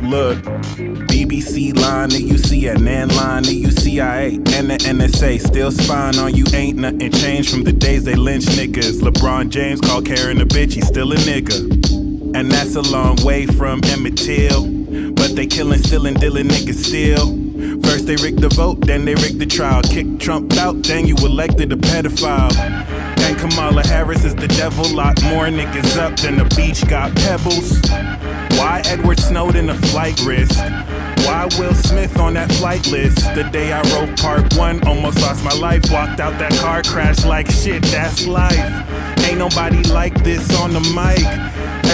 Look, BBC line, the UCNN line, the UCIA, and the NSA still spying on you. Ain't nothing changed from the days they lynched niggas. LeBron James called Karen a bitch, he's still a nigga. And that's a long way from Emmett Till. But they killing, stealing, dealing niggas still. First they rigged the vote, then they rigged the trial. Kicked Trump out, then you elected a pedophile. And Kamala Harris is the devil. Lock more niggas up than the beach got pebbles. Why Edward Snowden a flight risk? Why Will Smith on that flight list? The day I wrote part 1, almost lost my life. Walked out that car crash like shit, that's life. Ain't nobody like this on the mic.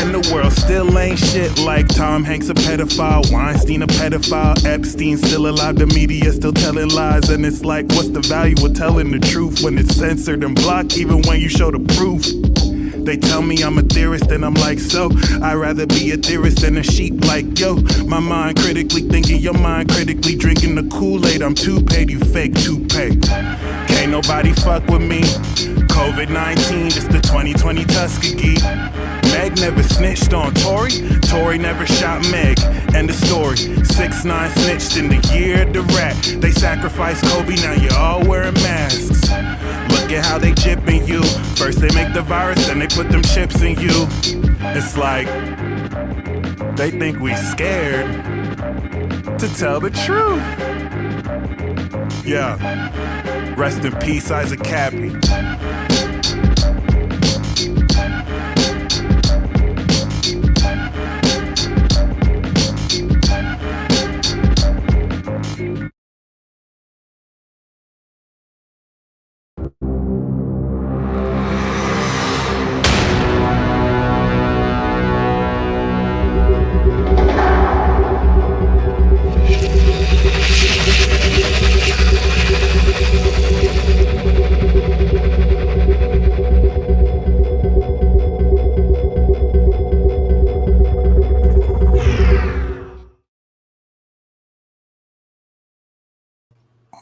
And the world still ain't shit like Tom Hanks a pedophile, Weinstein a pedophile, Epstein still alive, the media still telling lies. And it's like, what's the value of telling the truth when it's censored and blocked even when you show the proof? They tell me I'm a theorist and I'm like, so I'd rather be a theorist than a sheep like, yo. My mind critically thinking, your mind critically drinking the Kool-Aid. I'm too paid, you fake toupee. Can't nobody fuck with me. COVID-19, it's the 2020 Tuskegee. Meg never snitched on Tory. Tory never shot Meg. End of story. 6ix9ine snitched in the year of the rat. They sacrificed Kobe, now you're all wearing masks. Look at how they jipping you. First they make the virus, then they put them chips in you. It's like they think we scared to tell the truth. Yeah. Rest in peace, Isaac Cappy.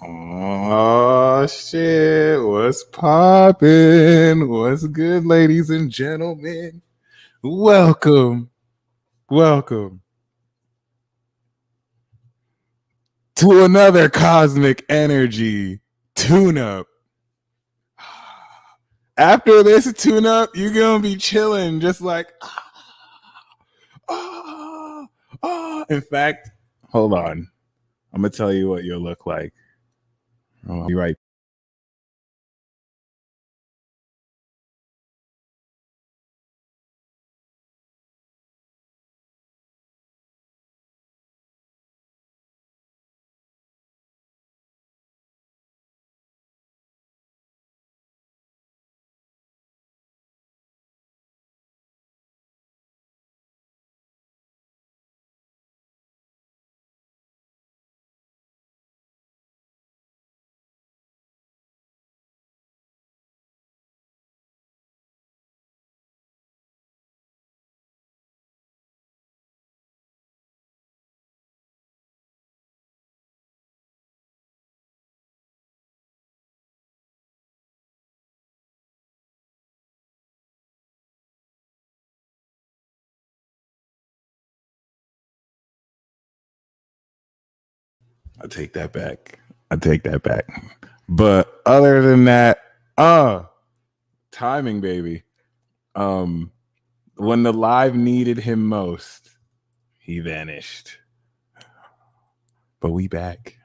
Oh shit, what's poppin'? What's good, ladies and gentlemen? Welcome to another Cosmic Energy tune-up. After this tune-up, you're gonna be chilling just like In fact, hold on. I'm gonna tell you what you'll look like. I'll be right. I take that back. But other than that, timing, baby. When the live needed him most, he vanished. But we back.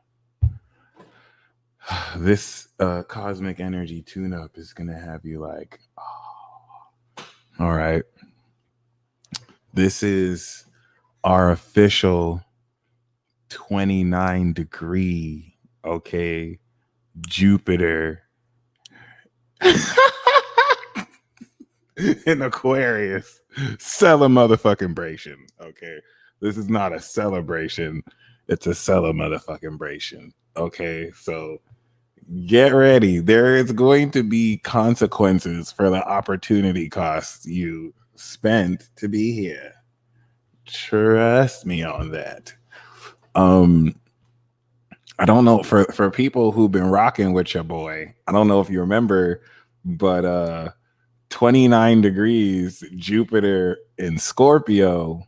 This Cosmic Energy tune-up is gonna have you like, oh. All right. This is our official 29-degree, okay, Jupiter in Aquarius. Celebration, okay? This is not a celebration. It's a motherfucking. Okay, so get ready. There is going to be consequences for the opportunity costs you spent to be here. Trust me on that. I don't know, for people who've been rocking with your boy, I don't know if you remember, but 29 degrees Jupiter in Scorpio.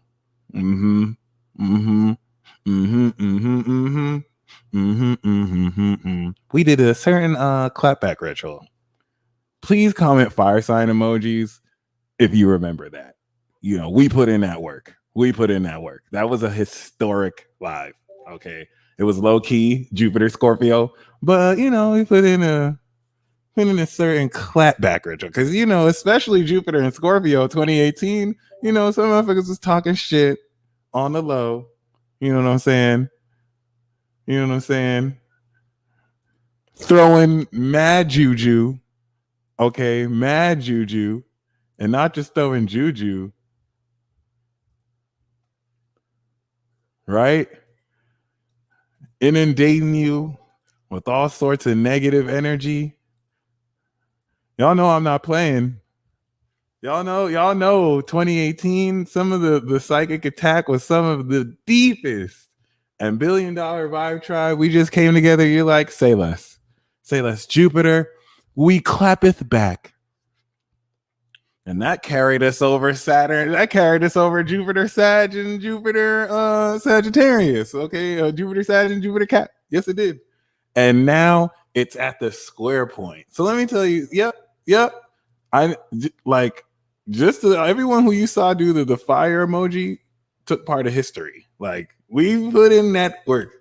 Mm-hmm. Mm-hmm. Mm-hmm. Mm-hmm. Mm-hmm. Mm-hmm. Mm-hmm. We did a certain clapback ritual. Please comment fire sign emojis if you remember that. You know, we put in that work. We put in that work. That was a historic live. Okay. It was low key, Jupiter Scorpio, but you know, we put in a certain clapback ritual. Cause you know, especially Jupiter and Scorpio 2018, you know, some motherfuckers was talking shit on the low. You know what I'm saying? You know what I'm saying? Throwing mad juju. Okay, mad juju. And not just throwing juju, right? Inundating you with all sorts of negative energy. Y'all know I'm not playing. Y'all know 2018, some of the psychic attack was some of the deepest. And $1 billion vibe tribe, we just came together. You're like, say less. Say less. Jupiter, we clappeth back. And that carried us over Saturn. That carried us over Jupiter, Sag, and Jupiter, Sagittarius. Okay, Jupiter, Sag, and Jupiter, Cap. Yes, it did. And now it's at the square point. So let me tell you. Yep. I like just everyone who you saw do the fire emoji took part of history. Like we put in that work.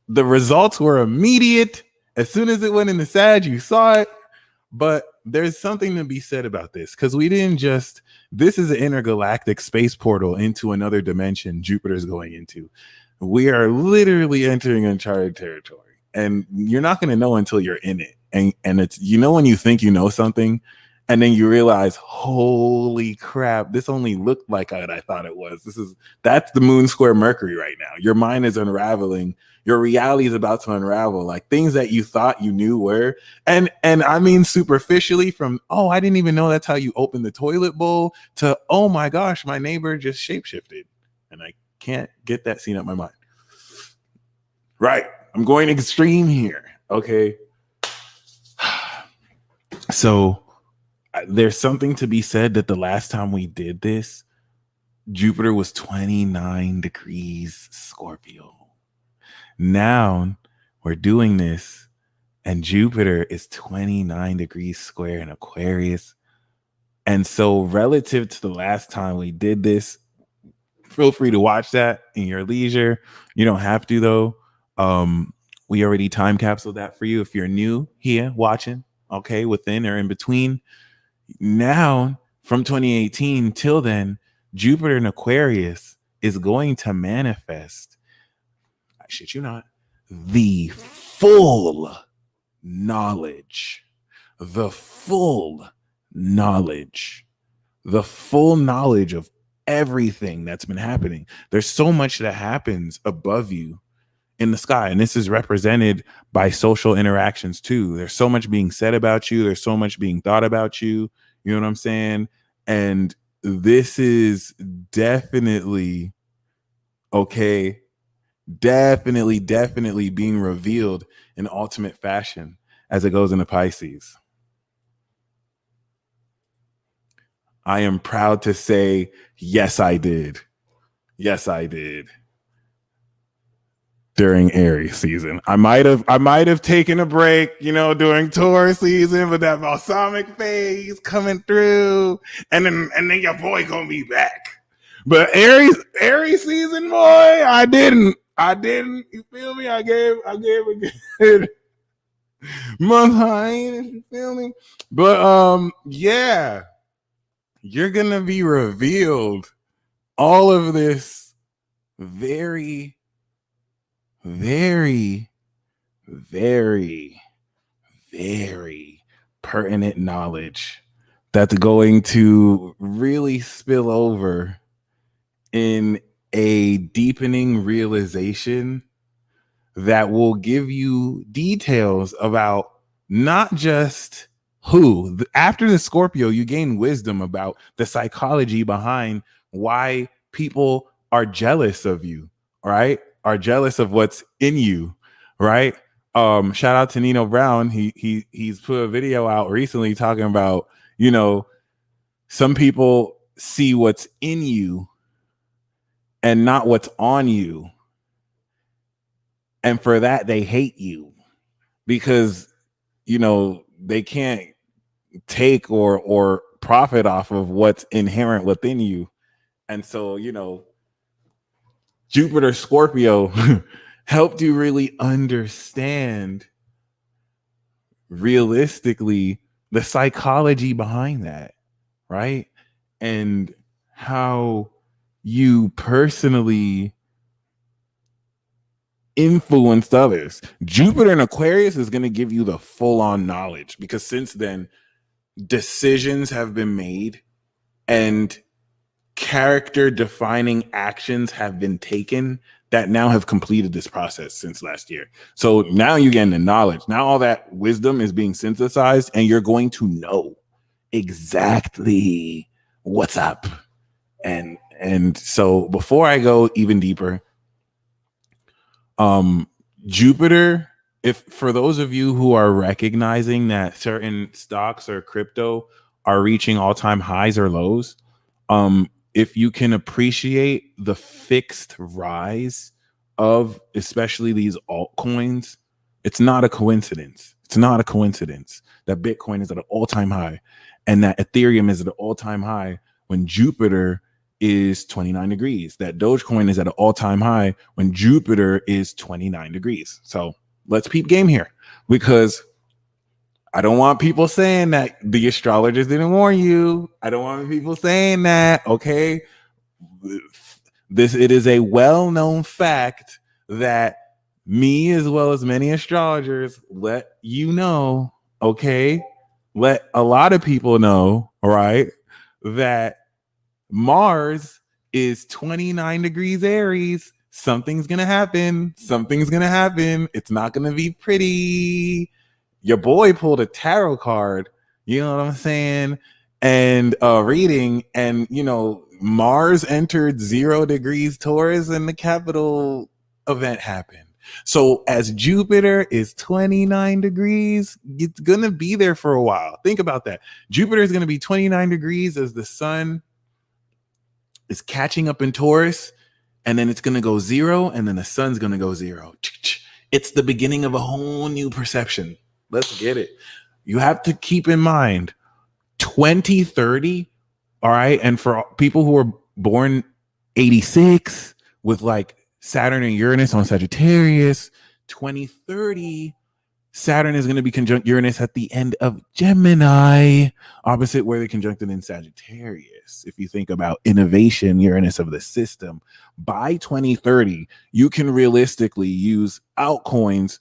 The results were immediate. As soon as it went in the Sag, you saw it. But there's something to be said about this because we didn't just, this is an intergalactic space portal into another dimension Jupiter's going into. We are literally entering uncharted territory. And you're not going to know until you're in it. And it's, you know, when you think you know something and then you realize, holy crap, this only looked like what I thought it was. That's the moon square Mercury right now. Your mind is unraveling. Your reality is about to unravel. Like things that you thought you knew were, and I mean superficially from, oh, I didn't even know that's how you open the toilet bowl to, oh my gosh, my neighbor just shapeshifted. And I can't get that scene out my mind. Right. I'm going extreme here. Okay. So there's something to be said that the last time we did this, Jupiter was 29 degrees Scorpio. Now we're doing this and Jupiter is 29 degrees square in Aquarius. And so relative to the last time we did this, feel free to watch that in your leisure. You don't have to though. We already time capsuled that for you if you're new here watching, okay, within or in between. Now from 2018 till then, Jupiter in Aquarius is going to manifest, I shit you not, the full knowledge, the full knowledge of everything that's been happening. There's so much that happens above you in the sky, and this is represented by social interactions too. There's so much being said about you. There's so much being thought about you. You know what I'm saying? And this is definitely okay. Definitely being revealed in ultimate fashion as it goes into Pisces. I am proud to say, yes, I did. Yes, I did. During Aries season, I might have taken a break, you know, during Taurus season, but that balsamic phase coming through, and then your boy gonna be back. But Aries season, boy, I didn't. You feel me? I gave a good month hiatus. You feel me? But yeah, you're gonna be revealed all of this very, very, very, very pertinent knowledge that's going to really spill over in a deepening realization that will give you details about not just who. After the Scorpio, you gain wisdom about the psychology behind why people are jealous of you, right? Are jealous of what's in you, right? Shout out to Nino Brown. He's put a video out recently talking about, you know, some people see what's in you and not what's on you. And for that, they hate you because, they can't take or profit off of what's inherent within you. And so, Jupiter Scorpio helped you really understand realistically the psychology behind that, right? And how you personally influenced others. Jupiter in Aquarius is going to give you the full-on knowledge, because since then decisions have been made and character defining actions have been taken that now have completed this process since last year. So now you're getting the knowledge. Now all that wisdom is being synthesized, and you're going to know exactly what's up. And so before I go even deeper, Jupiter, if for those of you who are recognizing that certain stocks or crypto are reaching all-time highs or lows, if you can appreciate the fixed rise of especially these altcoins, it's not a coincidence. It's not a coincidence that Bitcoin is at an all-time high and that Ethereum is at an all-time high when Jupiter is 29 degrees. That Dogecoin is at an all-time high when Jupiter is 29 degrees. So let's peep game here, because I don't want people saying that the astrologers didn't warn you. I don't want people saying that. Okay. It is a well-known fact that me, as well as many astrologers, let you know, okay, let a lot of people know, all right, that Mars is 29 degrees Aries. Something's going to happen. Something's going to happen. It's not going to be pretty. Your boy pulled a tarot card, you know what I'm saying? And reading, and Mars entered 0 degrees Taurus and the Capitol event happened. So as Jupiter is 29 degrees, it's going to be there for a while. Think about that. Jupiter is going to be 29 degrees as the sun is catching up in Taurus, and then it's going to go 0, and then the sun's going to go 0. It's the beginning of a whole new perception. Let's get it. You have to keep in mind 2030. All right. And for people who were born 86 with like Saturn and Uranus on Sagittarius, 2030, Saturn is going to be conjunct Uranus at the end of Gemini, opposite where they conjuncted in Sagittarius. If you think about innovation, Uranus of the system, by 2030, you can realistically use altcoins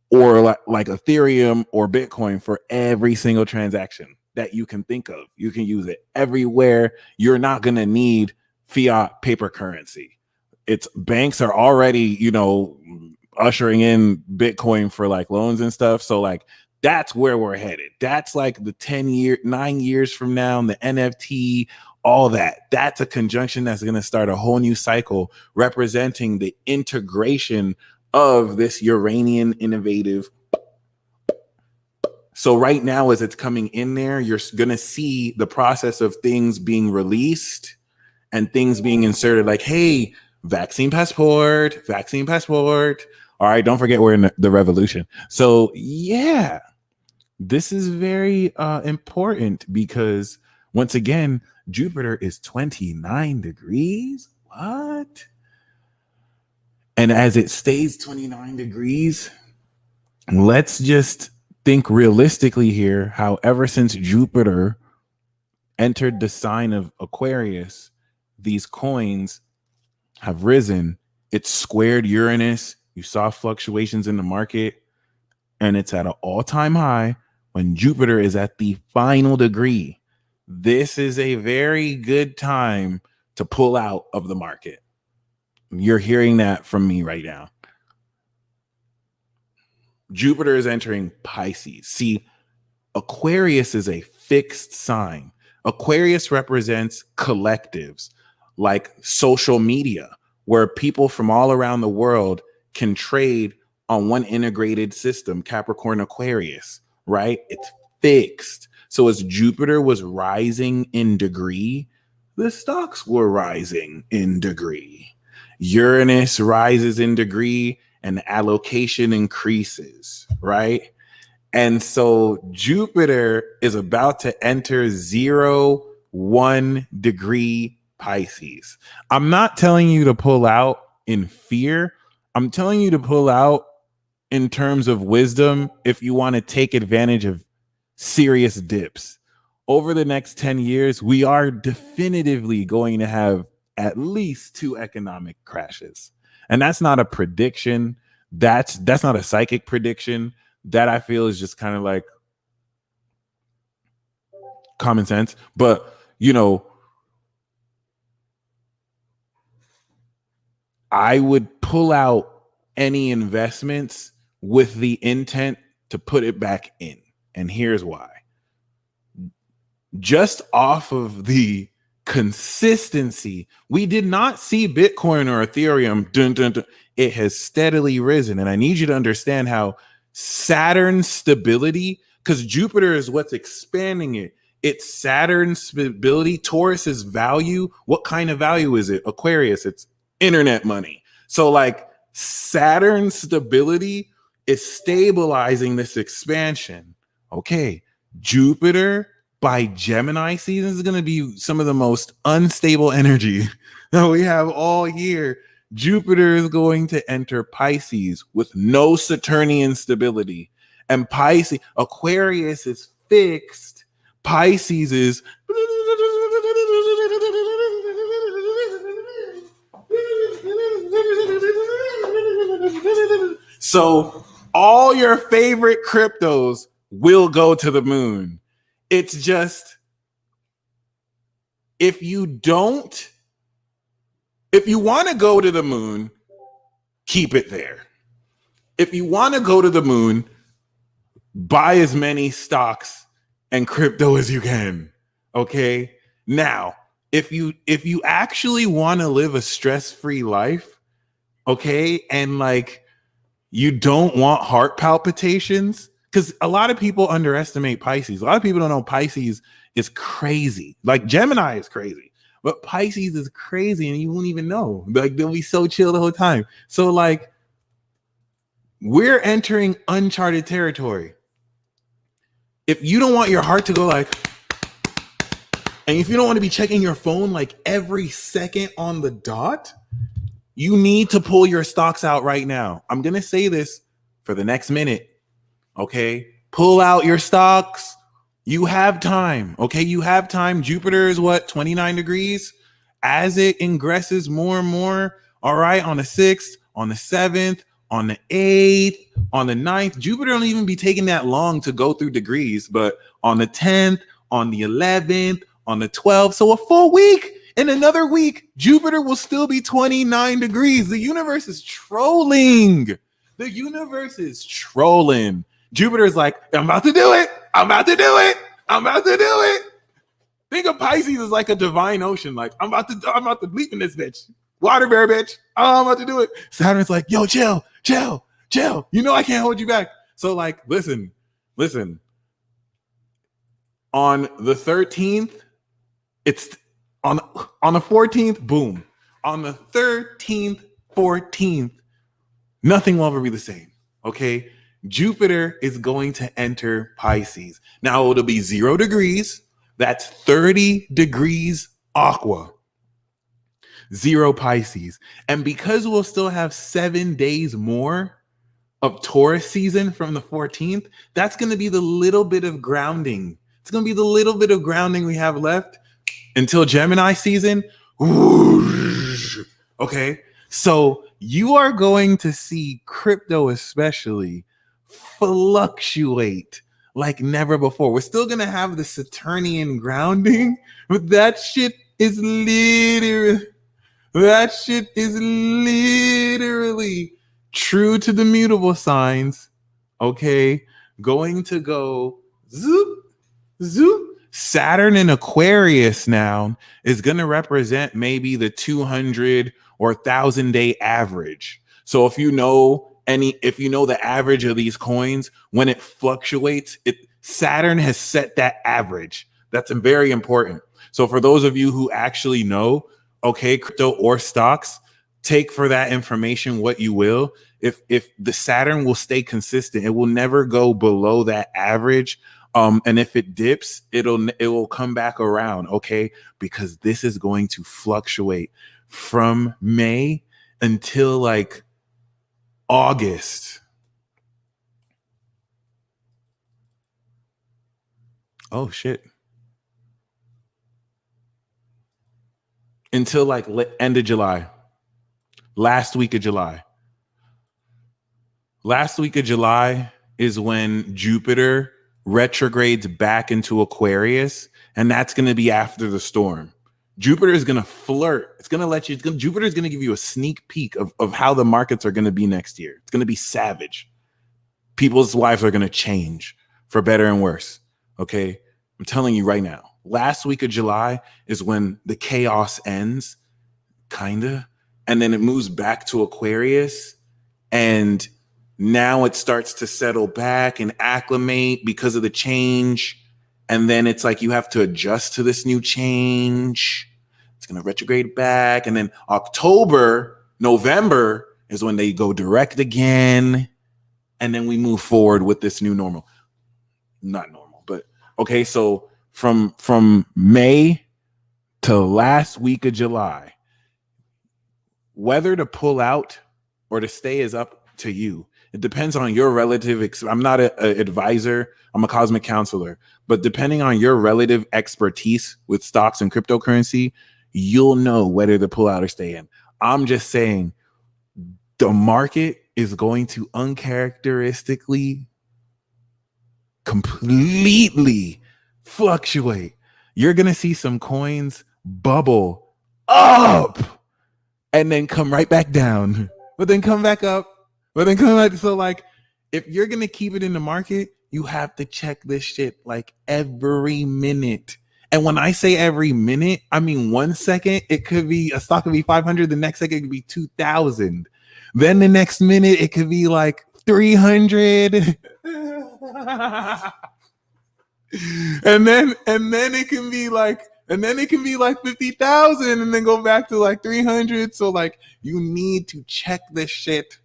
or like Ethereum or Bitcoin for every single transaction that you can think of. You can use it everywhere. You're not going to need fiat paper currency. It's banks are already, ushering in Bitcoin for like loans and stuff. So like that's where we're headed. That's like the 9 years from now, the NFT, all that. That's a conjunction that's going to start a whole new cycle representing the integration of this Uranian innovative. So right now, as it's coming in there, you're going to see the process of things being released and things being inserted like, hey, vaccine passport. All right, don't forget we're in the revolution. So yeah, this is very important because once again, Jupiter is 29 degrees. What? And as it stays 29 degrees, let's just think realistically here. How ever since Jupiter entered the sign of Aquarius, these coins have risen. It's squared Uranus. You saw fluctuations in the market, and it's at an all-time high when Jupiter is at the final degree. This is a very good time to pull out of the market. You're hearing that from me right now. Jupiter is entering Pisces. See, Aquarius is a fixed sign. Aquarius represents collectives like social media, where people from all around the world can trade on one integrated system, Capricorn Aquarius, right? It's fixed. So as Jupiter was rising in degree, the stocks were rising in degree. Uranus rises in degree and the allocation increases, right? And so Jupiter is about to enter 1 degree Pisces. I'm not telling you to pull out in fear. I'm telling you to pull out in terms of wisdom if you want to take advantage of serious dips. Over the next 10 years, we are definitively going to have at least 2 economic crashes. And that's not a prediction. That's not a psychic prediction. That I feel is just kind of like common sense. But, you know, I would pull out any investments with the intent to put it back in. And here's why. Just off of the consistency, we did not see Bitcoin or Ethereum. Dun, dun, dun. It has steadily risen. And I need you to understand how Saturn's stability, because Jupiter is what's expanding it. It's Saturn's stability, Taurus's value. What kind of value is it? Aquarius, it's internet money. So like Saturn's stability is stabilizing this expansion. Okay, Jupiter by Gemini season is going to be some of the most unstable energy that we have all year. Jupiter is going to enter Pisces with no Saturnian stability. And Pisces, Aquarius is fixed. Pisces is so all your favorite cryptos will go to the moon. It's just, if you want to go to the moon, keep it there. If you want to go to the moon, buy as many stocks and crypto as you can. Okay. Now, if you actually want to live a stress-free life, okay, and like you don't want heart palpitations, because a lot of people underestimate Pisces. A lot of people don't know Pisces is crazy. Like Gemini is crazy, but Pisces is crazy and you won't even know. Like they'll be so chill the whole time. So like we're entering uncharted territory. If you don't want your heart to go like, and if you don't want to be checking your phone like every second on the dot, you need to pull your stocks out right now. I'm going to say this for the next minute. Okay, pull out your stocks. You have time. Okay, you have time. Jupiter is what, 29 degrees? As it ingresses more and more, all right, on the 6th, on the 7th, on the 8th, on the 9th, Jupiter don't even be taking that long to go through degrees, but on the 10th, on the 11th, on the 12th, so a full week. In another week, Jupiter will still be 29 degrees. The universe is trolling. The universe is trolling. Jupiter is like, I'm about to do it. I'm about to do it. I'm about to do it. Think of Pisces as like a divine ocean. Like, I'm about to leap in this bitch. Water bear bitch. Oh, I'm about to do it. Saturn's like, yo, chill. You know I can't hold you back. So like, listen. On the 13th, it's on the 14th, boom. On the 13th, 14th, nothing will ever be the same. Okay? Jupiter is going to enter Pisces. Now it'll be 0 degrees. That's 30 degrees Aqua. 0 Pisces. And because we'll still have 7 days more of Taurus season from the 14th, that's going to be the little bit of grounding. It's going to be the little bit of grounding we have left until Gemini season. Okay. So you are going to see crypto especially fluctuate like never before. We're still going to have the Saturnian grounding, but that shit is literally true to the mutable signs. Okay. Going to go zoop, zoop. Saturn in Aquarius now is going to represent maybe the 200 or 1,000 day average. So if you know the average of these coins, when it fluctuates, Saturn has set that average. That's very important. So for those of you who actually know, okay, crypto or stocks, take for that information what you will. If the Saturn will stay consistent, it will never go below that average. And if it dips, it will come back around, okay? Because this is going to fluctuate from May until like August. Oh shit. Until like end of July. Last week of July. Last week of July is when Jupiter retrogrades back into Aquarius, and that's going to be after the storm. Jupiter is going to flirt. It's going to let you, Jupiter is going to give you a sneak peek of how the markets are going to be next year. It's going to be savage. People's lives are going to change for better and worse. Okay. I'm telling you right now, last week of July is when the chaos ends, kind of, and then it moves back to Aquarius, and now it starts to settle back and acclimate because of the change. And then it's like you have to adjust to this new change. It's going to retrograde back. And then October, November is when they go direct again. And then we move forward with this new normal. Not normal, but okay. So from May to last week of July, whether to pull out or to stay is up to you. It depends on your relative. I'm not an advisor. I'm a cosmic counselor. But depending on your relative expertise with stocks and cryptocurrency, you'll know whether to pull out or stay in. I'm just saying the market is going to uncharacteristically, completely fluctuate. You're going to see some coins bubble up and then come right back down, but then come back up. But then come back. So like, if you're going to keep it in the market, you have to check this shit like every minute. And when I say every minute, I mean 1 second, it could be a stock could be 500. The next second it could be 2,000. Then the next minute it could be like 300. and then it can be like, and then it can be like 50,000 and then go back to like 300. So like, you need to check this shit.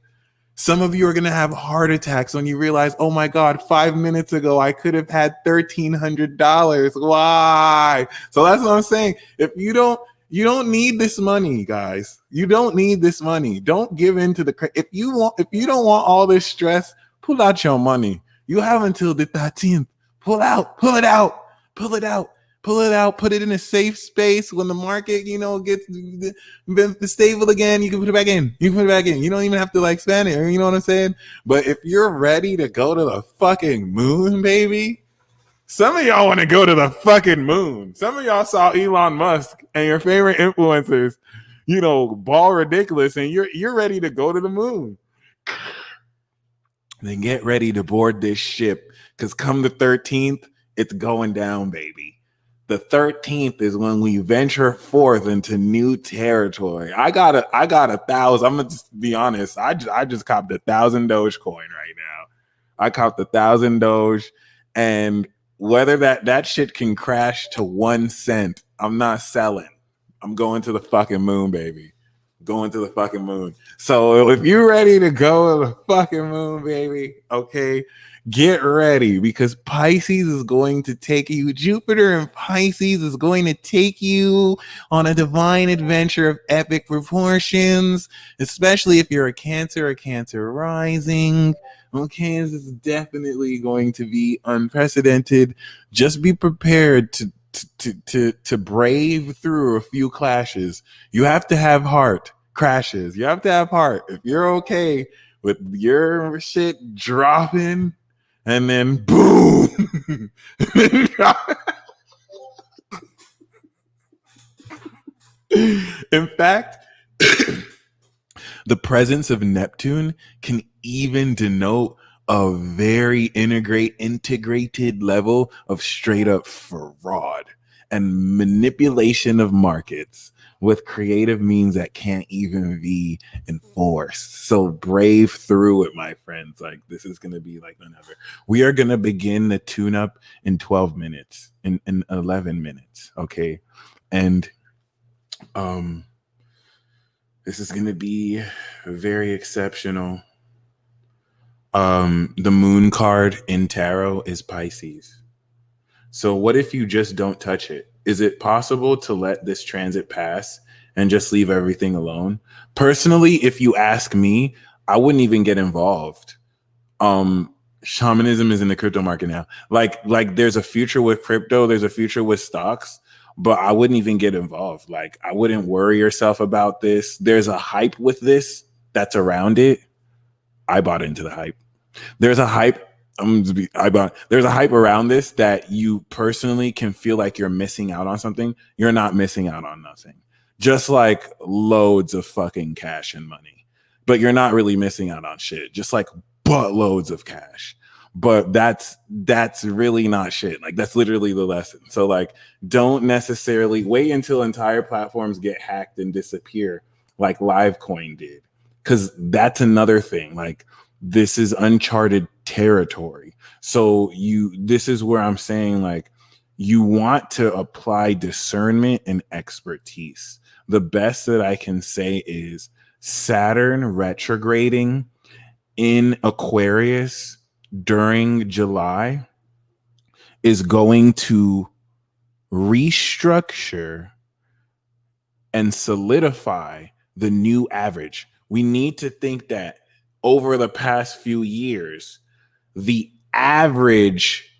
Some of you are going to have heart attacks when you realize, oh my God, 5 minutes ago, I could have had $1,300. Why? So that's what I'm saying. If you don't need this money, guys. You don't need this money. Don't give in to if you don't want all this stress, pull out your money. You have until the 13th. Pull it out, put it in a safe space. When the market, gets stable again, you can put it back in. You don't even have to like spend it. You know what I'm saying? But if you're ready to go to the fucking moon, baby, some of y'all want to go to the fucking moon. Some of y'all saw Elon Musk and your favorite influencers, ball ridiculous, and you're ready to go to the moon. Then get ready to board this ship, because come the 13th, it's going down, baby. The 13th is when we venture forth into new territory. I got 1,000. I'm gonna just be honest. I just copped 1,000 Dogecoin right now. I copped 1,000 Doge, and whether that shit can crash to 1 cent, I'm not selling. I'm going to the fucking moon, baby. Going to the fucking moon. So if you're ready to go to the fucking moon, baby, okay, get ready, because Pisces is going to take you. Jupiter and Pisces is going to take you on a divine adventure of epic proportions, especially if you're a Cancer or Cancer rising. Okay, this is definitely going to be unprecedented. Just be prepared to brave through a few clashes. You have to have heart. Crashes. You have to have heart. If you're okay with your shit dropping and then boom, in fact, the presence of Neptune can even denote a very integrated level of straight up fraud and manipulation of markets. with creative means that can't even be enforced. So brave through it, my friends. Like, this is going to be like none other. We are going to begin the tune up in 12 minutes, in 11 minutes. Okay. And this is going to be very exceptional. The moon card in tarot is Pisces. So what if you just don't touch it? Is it possible to let this transit pass and just leave everything alone? Personally, if you ask me, I wouldn't even get involved. Shamanism is in the crypto market now. Like there's a future with crypto, there's a future with stocks, but I wouldn't even get involved. Like, I wouldn't worry yourself about this. There's a hype with this that's around it. I bought into the hype. There's a hype. There's a hype around this that you personally can feel like you're missing out on something. You're not missing out on nothing. Just like loads of fucking cash and money. But you're not really missing out on shit. Just like buttloads of cash. But that's really not shit. Like, that's literally the lesson. So like, don't necessarily wait until entire platforms get hacked and disappear like Livecoin did. Because that's another thing. Like, this is uncharted territory. So this is where I'm saying, like, you want to apply discernment and expertise. The best that I can say is Saturn retrograding in Aquarius during July is going to restructure and solidify the new average. We need to think that over the past few years, the average,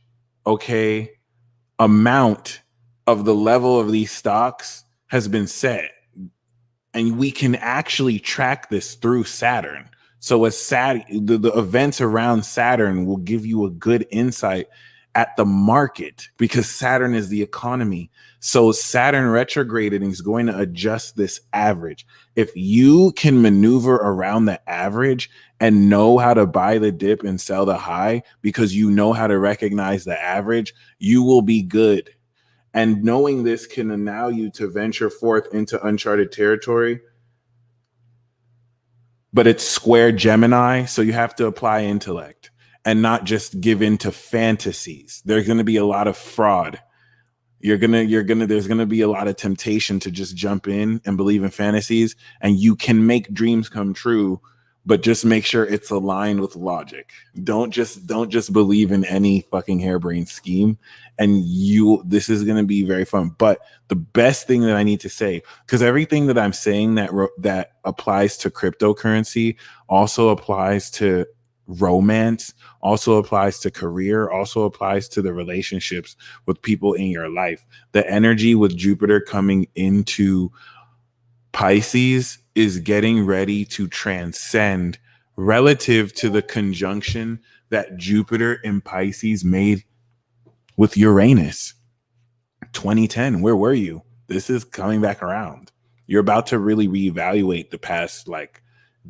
amount of the level of these stocks has been set. And we can actually track this through Saturn. So the events around Saturn will give you a good insight at the market, because Saturn is the economy. So Saturn retrograding is going to adjust this average. If you can maneuver around the average and know how to buy the dip and sell the high because you know how to recognize the average, you will be good. And knowing this can allow you to venture forth into uncharted territory. But it's square Gemini, so you have to apply intellect and not just give in to fantasies. There's going to be a lot of fraud. There's going to be a lot of temptation to just jump in and believe in fantasies, and you can make dreams come true, but just make sure it's aligned with logic. Don't just believe in any fucking harebrained scheme. And this is going to be very fun. But the best thing that I need to say, because everything that I'm saying that applies to cryptocurrency also applies to romance, also applies to career, also applies to the relationships with people in your life. The energy with Jupiter coming into Pisces is getting ready to transcend relative to the conjunction that Jupiter in Pisces made with Uranus. 2010, where were you? This is coming back around. You're about to really reevaluate the past like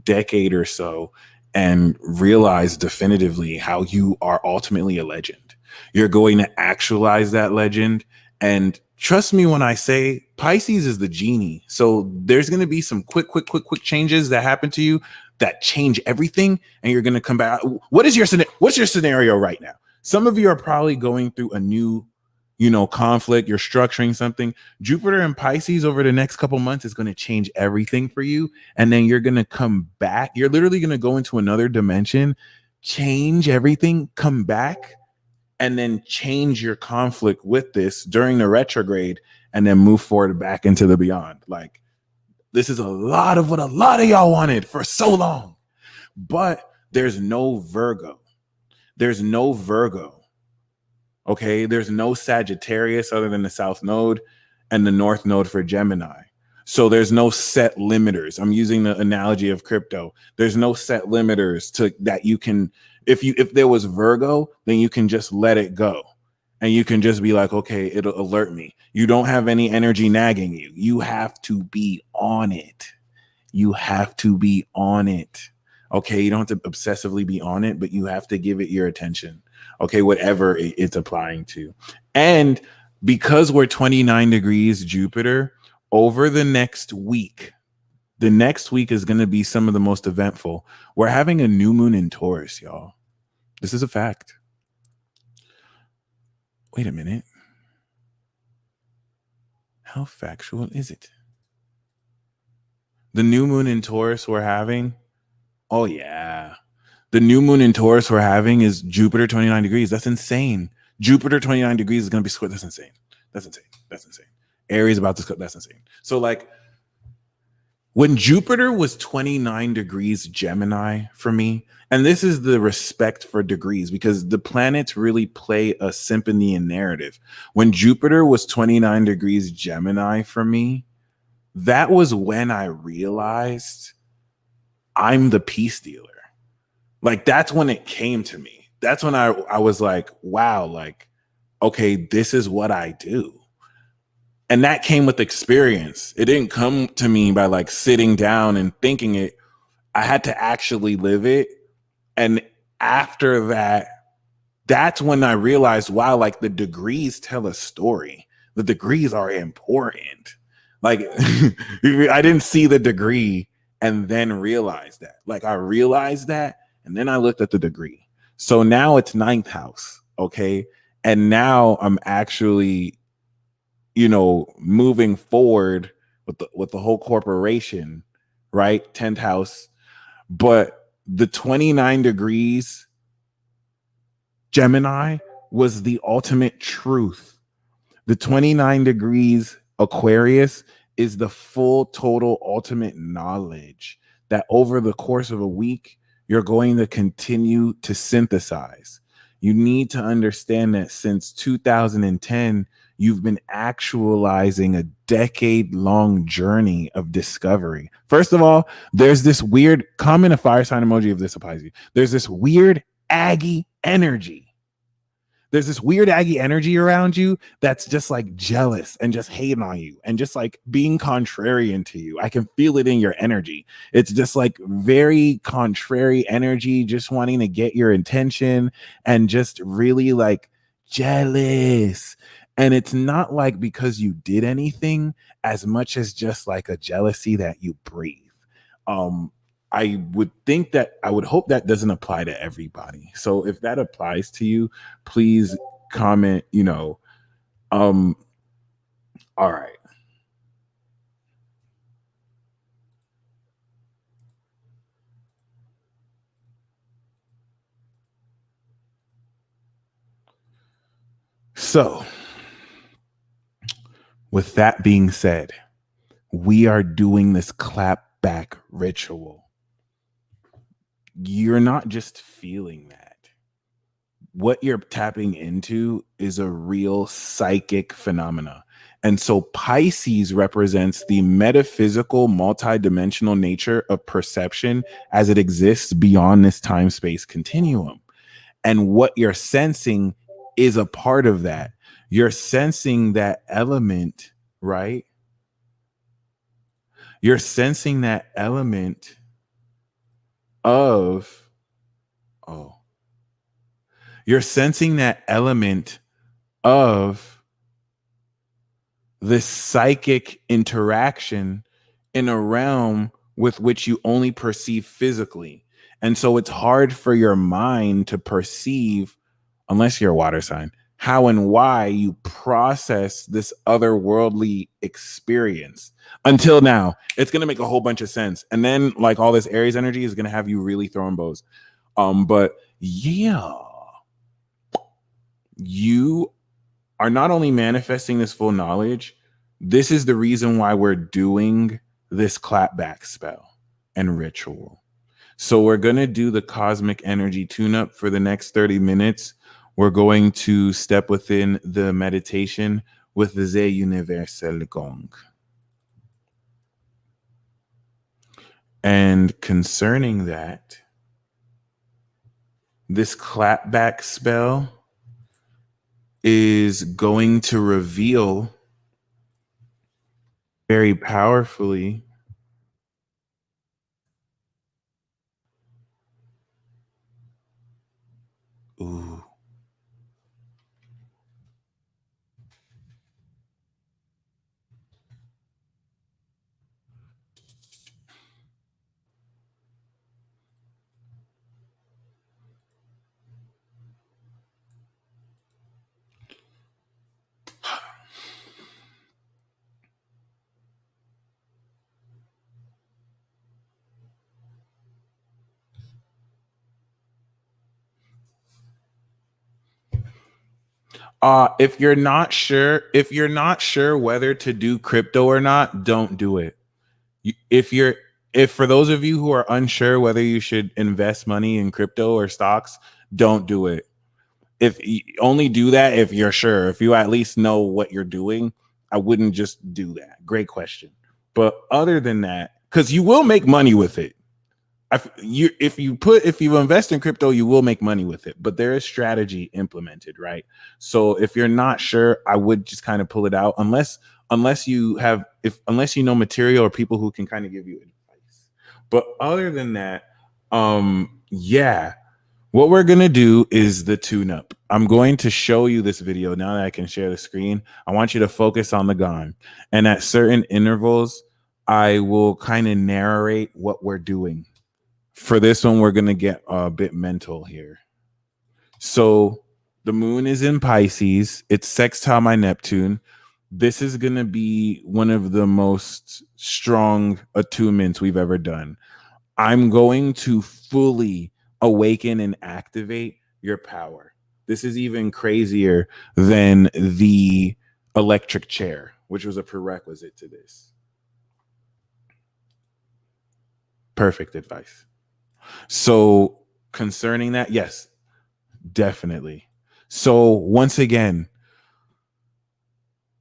decade or so and realize definitively how you are ultimately a legend. You're going to actualize that legend. And trust me when I say Pisces is the genie. So there's going to be some quick changes that happen to you that change everything. And you're going to come back. What's your scenario right now? Some of you are probably going through a new, conflict. You're structuring something. Jupiter and Pisces over the next couple months is going to change everything for you. And then you're going to come back. You're literally going to go into another dimension, change everything, come back, and then change your conflict with this during the retrograde, and then move forward back into the beyond. Like, this is a lot of what a lot of y'all wanted for so long. But there's no Virgo. There's no Virgo. Okay, there's no Sagittarius other than the South Node and the North Node for Gemini. So there's no set limiters. I'm using the analogy of crypto. There's no set limiters to that you can, if there was Virgo, then you can just let it go. And you can just be like, okay, it'll alert me. You don't have any energy nagging you. You have to be on it. You have to be on it. Okay, you don't have to obsessively be on it, but you have to give it your attention. Okay, whatever it's applying to. And because we're 29 degrees Jupiter, over the next week is going to be some of the most eventful. We're having a new moon in Taurus, y'all. This is a fact. Wait a minute. How factual is it? The new moon in Taurus we're having. Oh, yeah. The new moon in Taurus we're having is Jupiter 29 degrees. That's insane. Jupiter 29 degrees is going to be square. That's insane. That's insane. That's insane. Aries about to. That's insane. So, like, when Jupiter was 29 degrees Gemini for me, and this is the respect for degrees because the planets really play a symphony in narrative. When Jupiter was 29 degrees Gemini for me, that was when I realized I'm the peace dealer. Like, that's when it came to me. That's when I was like, wow, like, okay, this is what I do. And that came with experience. It didn't come to me by like sitting down and thinking it. I had to actually live it. And after that, that's when I realized, wow, like the degrees tell a story. The degrees are important. Like I didn't see the degree and then realize that. Like I realized that and then I looked at the degree. So now it's ninth house. Okay. And now I'm actually, moving forward with the whole corporation, right? 10th house. But the 29 degrees Gemini was the ultimate truth. The 29 degrees Aquarius is the full total ultimate knowledge that over the course of a week, you're going to continue to synthesize. You need to understand that since 2010, you've been actualizing a decade-long journey of discovery. First of all, there's this weird, comment a fire sign emoji if this applies to you. There's this weird Aggie energy. There's this weird Aggie energy around you that's just like jealous and just hating on you and just like being contrarian to you. I can feel it in your energy. It's just like very contrary energy, just wanting to get your attention and just really like jealous. And it's not like because you did anything as much as just like a jealousy that you breathe. I would hope that doesn't apply to everybody. So if that applies to you, please comment, all right. So with that being said, we are doing this clap back ritual. You're not just feeling that. What you're tapping into is a real psychic phenomena. And so Pisces represents the metaphysical, multidimensional nature of perception as it exists beyond this time-space continuum. And what you're sensing is a part of that. You're sensing that element, right? You're sensing that element of, you're sensing that element of this psychic interaction in a realm with which you only perceive physically. And so it's hard for your mind to perceive, unless you're a water sign, how and why you process this otherworldly experience. Until now, it's going to make a whole bunch of sense. And then like all this Aries energy is going to have you really throwing bows. But yeah, you are not only manifesting this full knowledge, this is the reason why we're doing this clapback spell and ritual. So we're going to do the cosmic energy tune-up for the next 30 minutes. We're going to step within the meditation with the Ze Universal Gong. And concerning that, this clapback spell is going to reveal very powerfully ooh. If you're not sure whether to do crypto or not, don't do it. If for those of you who are unsure whether you should invest money in crypto or stocks, don't do it. If you only do that if you're sure, if you at least know what you're doing, I wouldn't just do that. Great question. But other than that, because you will make money with it. If you invest in crypto, you will make money with it, but there is strategy implemented, right? So if you're not sure, I would just kind of pull it out unless you know material or people who can kind of give you advice. But other than that, yeah, what we're going to do is the tune-up. I'm going to show you this video now that I can share the screen. I want you to focus on the gong. And at certain intervals, I will kind of narrate what we're doing. For this one, we're going to get a bit mental here. So the moon is in Pisces. It's sextile my Neptune. This is going to be one of the most strong attunements we've ever done. I'm going to fully awaken and activate your power. This is even crazier than the electric chair, which was a prerequisite to this. Perfect advice. So concerning that, yes, definitely. So once again,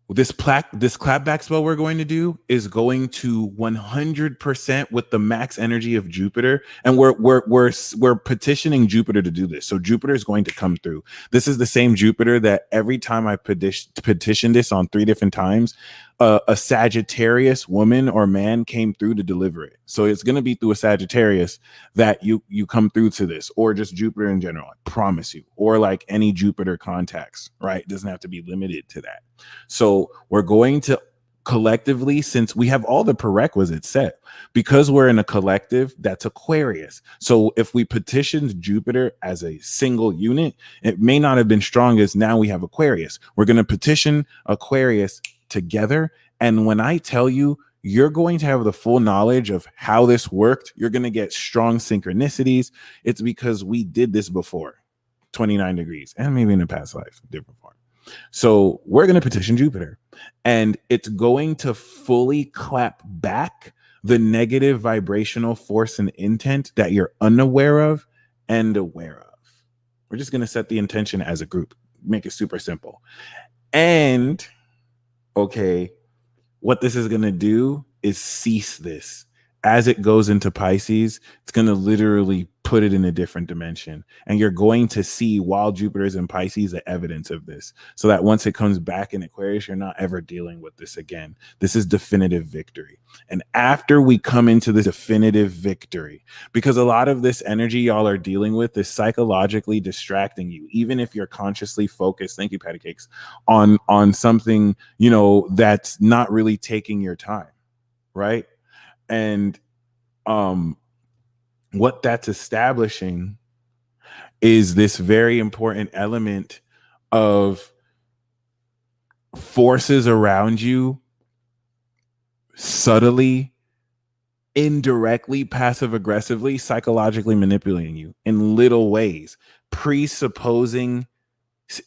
this clapback spell we're going to do is going to 100% with the max energy of Jupiter, and we're petitioning Jupiter to do this. So Jupiter is going to come through. This is the same Jupiter that every time I petitioned this on 3 different times, a Sagittarius woman or man came through to deliver it. So it's going to be through a Sagittarius that you come through to this, or just Jupiter in general. I promise you, or like any Jupiter contacts, right? It doesn't have to be limited to that. So we're going to collectively, since we have all the prerequisites set, because we're in a collective, that's Aquarius. So if we petitioned Jupiter as a single unit, it may not have been strong as now we have Aquarius. We're going to petition Aquarius together. And when I tell you, you're going to have the full knowledge of how this worked, you're going to get strong synchronicities. It's because we did this before, 29 degrees, and maybe in a past life, different form. So we're going to petition Jupiter, and it's going to fully clap back the negative vibrational force and intent that you're unaware of and aware of. We're just going to set the intention as a group, make it super simple. And okay, what this is going to do is cease this. As it goes into Pisces, it's going to literally put it in a different dimension. And you're going to see, while Jupiter is in Pisces, the evidence of this. So that once it comes back in Aquarius, you're not ever dealing with this again. This is definitive victory. And after we come into this definitive victory, because a lot of this energy y'all are dealing with is psychologically distracting you, even if you're consciously focused, thank you, Patty Cakes, on something, you know, that's not really taking your time, right? And what that's establishing is this very important element of forces around you subtly, indirectly, passive aggressively, psychologically manipulating you in little ways, presupposing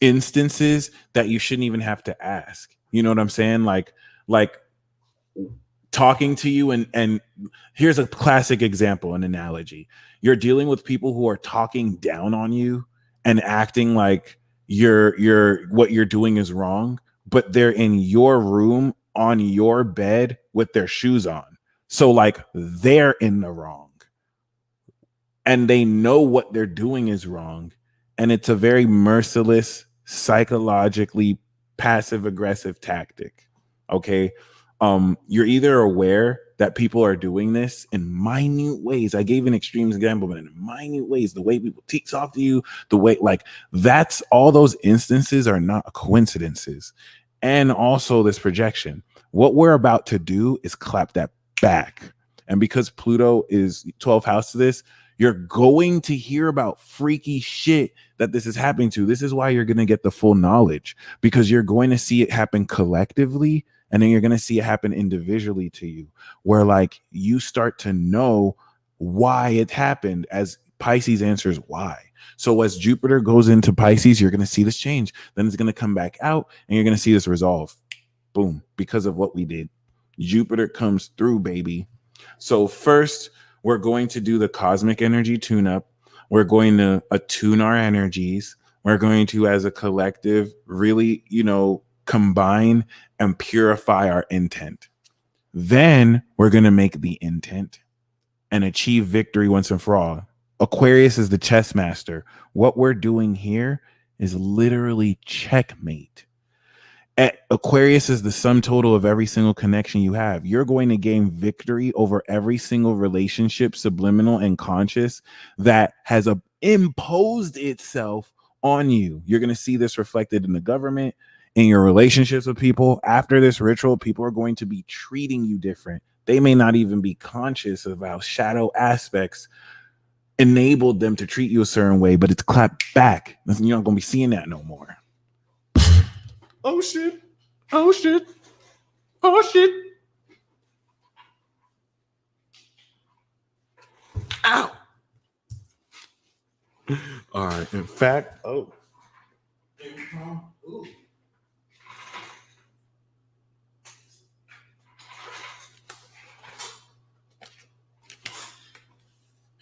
instances that you shouldn't even have to ask. You know what I'm saying? Like talking to you, and here's a classic example, an analogy. You're dealing with people who are talking down on you and acting like what you're doing is wrong, but they're in your room on your bed with their shoes on. So like they're in the wrong, and they know what they're doing is wrong. And it's a very merciless, psychologically passive aggressive tactic. Okay. You're either aware that people are doing this in minute ways. I gave an extreme example, but in minute ways, the way people talk to you, the way, like, that's all those instances are not coincidences. And also this projection. What we're about to do is clap that back. And because Pluto is 12th house to this, you're going to hear about freaky shit that this is happening to. This is why you're going to get the full knowledge, because you're going to see it happen collectively. And then you're going to see it happen individually to you, where like you start to know why it happened, as Pisces answers why. So as Jupiter goes into Pisces, you're going to see this change. Then it's going to come back out and you're going to see this resolve. Boom. Because of what we did. Jupiter comes through, baby. So first, we're going to do the cosmic energy tune-up. We're going to attune our energies. We're going to, as a collective, really, combine and purify our intent. Then we're going to make the intent and achieve victory once and for all. Aquarius is the chess master. What we're doing here is literally checkmate. Aquarius is the sum total of every single connection you have. You're going to gain victory over every single relationship, subliminal and conscious, that has imposed itself on you. You're going to see this reflected in the government, in your relationships with people. After this ritual, people are going to be treating you different. They may not even be conscious of how shadow aspects enabled them to treat you a certain way, but it's clapped back. You're not going to be seeing that no more. Oh shit. Oh shit. Oh shit. Ow. All right. In fact,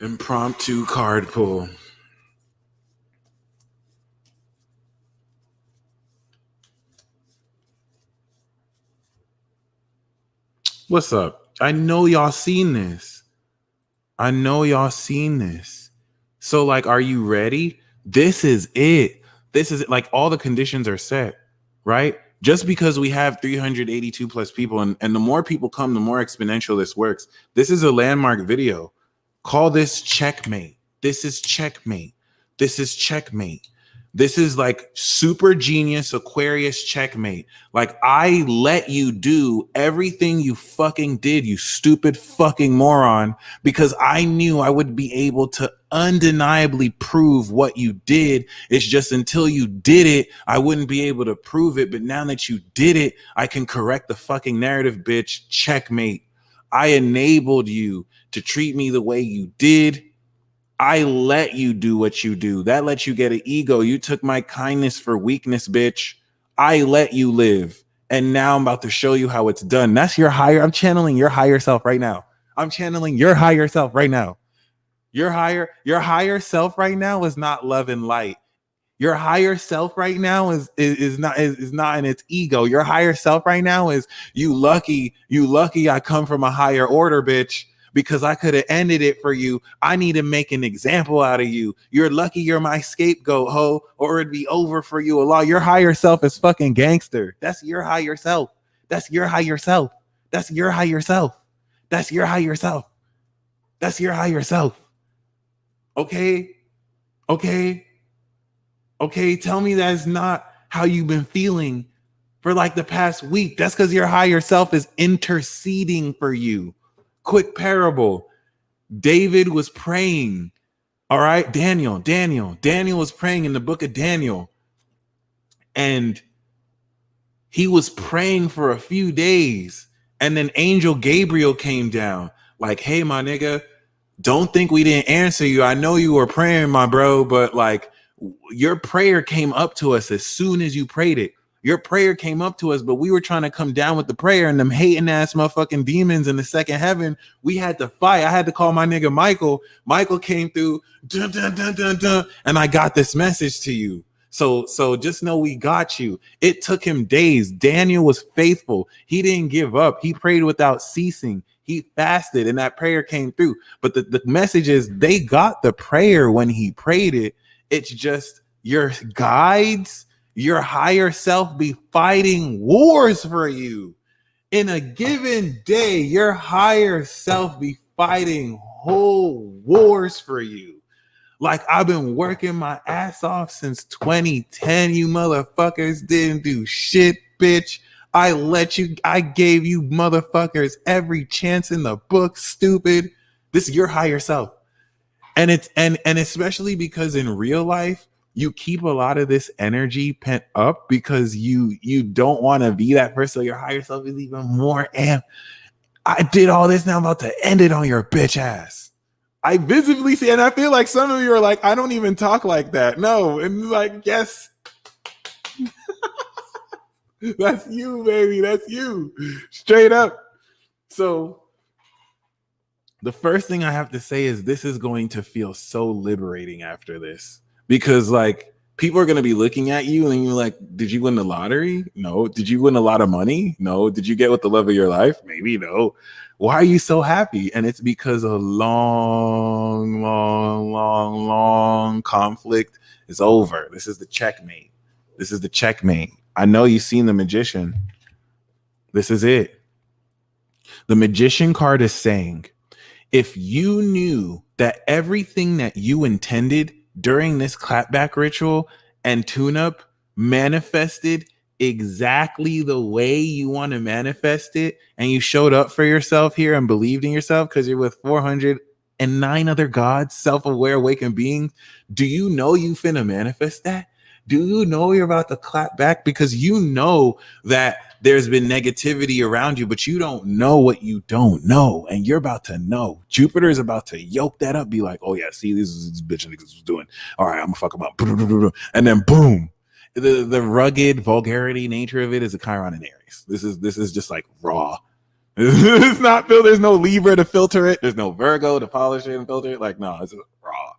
impromptu card pull. What's up? I know y'all seen this. So, like, are you ready? This is it. Like, all the conditions are set, right? Just because we have 382 plus people, and the more people come, the more exponential this works. This is a landmark video. Call this checkmate. This is checkmate. This is checkmate. This is like super genius Aquarius checkmate. Like, I let you do everything you fucking did, you stupid fucking moron, because I knew I would be able to undeniably prove what you did. It's just until you did it, I wouldn't be able to prove it. But now that you did it, I can correct the fucking narrative, bitch. Checkmate. I enabled you to treat me the way you did. I let you do what you do. That lets you get an ego. You took my kindness for weakness, bitch. I let you live. And now I'm about to show you how it's done. That's your higher. I'm channeling your higher self right now. Your higher self right now is not love and light. Your higher self right now is not in its ego. Your higher self right now is you lucky I come from a higher order, bitch. Because I could have ended it for you. I need to make an example out of you. You're lucky you're my scapegoat, ho, or it'd be over for you a lot. Your higher self is fucking gangster. That's your higher self. That's your higher self. That's your higher self. That's your higher self. That's your higher self. Okay? Tell me that's not how you've been feeling for like the past week. That's because your higher self is interceding for you. Quick parable. David was praying. All right. Daniel was praying in the book of Daniel. And he was praying for a few days. And then Angel Gabriel came down. Like, hey, my nigga, don't think we didn't answer you. I know you were praying, my bro, but like your prayer came up to us as soon as you prayed it. Your prayer came up to us, but we were trying to come down with the prayer, and them hating ass motherfucking demons in the second heaven, we had to fight. I had to call my nigga Michael. Michael came through, dun, dun, dun, dun, dun, and I got this message to you. So just know we got you. It took him days. Daniel was faithful. He didn't give up. He prayed without ceasing. He fasted, and that prayer came through. But the message is they got the prayer when he prayed it. It's just your guides, your higher self be fighting wars for you. In a given day, your higher self be fighting whole wars for you. Like, I've been working my ass off since 2010. You motherfuckers didn't do shit, bitch. I gave you motherfuckers every chance in the book, stupid. This is your higher self. And it's and especially because in real life, you keep a lot of this energy pent up because you don't want to be that person. So your higher self is even more amped. I did all this, now I'm about to end it on your bitch ass. I visibly see, and I feel like some of you are like, I don't even talk like that. No, and like, yes, that's you, baby. That's you. Straight up. So the first thing I have to say is this is going to feel so liberating after this, because like people are going to be looking at you and you're like, did you win the lottery? No. Did you win a lot of money? No. Did you get with the love of your life? Maybe no. Why are you so happy? And it's because a long conflict is over. This is the checkmate. This is the checkmate. I know you've seen The Magician. This is it. The Magician card is saying, if you knew that everything that you intended during this clapback ritual and tune-up manifested exactly the way you want to manifest it, and you showed up for yourself here and believed in yourself because you're with 409 other gods, self-aware, awakened beings, do you know you finna manifest that? Do you know you're about to clap back? Because you know that there's been negativity around you, but you don't know what you don't know, and you're about to know. Jupiter is about to yoke that up, be like, oh yeah, see, this is this bitch niggas was doing. All right, I'm gonna fuck them up. And then boom. The rugged vulgarity nature of it is a Chiron in Aries. This is just like raw. It's not, there's no Libra to filter it. There's no Virgo to polish it and filter it. Like, no, it's raw.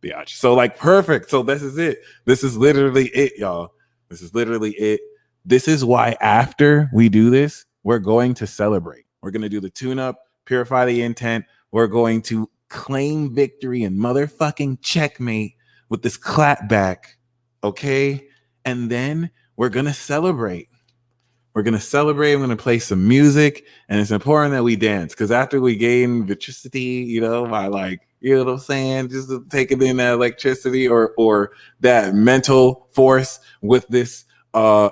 Biatch. So like perfect. So this is it. This is literally it, y'all. This is literally it. This is why after we do this, we're going to celebrate. We're going to do the tune-up, purify the intent. We're going to claim victory and motherfucking checkmate with this clap back. Okay? And then we're going to celebrate. We're going to celebrate. I'm going to play some music. And it's important that we dance, because after we gain vitricity, you know, by like, you know what I'm saying? Just taking in that electricity or that mental force with this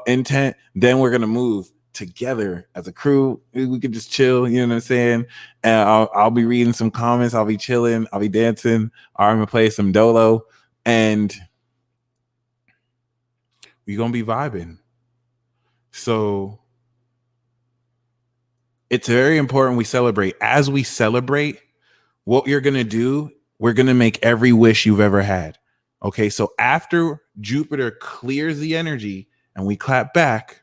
intent, then we're gonna move together as a crew. We could just chill, you know what I'm saying? And I'll be reading some comments, I'll be chilling, I'll be dancing, I'm gonna play some dolo, and we're gonna be vibing. So it's very important we celebrate. As we celebrate, what you're gonna do, we're gonna make every wish you've ever had. Okay, so after Jupiter clears the energy and we clap back,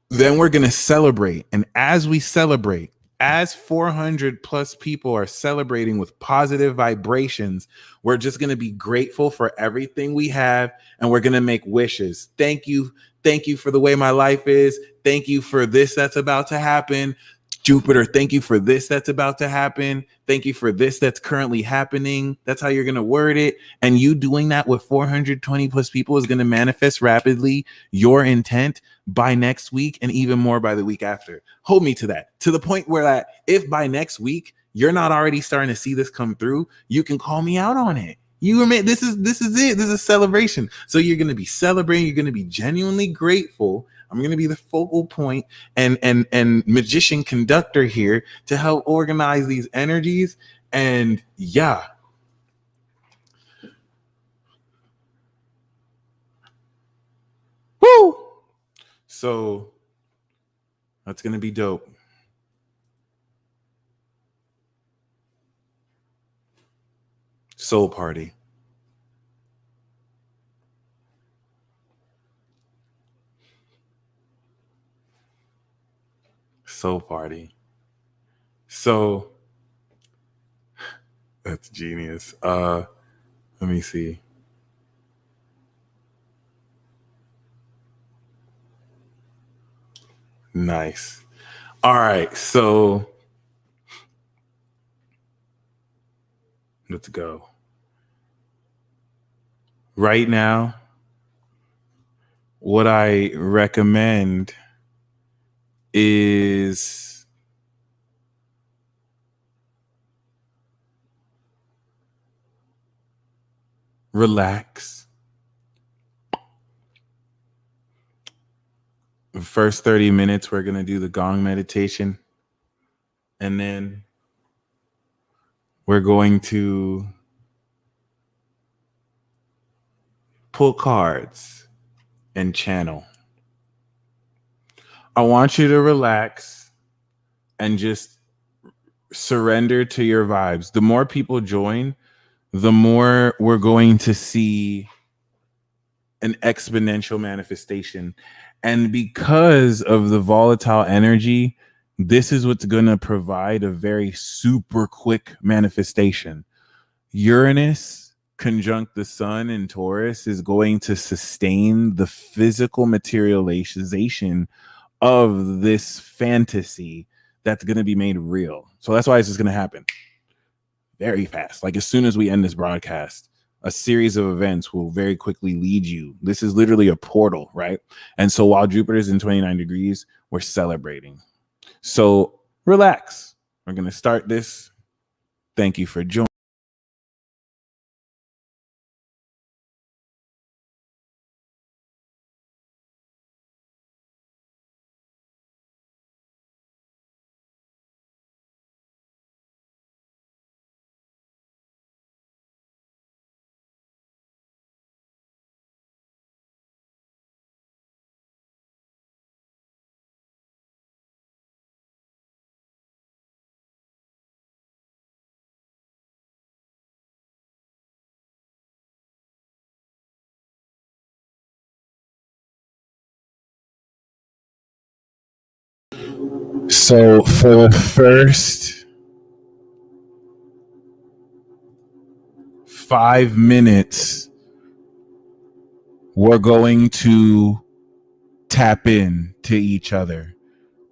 then we're going to celebrate. And as we celebrate, as 400 plus people are celebrating with positive vibrations, we're just going to be grateful for everything we have. And we're going to make wishes. Thank you. Thank you for the way my life is. Thank you for this that's about to happen. Jupiter, thank you for this that's about to happen. Thank you for this that's currently happening. That's how you're going to word it. And you doing that with 420 plus people is going to manifest rapidly your intent by next week, and even more by the week after. Hold me to that, to the point where that if by next week you're not already starting to see this come through, you can call me out on it. You admit this is it. This is a celebration. So you're going to be celebrating. You're going to be genuinely grateful. I'm going to be the focal point and magician conductor here to help organize these energies. And yeah. Woo! So that's going to be dope. Soul Party. Soul Party. So that's genius. Let me see. Nice. All right, so let's go. Right now, what I recommend is relax. The first 30 minutes, we're going to do the gong meditation. And then we're going to pull cards and channel. I want you to relax and just surrender to your vibes. The more people join, the more we're going to see an exponential manifestation. And because of the volatile energy, this is what's going to provide a very super quick manifestation. Uranus conjunct the sun in Taurus is going to sustain the physical materialization of this fantasy that's going to be made real. So that's why it's just going to happen very fast. Like as soon as we end this broadcast, a series of events will very quickly lead you. This is literally a portal, right? And so while Jupiter's in 29 degrees, we're celebrating. So relax. We're going to start this. Thank you for joining. So for the first 5 minutes, we're going to tap in to each other.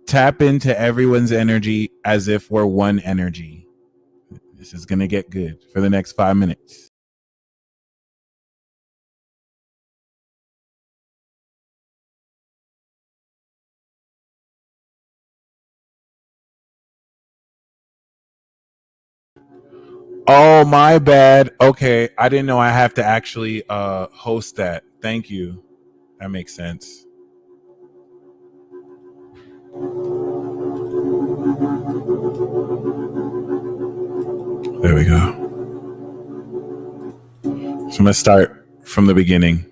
Tap into everyone's energy as if we're one energy. This is going to get good for the next 5 minutes. Oh, my bad. Okay, I didn't know I have to actually host that. Thank you. That makes sense. There we go. So I'm going to start from the beginning.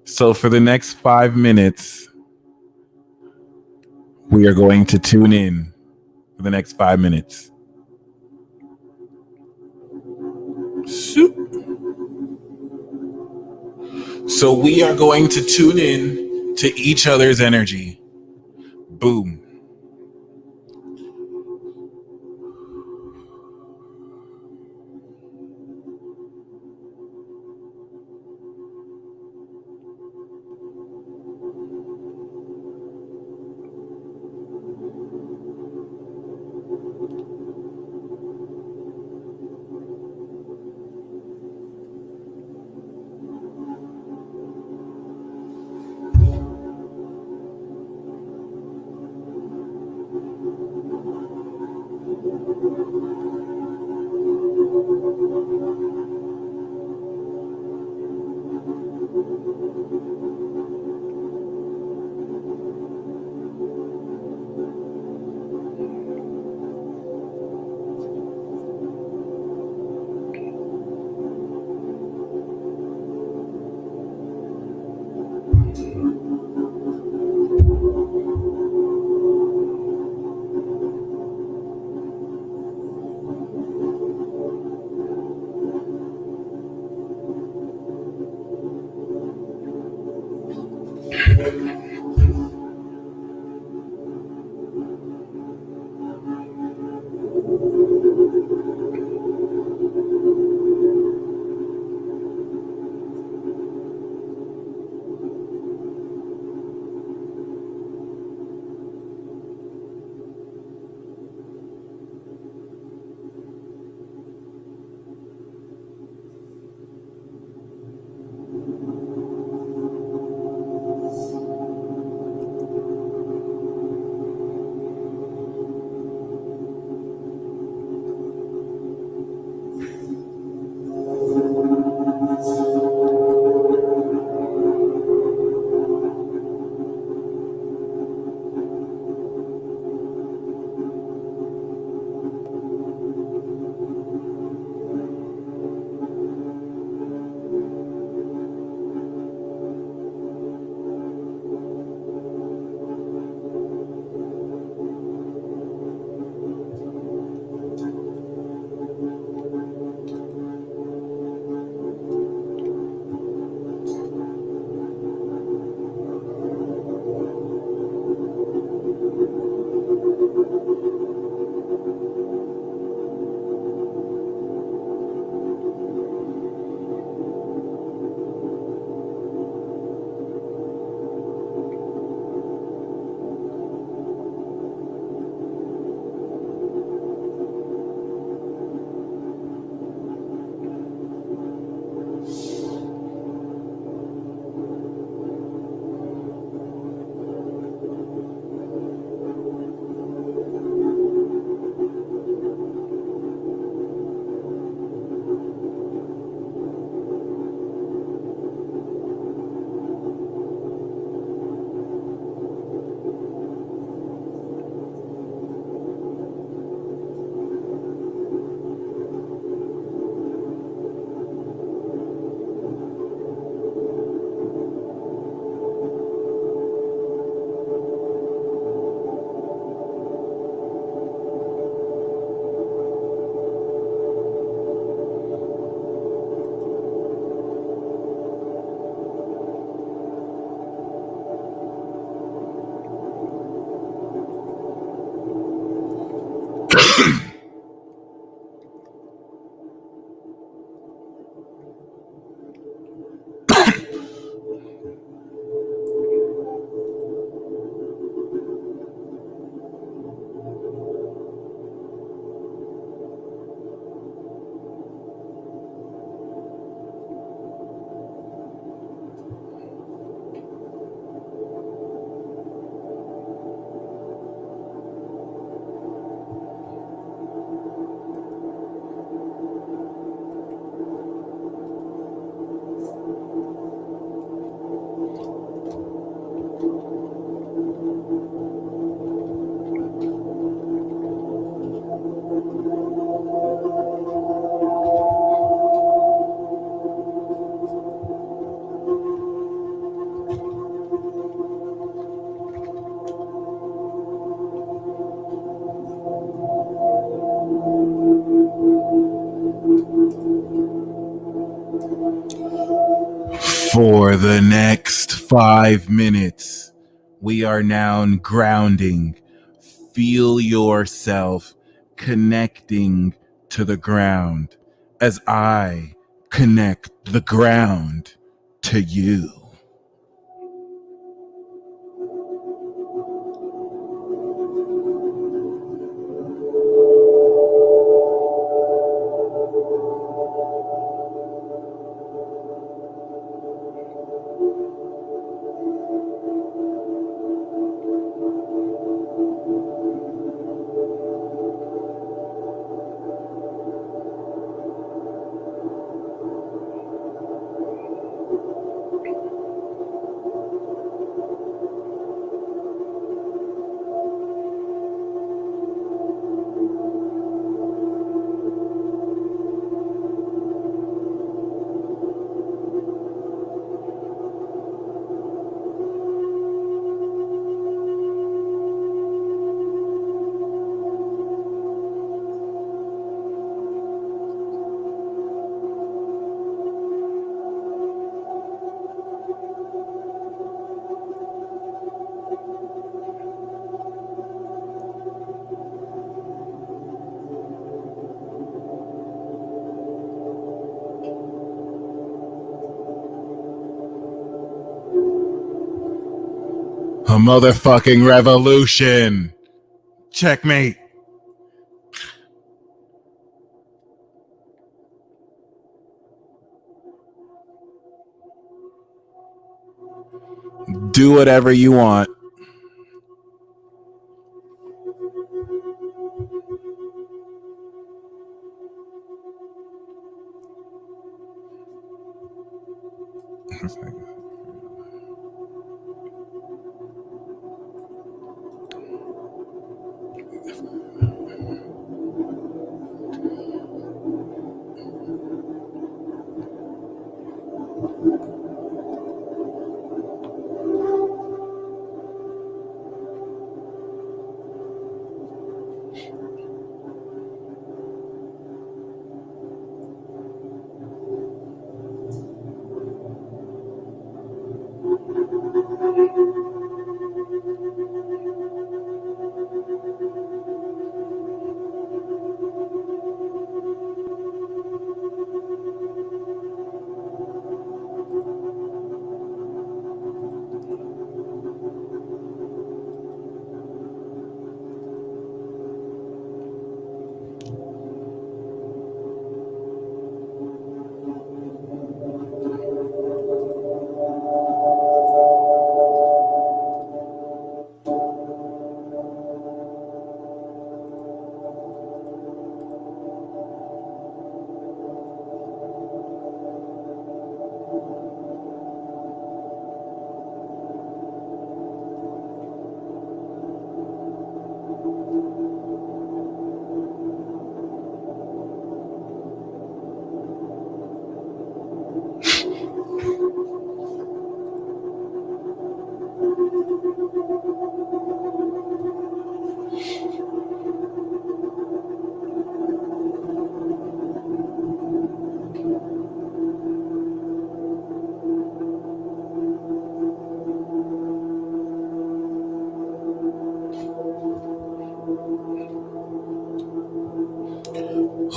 So for the next 5 minutes, we are going to tune in for the next 5 minutes. So we are going to tune in to each other's energy. Boom. For the next 5 minutes, we are now grounding. Feel yourself connecting to the ground as I connect the ground to you. A motherfucking revolution. Checkmate. Do whatever you want.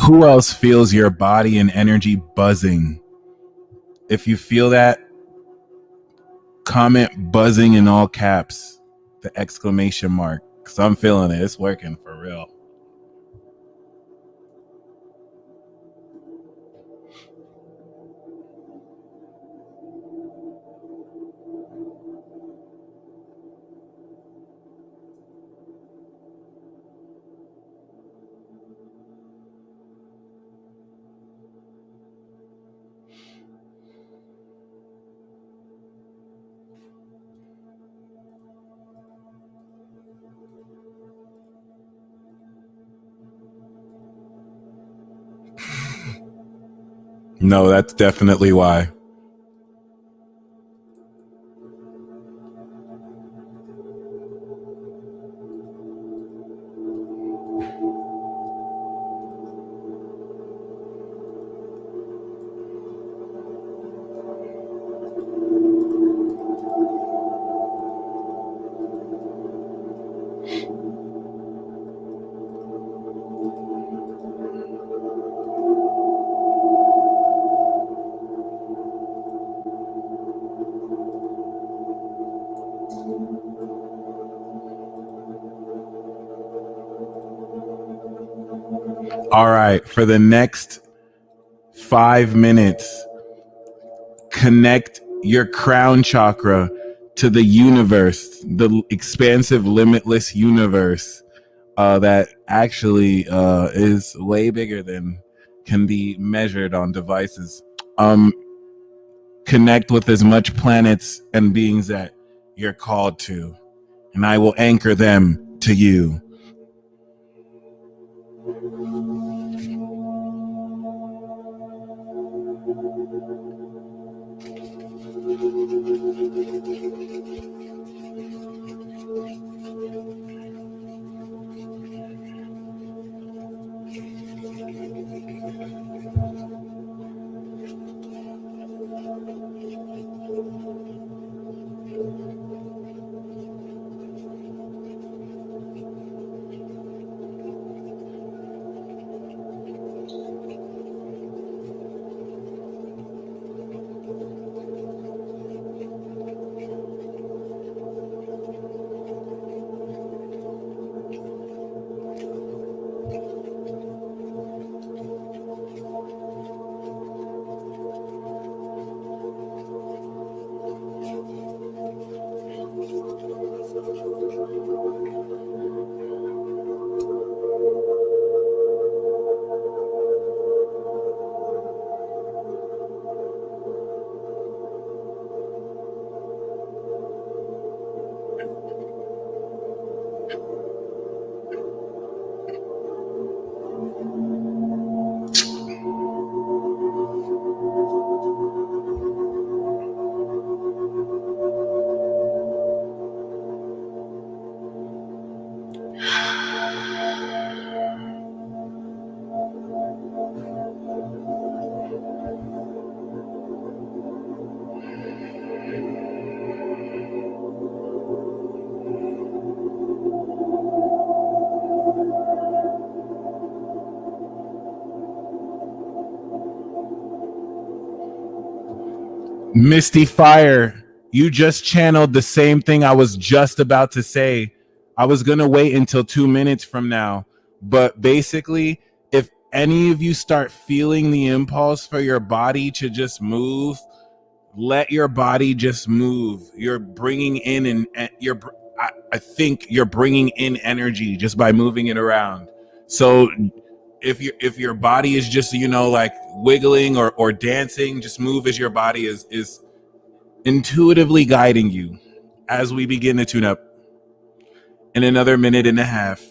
Who else feels your body and energy buzzing? If you feel that, comment buzzing in all caps, the exclamation mark, because I'm feeling it. It's working for real. No, that's definitely why. All right, for the next 5 minutes, connect your crown chakra to the universe, the expansive, limitless universe that actually is way bigger than can be measured on devices. Connect with as much planets and beings that you're called to, and I will anchor them to you. Misty Fire, you just channeled the same thing I was just about to say. I was going to wait until 2 minutes from now. But basically, if any of you start feeling the impulse for your body to just move, let your body just move. You're bringing in I think you're bringing in energy just by moving it around. So if your body is just, like wiggling or dancing, just move as your body is intuitively guiding you as we begin to tune up in another minute and a half.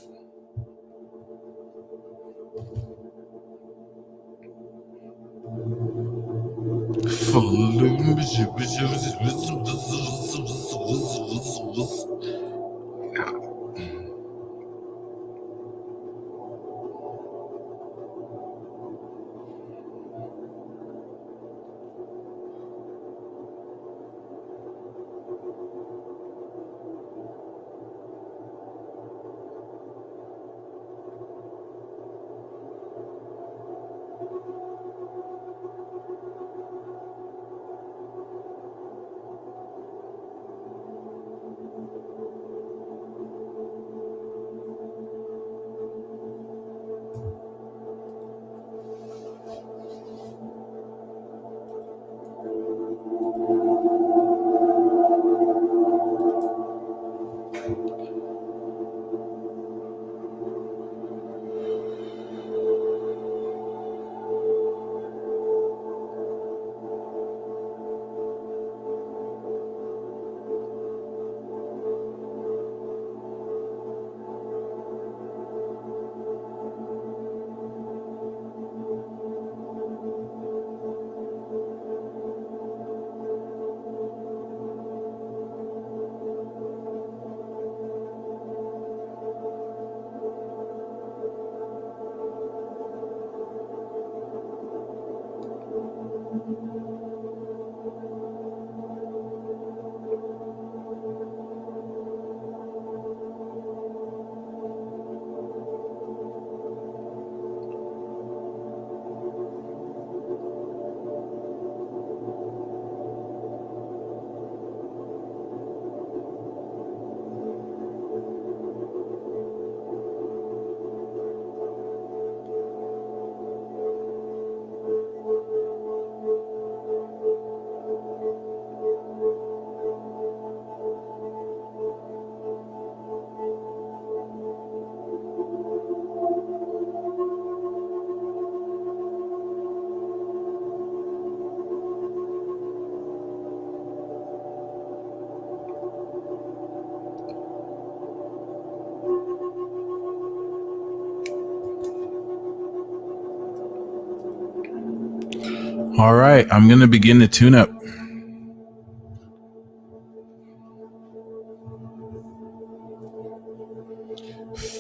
All right, I'm going to begin the tune-up.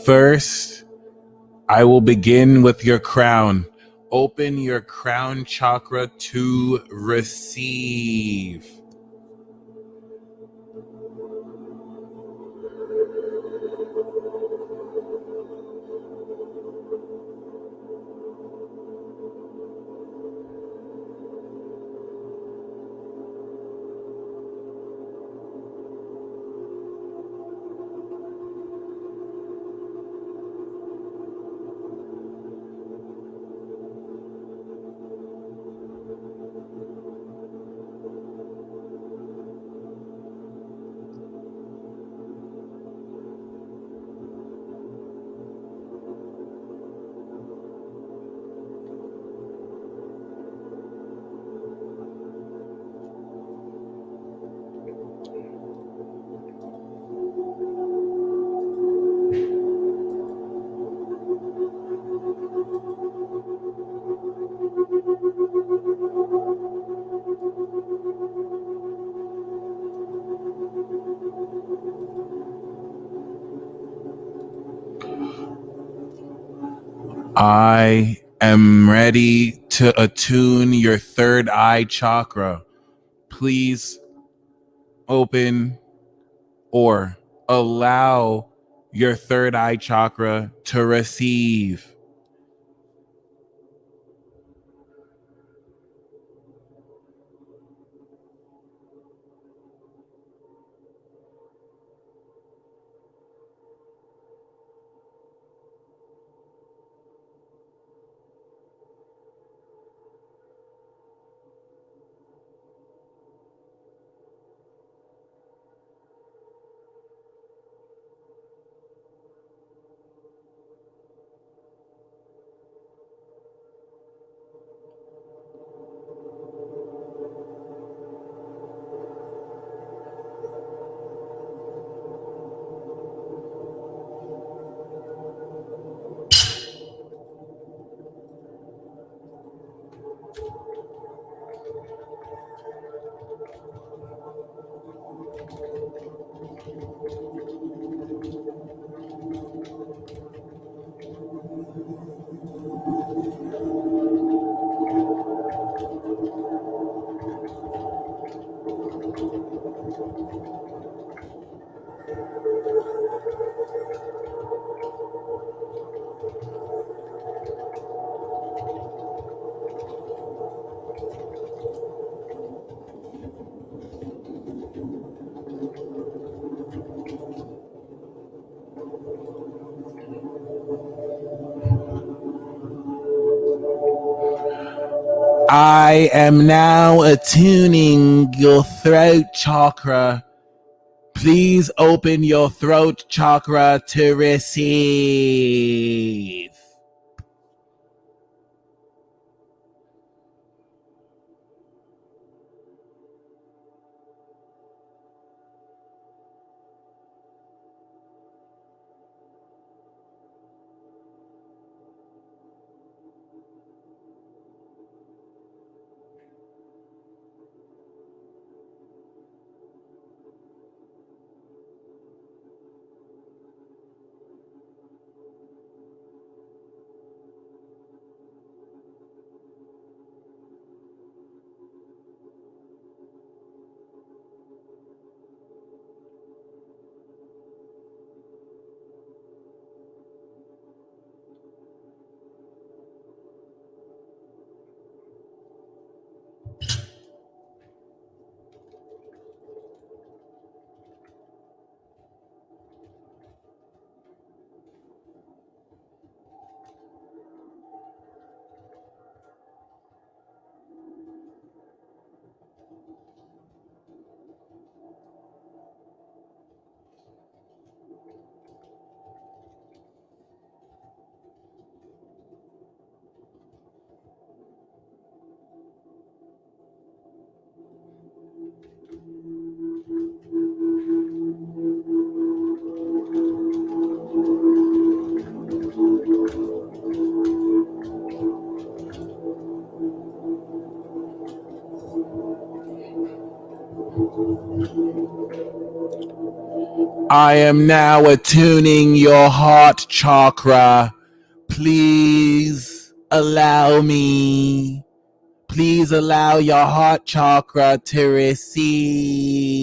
First, I will begin with your crown. Open your crown chakra to receive. I am ready to attune your third eye chakra. Please open or allow your third eye chakra to receive. I am now attuning your throat chakra. Please open your throat chakra to receive. I am now attuning your heart chakra. Please allow me. Please allow your heart chakra to receive.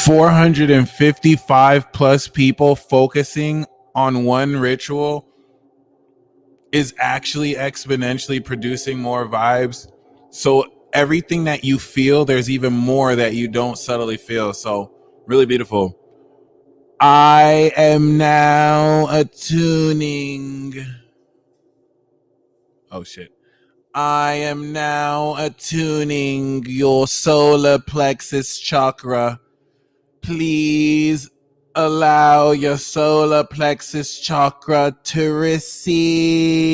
$455 plus people focusing on one ritual is actually exponentially producing more vibes. So everything that you feel, there's even more that you don't subtly feel. So really beautiful. I am now attuning. Oh shit. I am now attuning your solar plexus chakra. Please allow your solar plexus chakra to receive.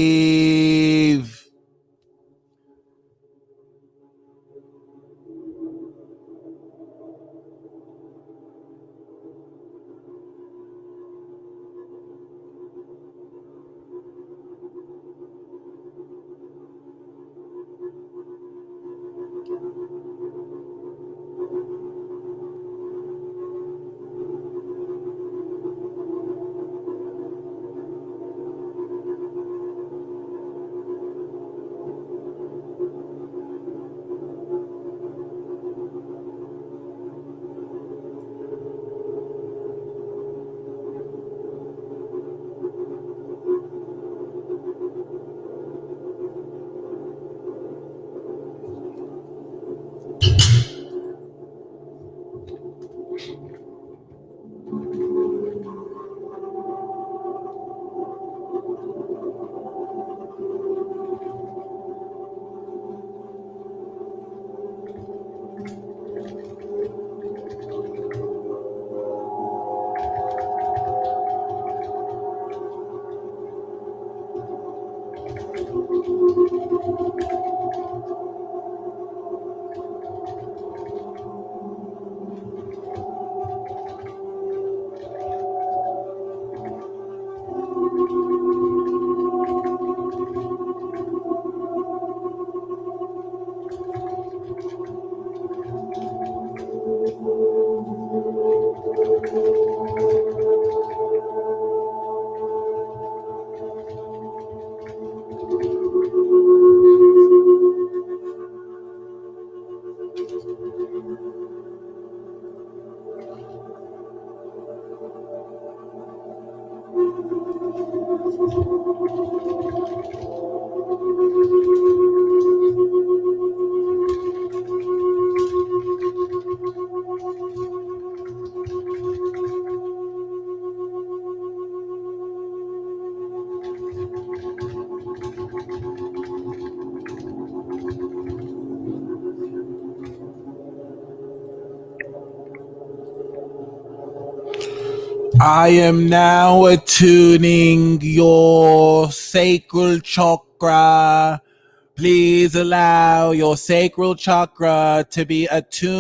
I am now attuning your sacral chakra. Please allow your sacral chakra to be attuned.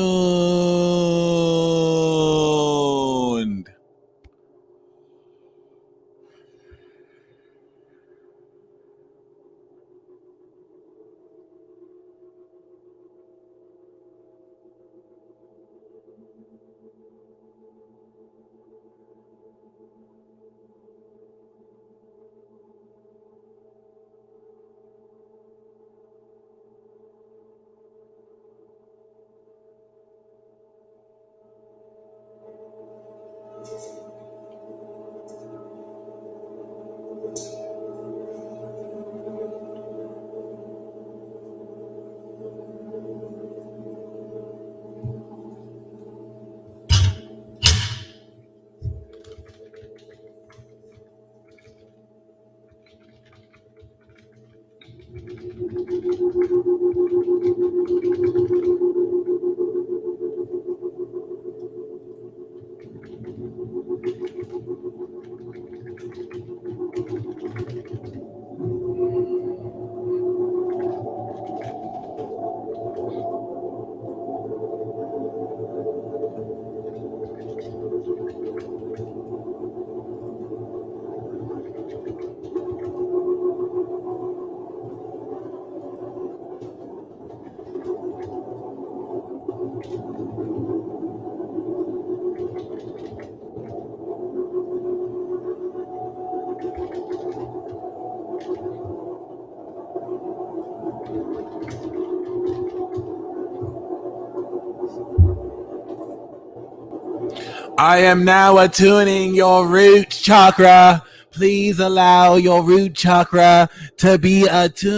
I am now attuning your root chakra. Please allow your root chakra to be attuned.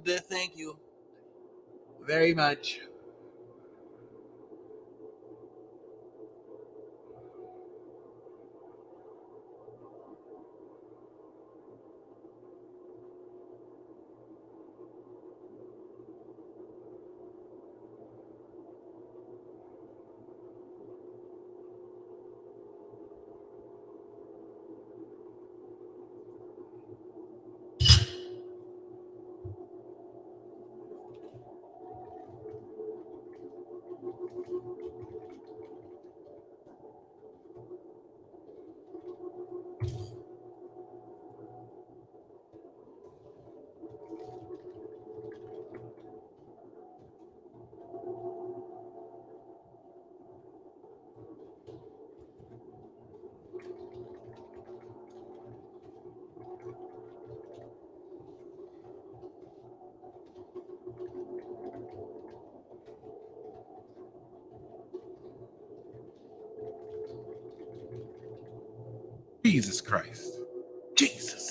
Thank you very much. Jesus Christ. Jesus.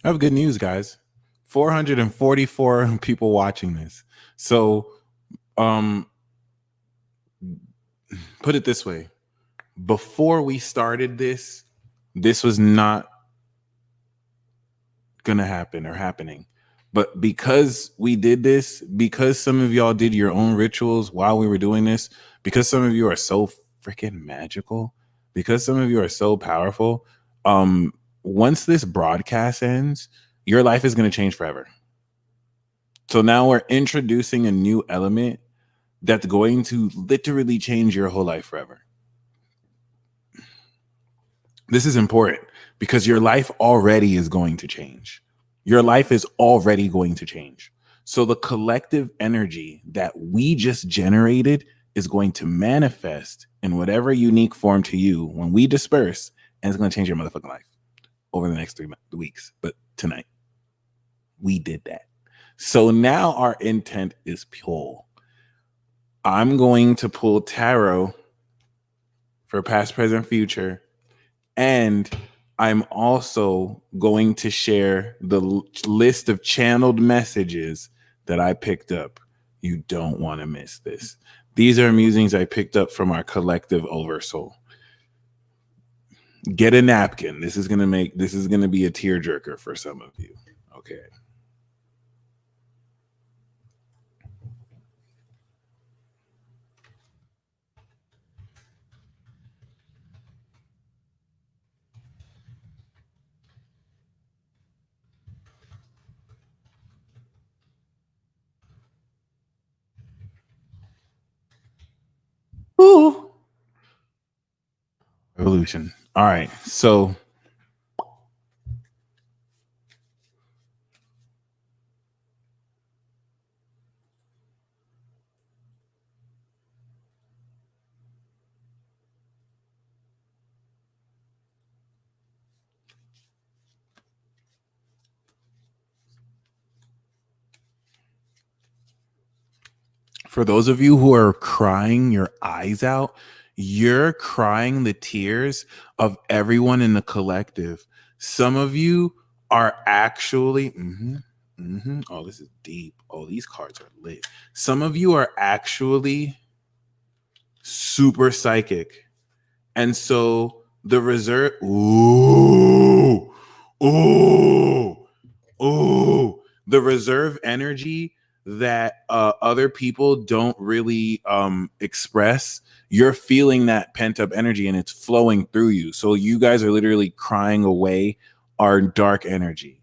I have good news, guys. 444 people watching this. So, put it this way. Before we started this was not going to happen or happening. But because we did this, because some of y'all did your own rituals while we were doing this, because some of you are so freaking magical, because some of you are so powerful, once this broadcast ends, your life is going to change forever. So now we're introducing a new element that's going to literally change your whole life forever. This is important because your life already is going to change. Your life is already going to change. So the collective energy that we just generated is going to manifest in whatever unique form to you when we disperse, and it's going to change your motherfucking life over the next 3 weeks. But tonight, we did that. So now our intent is pull. I'm going to pull tarot for past, present, future. And I'm also going to share the list of channeled messages that I picked up. You don't want to miss this. These are musings I picked up from our collective oversoul. Get a napkin. This is gonna be a tearjerker for some of you. Okay. Ooh. Revolution. All right. So for those of you who are crying your eyes out, you're crying the tears of everyone in the collective. Some of you are actually, oh, this is deep. Oh, these cards are lit. Some of you are actually super psychic. And so the reserve, ooh, the reserve energy that other people don't really express, you're feeling that pent up energy and it's flowing through you. So you guys are literally crying away our dark energy.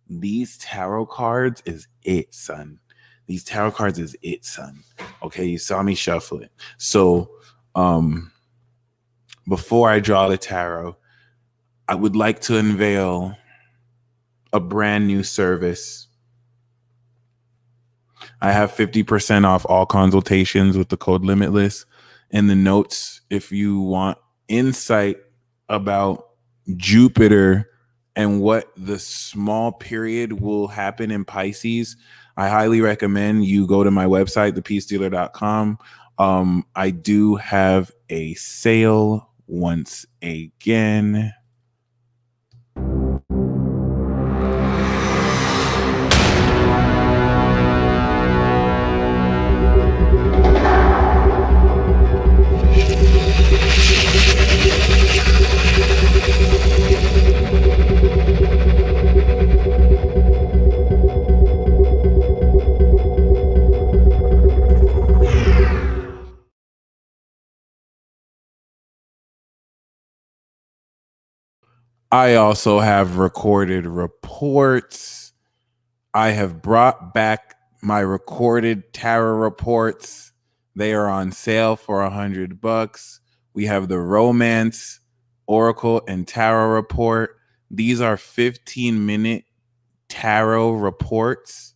These tarot cards is it, son. These tarot cards is it, son. Okay, you saw me shuffle it. So before I draw the tarot, I would like to unveil a brand new service. I have 50% off all consultations with the code Limitless. In the notes, if you want insight about Jupiter and what the small period will happen in Pisces, I highly recommend you go to my website, thepeacedealer.com. I do have a sale once again. I also have recorded reports. I have brought back my recorded tarot reports. They are on sale for $100. We have the Romance, Oracle, and Tarot report. These are 15-minute tarot reports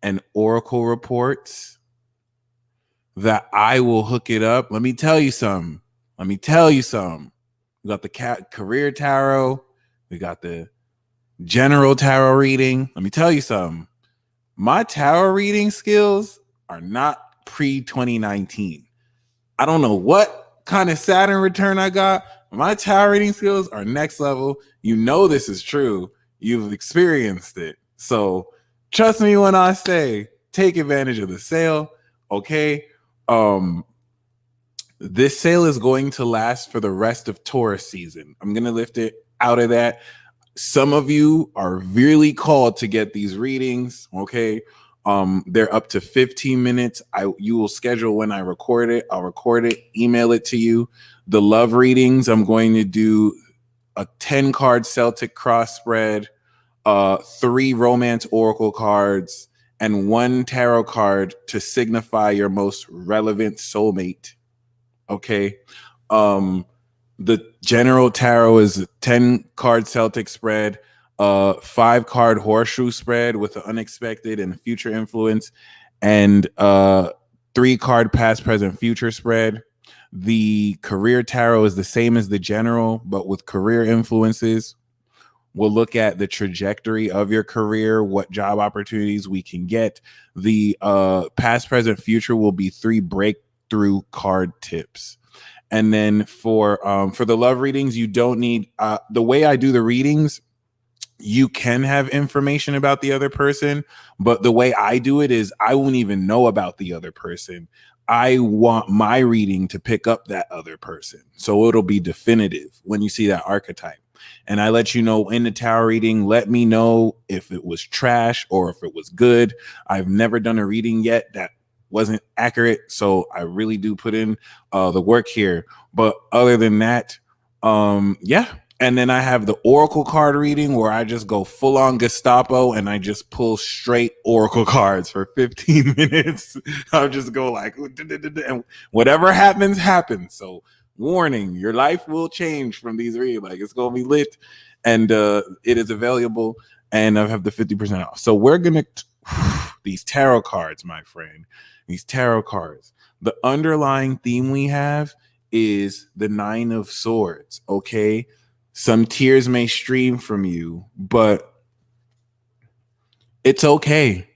and Oracle reports that I will hook it up. Let me tell you something. We got the career tarot. We got the general tarot reading. Let me tell you something. My tarot reading skills are not pre-2019. I don't know what kind of Saturn return I got. My tarot reading skills are next level. You know this is true. You've experienced it. So trust me when I say take advantage of the sale. Okay. This sale is going to last for the rest of Taurus season. I'm going to lift it out of that. Some of you are really called to get these readings. Okay. They're up to 15 minutes. You will schedule when I record it. I'll record it, email it to you. The love readings, I'm going to do a 10-card Celtic cross spread, 3 romance oracle cards, and 1 tarot card to signify your most relevant soulmate. Okay. The general tarot is a 10-card Celtic spread, 5-card horseshoe spread with an unexpected and future influence, and 3-card past, present, future spread. The career tarot is the same as the general, but with career influences. We'll look at the trajectory of your career, what job opportunities we can get. The past, present, future will be 3 breakthrough card tips. And then for the love readings, you don't need the way I do the readings. You can have information about the other person, but the way I do it is I won't even know about the other person. I want my reading to pick up that other person. So it'll be definitive when you see that archetype. And I let you know in the tarot reading, let me know if it was trash or if it was good. I've never done a reading yet that wasn't accurate. So I really do put in the work here. But other than that, yeah. And then I have the oracle card reading where I just go full on Gestapo and I just pull straight oracle cards for 15 minutes. I'll just go like, and whatever happens, happens. So warning, your life will change from these readings. Like it's going to be lit and it is available and I have the 50% off. So we're going to, these tarot cards, my friend, these tarot cards, the underlying theme we have is the 9 of Swords. Okay. Some tears may stream from you, but it's okay.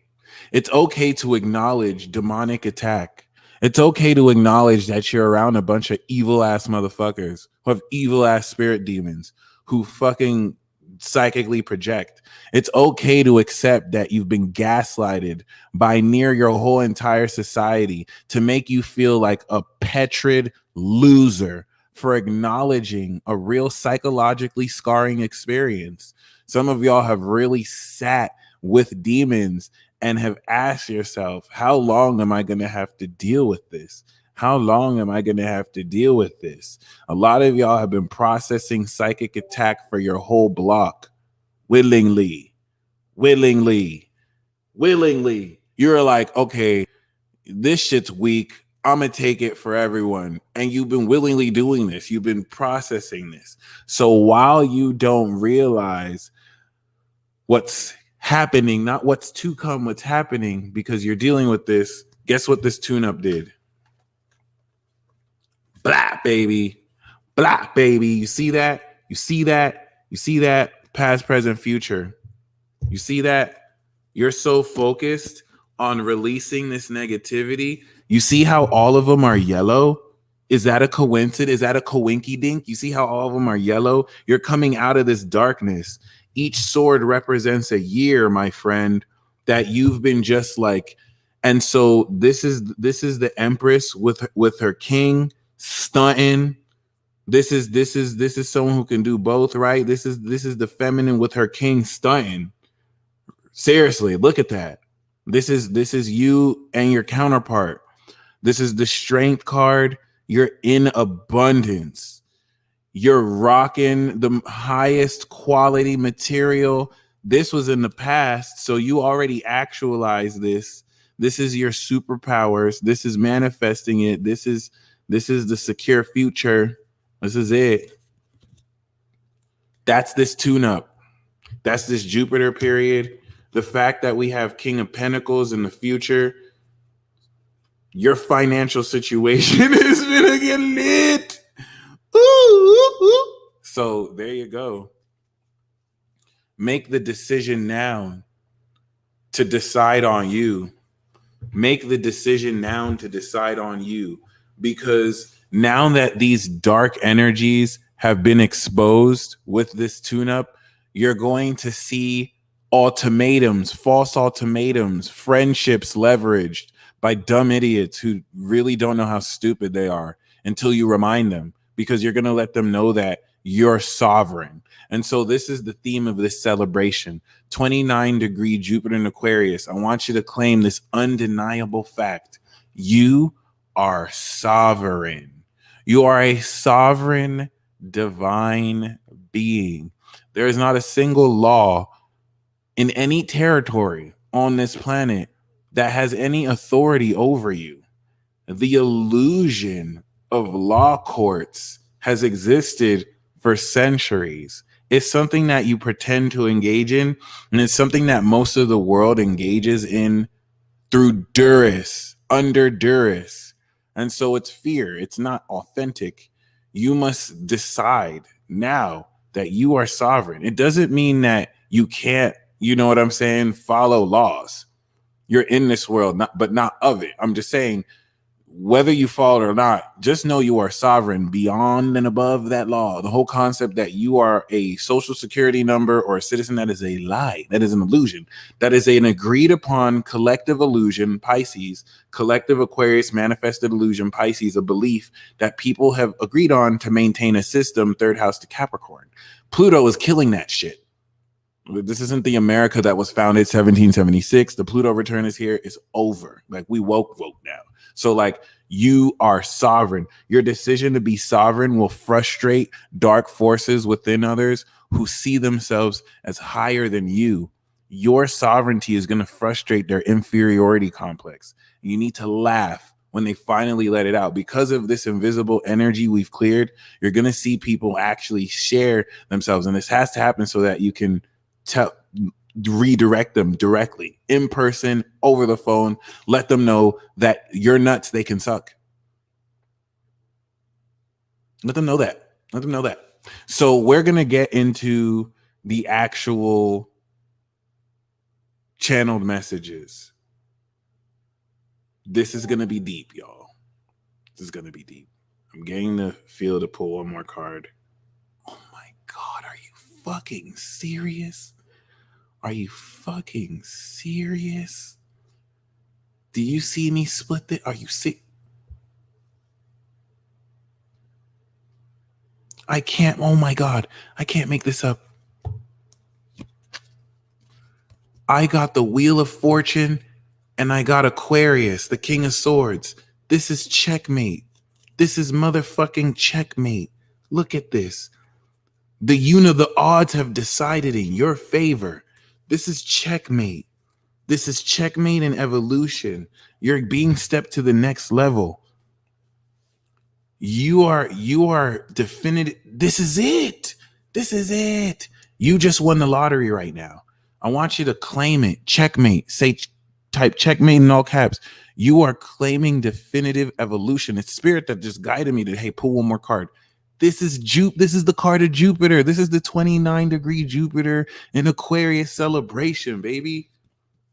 It's okay to acknowledge demonic attack. It's okay to acknowledge that you're around a bunch of evil ass motherfuckers who have evil ass spirit demons who fucking psychically project. It's okay to accept that you've been gaslighted by near your whole entire society to make you feel like a petrid loser for acknowledging a real psychologically scarring experience. Some of y'all have really sat with demons and have asked yourself, how long am I going to have to deal with this? How long am I going to have to deal with this? A lot of y'all have been processing psychic attack for your whole block. Willingly. You're like, okay, this shit's weak. I'm going to take it for everyone. And you've been willingly doing this. You've been processing this. So while you don't realize what's happening, not what's to come, what's happening, because you're dealing with this, guess what this tune-up did? Blah, baby. Blah, baby. You see that? You see that? You see that? Past, present, future. You see that? You're so focused on releasing this negativity. You see how all of them are yellow? Is that a coincidence? Is that a coinky dink? You see how all of them are yellow? You're coming out of this darkness. Each sword represents a year, my friend, that you've been just like. And so this is the Empress with her king stunting. This is someone who can do both, right? This is the feminine with her king stunting. Seriously, look at that. This is you and your counterpart. This is the Strength card. You're in abundance. You're rocking the highest quality material. This was in the past, so you already actualized this. This is your superpowers. This is manifesting it. This is the secure future. This is it. That's this tune-up. That's this Jupiter period. The fact that we have King of Pentacles in the future. Your financial situation is gonna get lit. Ooh. So there you go. Make the decision now to decide on you. Make the decision now to decide on you. Because now that these dark energies have been exposed with this tune-up, you're going to see ultimatums, false ultimatums, friendships leveraged by dumb idiots who really don't know how stupid they are until you remind them, because you're going to let them know that you're sovereign. And so this is the theme of this celebration. 29-degree Jupiter in Aquarius. I want you to claim this undeniable fact. You are sovereign. You are a sovereign divine being. There is not a single law in any territory on this planet that has any authority over you. The illusion of law courts has existed for centuries. It's something that you pretend to engage in, and it's something that most of the world engages in through duress, under duress. And so it's fear. It's not authentic. You must decide now that you are sovereign. It doesn't mean that you can't, you know what I'm saying, follow laws. You're in this world, but not of it. I'm just saying, whether you follow it or not, just know you are sovereign beyond and above that law. The whole concept that you are a social security number or a citizen, that is a lie. That is an illusion. That is an agreed upon collective illusion, Pisces, collective Aquarius, manifested illusion, Pisces, a belief that people have agreed on to maintain a system, third house to Capricorn. Pluto is killing that shit. This isn't the America that was founded 1776. The Pluto return is here. It's over. Like, we woke now. So like, you are sovereign. Your decision to be sovereign will frustrate dark forces within others who see themselves as higher than you. Your sovereignty is going to frustrate their inferiority complex. You need to laugh when they finally let it out. Because of this invisible energy we've cleared, you're going to see people actually share themselves. And this has to happen so that you can redirect them directly, in person, over the phone. Let them know that you're nuts, they can suck. Let them know that. Let them know that. So we're going to get into the actual channeled messages. This is going to be deep, y'all. This is going to be deep. I'm getting the feel to pull one more card. Oh my God, are you fucking serious? Are you fucking serious? Do you see me split it? Are you sick? I can't. Oh my God. I can't make this up. I got the Wheel of Fortune and I got Aquarius, the King of Swords. This is checkmate. This is motherfucking checkmate. Look at this. The odds have decided in your favor. This is checkmate. This is checkmate in evolution. You're being stepped to the next level. You are definitive. This is it. This is it. You just won the lottery right now. I want you to claim it. Checkmate. Type checkmate in all caps. You are claiming definitive evolution. It's spirit that just guided me to, hey, pull one more card. This is This is the card of Jupiter. This is the 29-degree Jupiter in Aquarius celebration, baby.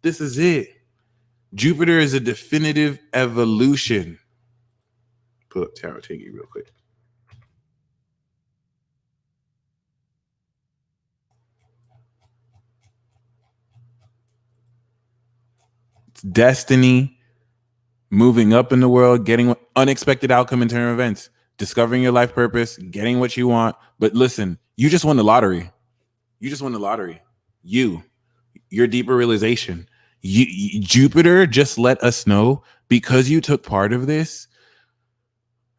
This is it. Jupiter is a definitive evolution. Pull up Tarot Tingy real quick. It's destiny, moving up in the world, getting unexpected outcome in terms of events, discovering your life purpose, getting what you want. But listen, you just won the lottery. You just won the lottery. Your deeper realization. Jupiter just let us know, because you took part of this.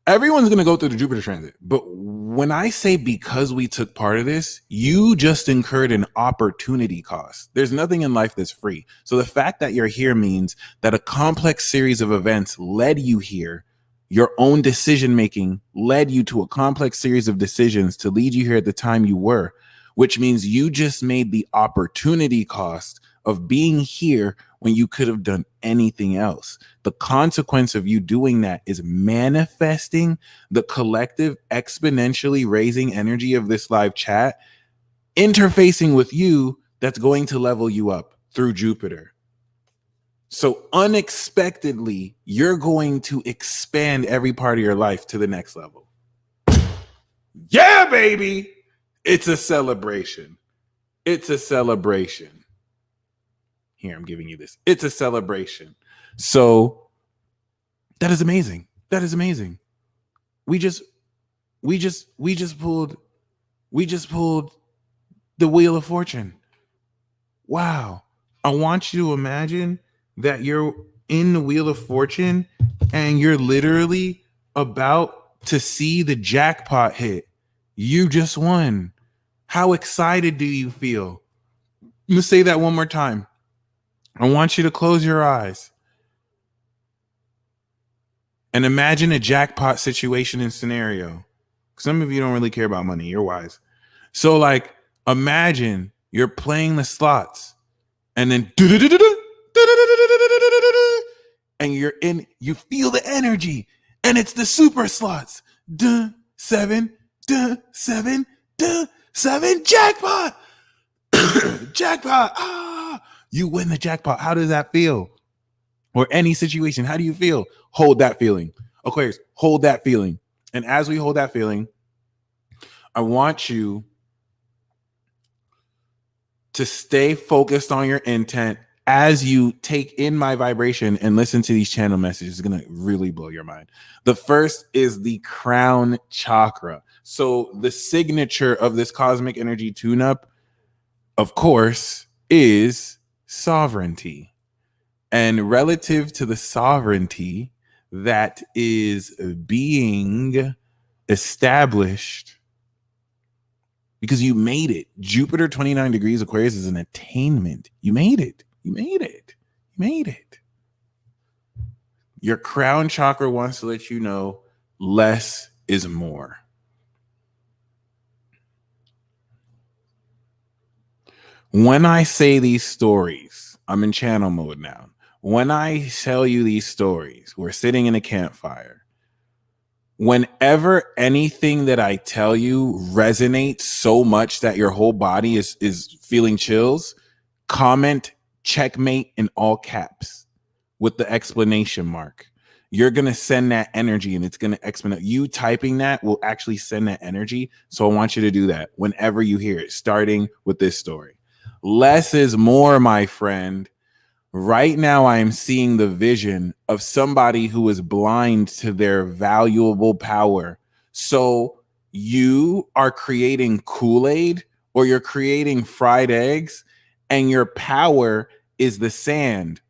Everyone's going to go through the Jupiter transit. But when I say because we took part of this, you just incurred an opportunity cost. There's nothing in life that's free. So the fact that you're here means that a complex series of events led you here. Your own decision-making led you to a complex series of decisions to lead you here at the time you were, which means you just made the opportunity cost of being here when you could have done anything else. The consequence of you doing that is manifesting the collective exponentially raising energy of this live chat, interfacing with you, that's going to level you up through Jupiter. So unexpectedly, you're going to expand every part of your life to the next level. Yeah, baby. It's a celebration. It's a celebration. Here, I'm giving you this. It's a celebration. So that is amazing. That is amazing. We just pulled the Wheel of Fortune. Wow. I want you to imagine that you're in the Wheel of Fortune and you're literally about to see the jackpot hit. You just won. How excited do you feel? I'm gonna say that one more time. I want you to close your eyes and imagine a jackpot situation and scenario. Some of you don't really care about money. You're wise. So like, imagine you're playing the slots and then and you feel the energy and it's the super slots. 7, 7, 7, jackpot. Jackpot. Ah, you win the jackpot. How does that feel? Or any situation, how do you feel? Hold that feeling. Aquarius, hold that feeling. And as we hold that feeling, I want you to stay focused on your intent as you take in my vibration and listen to these channel messages. It's going to really blow your mind. The first is the crown chakra. So the signature of this cosmic energy tune-up, of course, is sovereignty. And relative to the sovereignty that is being established, because you made it. Jupiter 29 degrees Aquarius is an attainment. You made it. You made it. You made it. Your crown chakra wants to let you know less is more. When I say these stories, I'm in channel mode now. When I tell you these stories, we're sitting in a campfire. Whenever anything that I tell you resonates so much that your whole body is feeling chills, comment checkmate in all caps with the exclamation mark. You're going to send that energy and it's going to expedite. You typing that will actually send that energy. So I want you to do that whenever you hear it, starting with this story. Less is more, my friend. Right now, I am seeing the vision of somebody who is blind to their valuable power. So you are creating Kool-Aid or you're creating fried eggs, and your power is the sand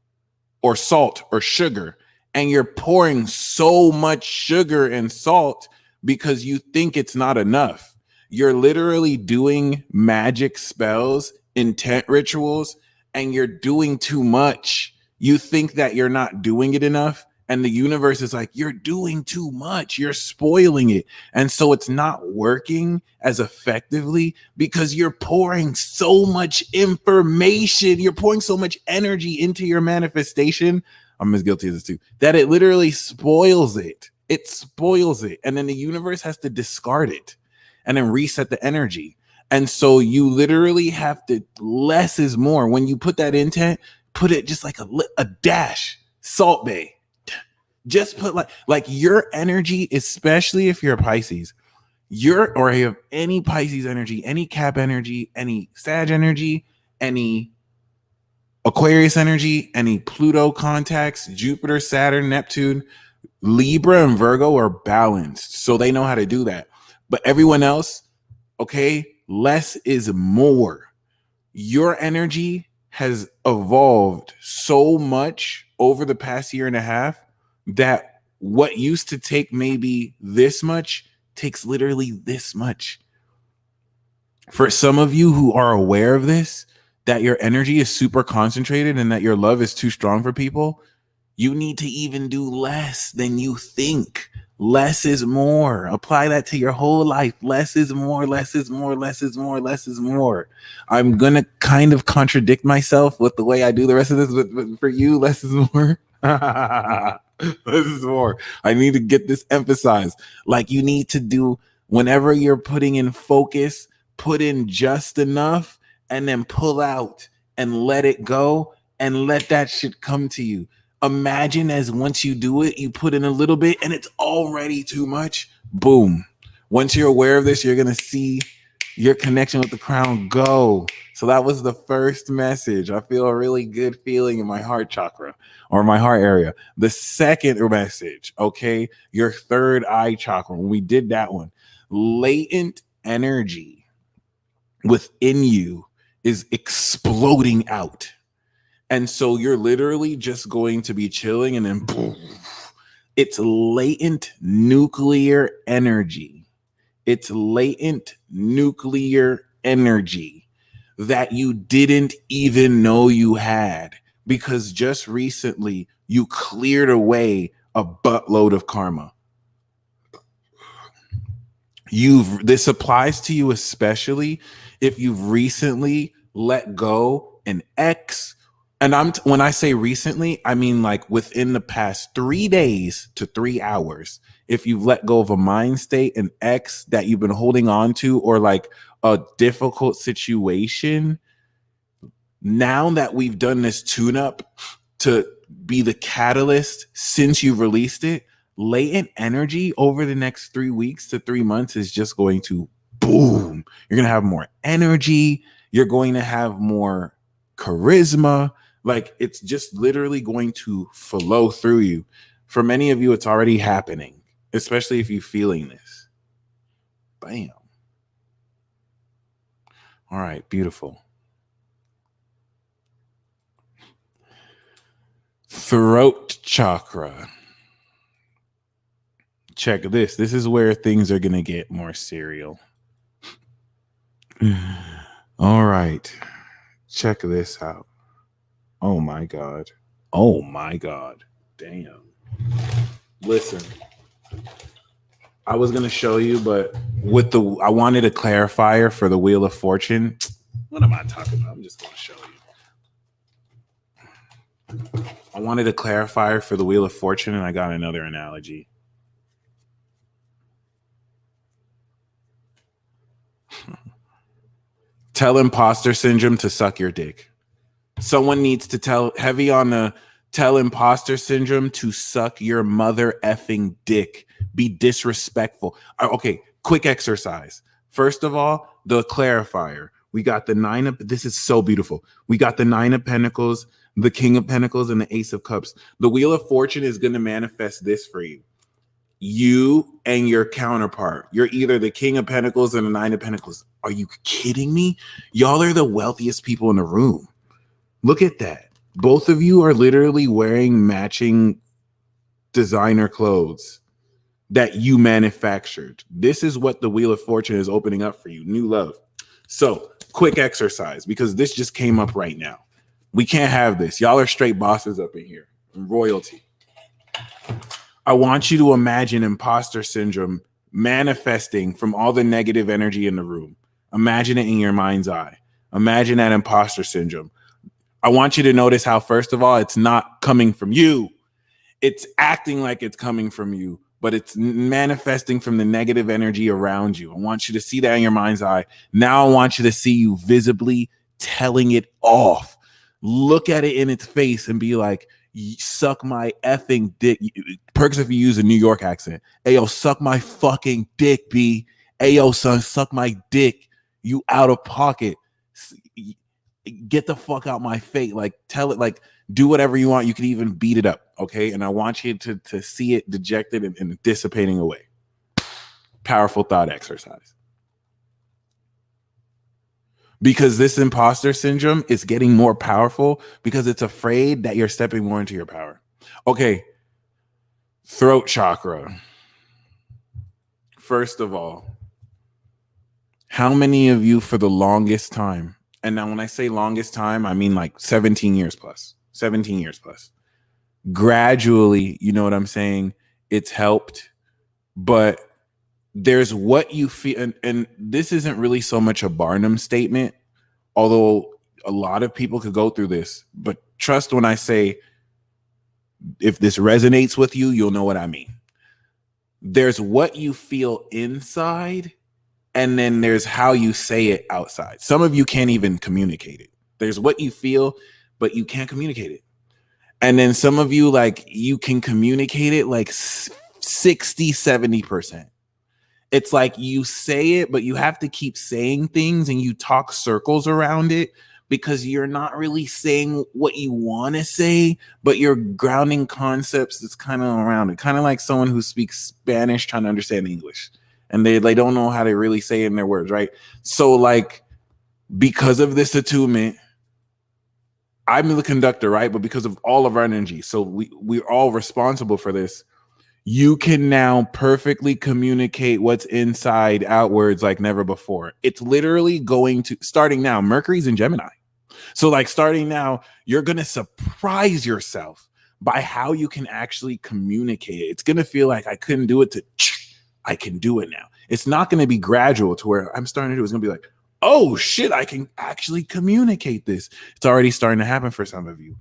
or salt or sugar. And you're pouring so much sugar and salt because you think it's not enough. You're literally doing magic spells, intent rituals, and you're doing too much. You think that you're not doing it enough, and the universe is like, you're doing too much. You're spoiling it. And so it's not working as effectively because you're pouring so much information. You're pouring so much energy into your manifestation. I'm as guilty as this too, that it literally spoils it. It spoils it. And then the universe has to discard it and then reset the energy. And so you literally have to, less is more. When you put that intent, put it just like a dash, Salt Bay. Just put like your energy, especially if you're a Pisces, or you have any Pisces energy, any Cap energy, any Sag energy, any Aquarius energy, any Pluto contacts, Jupiter, Saturn, Neptune, Libra, and Virgo are balanced. So they know how to do that. But everyone else, okay, less is more. Your energy has evolved so much over the past year and a half that what used to take maybe this much takes literally this much. For some of you who are aware of this, that your energy is super concentrated and that your love is too strong for people, you need to even do less than you think. Less is more. Apply that to your whole life. Less is more, less is more, less is more, less is more. I'm going to kind of contradict myself with the way I do the rest of this, but for you, less is more. Less is more. I need to get this emphasized. Like you need to do, whenever you're putting in focus, put in just enough and then pull out and let it go and let that shit come to you. Imagine as once you do it, you put in a little bit and it's already too much. Boom. Once you're aware of this, you're going to see your connection with the crown go. So that was the first message. I feel a really good feeling in my heart chakra or my heart area. The second message, okay, your third eye chakra. When we did that one, latent energy within you is exploding out. And so you're literally just going to be chilling and then boom. It's latent nuclear energy. It's latent nuclear energy that you didn't even know you had because just recently you cleared away a buttload of karma. This applies to you especially if you've recently let go an ex And when I say recently, I mean like within the past 3 days to 3 hours. If you've let go of a mind state, an ex that you've been holding on to, or like a difficult situation, now that we've done this tune up to be the catalyst since you released it, latent energy over the next 3 weeks to 3 months is just going to boom. You're going to have more energy. You're going to have more charisma. Like it's just literally going to flow through you. For many of you, it's already happening, especially if you're feeling this. Bam. All right, beautiful. Throat chakra. Check this. This is where things are going to get more serial. All right. Check this out. Oh my God. Oh my God. Damn. Listen. I was going to show you, but I wanted a clarifier for the Wheel of Fortune. What am I talking about? I'm just going to show you. I wanted a clarifier for the Wheel of Fortune, and I got another analogy. Tell imposter syndrome to suck your dick. Someone needs to tell imposter syndrome to suck your mother effing dick. Be disrespectful. Okay, quick exercise. First of all, the clarifier. We got the this is so beautiful. We got the 9 of Pentacles, the King of Pentacles, and the Ace of Cups. The Wheel of Fortune is going to manifest this for you. You and your counterpart. You're either the King of Pentacles and the 9 of Pentacles. Are you kidding me? Y'all are the wealthiest people in the room. Look at that. Both of you are literally wearing matching designer clothes that you manufactured. This is what the Wheel of Fortune is opening up for you. New love. So, quick exercise, because this just came up right now. We can't have this. Y'all are straight bosses up in here. Royalty. I want you to imagine imposter syndrome manifesting from all the negative energy in the room. Imagine it in your mind's eye. Imagine that imposter syndrome. I want you to notice how, first of all, it's not coming from you. It's acting like it's coming from you, but it's manifesting from the negative energy around you. I want you to see that in your mind's eye. Now I want you to see you visibly telling it off. Look at it in its face and be like, suck my effing dick. Perks if you use a New York accent. Hey, yo, suck my fucking dick, B. Hey, yo, son, suck my dick. You out of pocket. Get the fuck out my face. Like, tell it, like, do whatever you want. You can even beat it up, okay? And I want you to see it dejected and dissipating away. Powerful thought exercise. Because this imposter syndrome is getting more powerful because it's afraid that you're stepping more into your power. Okay, throat chakra. First of all, how many of you for the longest time, and now when I say longest time, I mean like 17 years plus, gradually, you know what I'm saying? It's helped, but there's what you feel, and this isn't really so much a Barnum statement, although a lot of people could go through this, but trust when I say, if this resonates with you, you'll know what I mean. There's what you feel inside, and then there's how you say it outside. Some of you can't even communicate it. There's what you feel, but you can't communicate it. And then some of you, like, you can communicate it like 60, 70%. It's like you say it, but you have to keep saying things and you talk circles around it because you're not really saying what you want to say, but you're grounding concepts that's kind of around it. Kind of like someone who speaks Spanish trying to understand English and they don't know how to really say it in their words, right? So like, because of this attunement, I'm the conductor, right? But because of all of our energy, so we're all responsible for this. You can now perfectly communicate what's inside outwards like never before. It's literally going to, starting now, Mercury's in Gemini. So like starting now, you're going to surprise yourself by how you can actually communicate it. It's going to feel like I couldn't do it to, I can do it now. It's not going to be gradual to where I'm starting to do. It's going to be like, oh shit, I can actually communicate this. It's already starting to happen for some of you.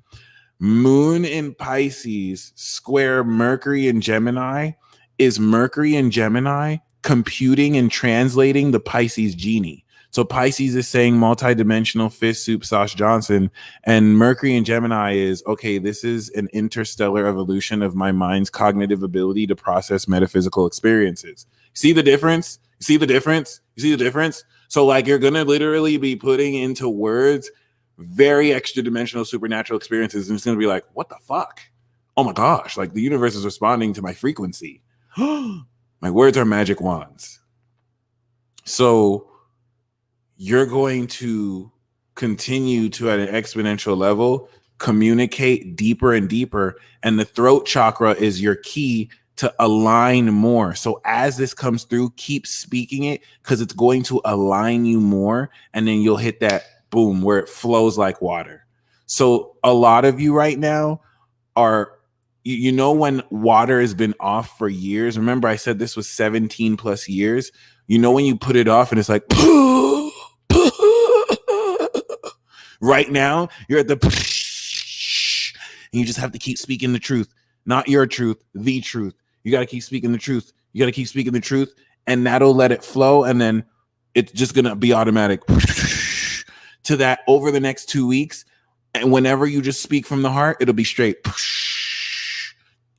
Moon in Pisces square Mercury in Gemini is Mercury in Gemini computing and translating the Pisces genie. So Pisces is saying multidimensional fist soup Sauce Johnson, and Mercury in Gemini is, okay, this is an interstellar evolution of my mind's cognitive ability to process metaphysical experiences. See the difference? See the difference? You see the difference? So like you're going to literally be putting into words very extra dimensional supernatural experiences, and it's going to be like, what the fuck? Oh my gosh, like the universe is responding to my frequency. My words are magic wands. So you're going to continue to, at an exponential level, communicate deeper and deeper, and the throat chakra is your key to align more. So as this comes through, keep speaking it, because it's going to align you more, and then you'll hit that boom where it flows like water. So a lot of you right now are, you know, when water has been off for years, remember I said this was 17 plus years, you know, when you put it off and it's like right now you're at the and you just have to keep speaking the truth, not your truth, the truth. You got to keep speaking the truth. You got to keep speaking the truth, and that'll let it flow, and then it's just gonna be automatic to that over the next 2 weeks. And whenever you just speak from the heart, it'll be straight.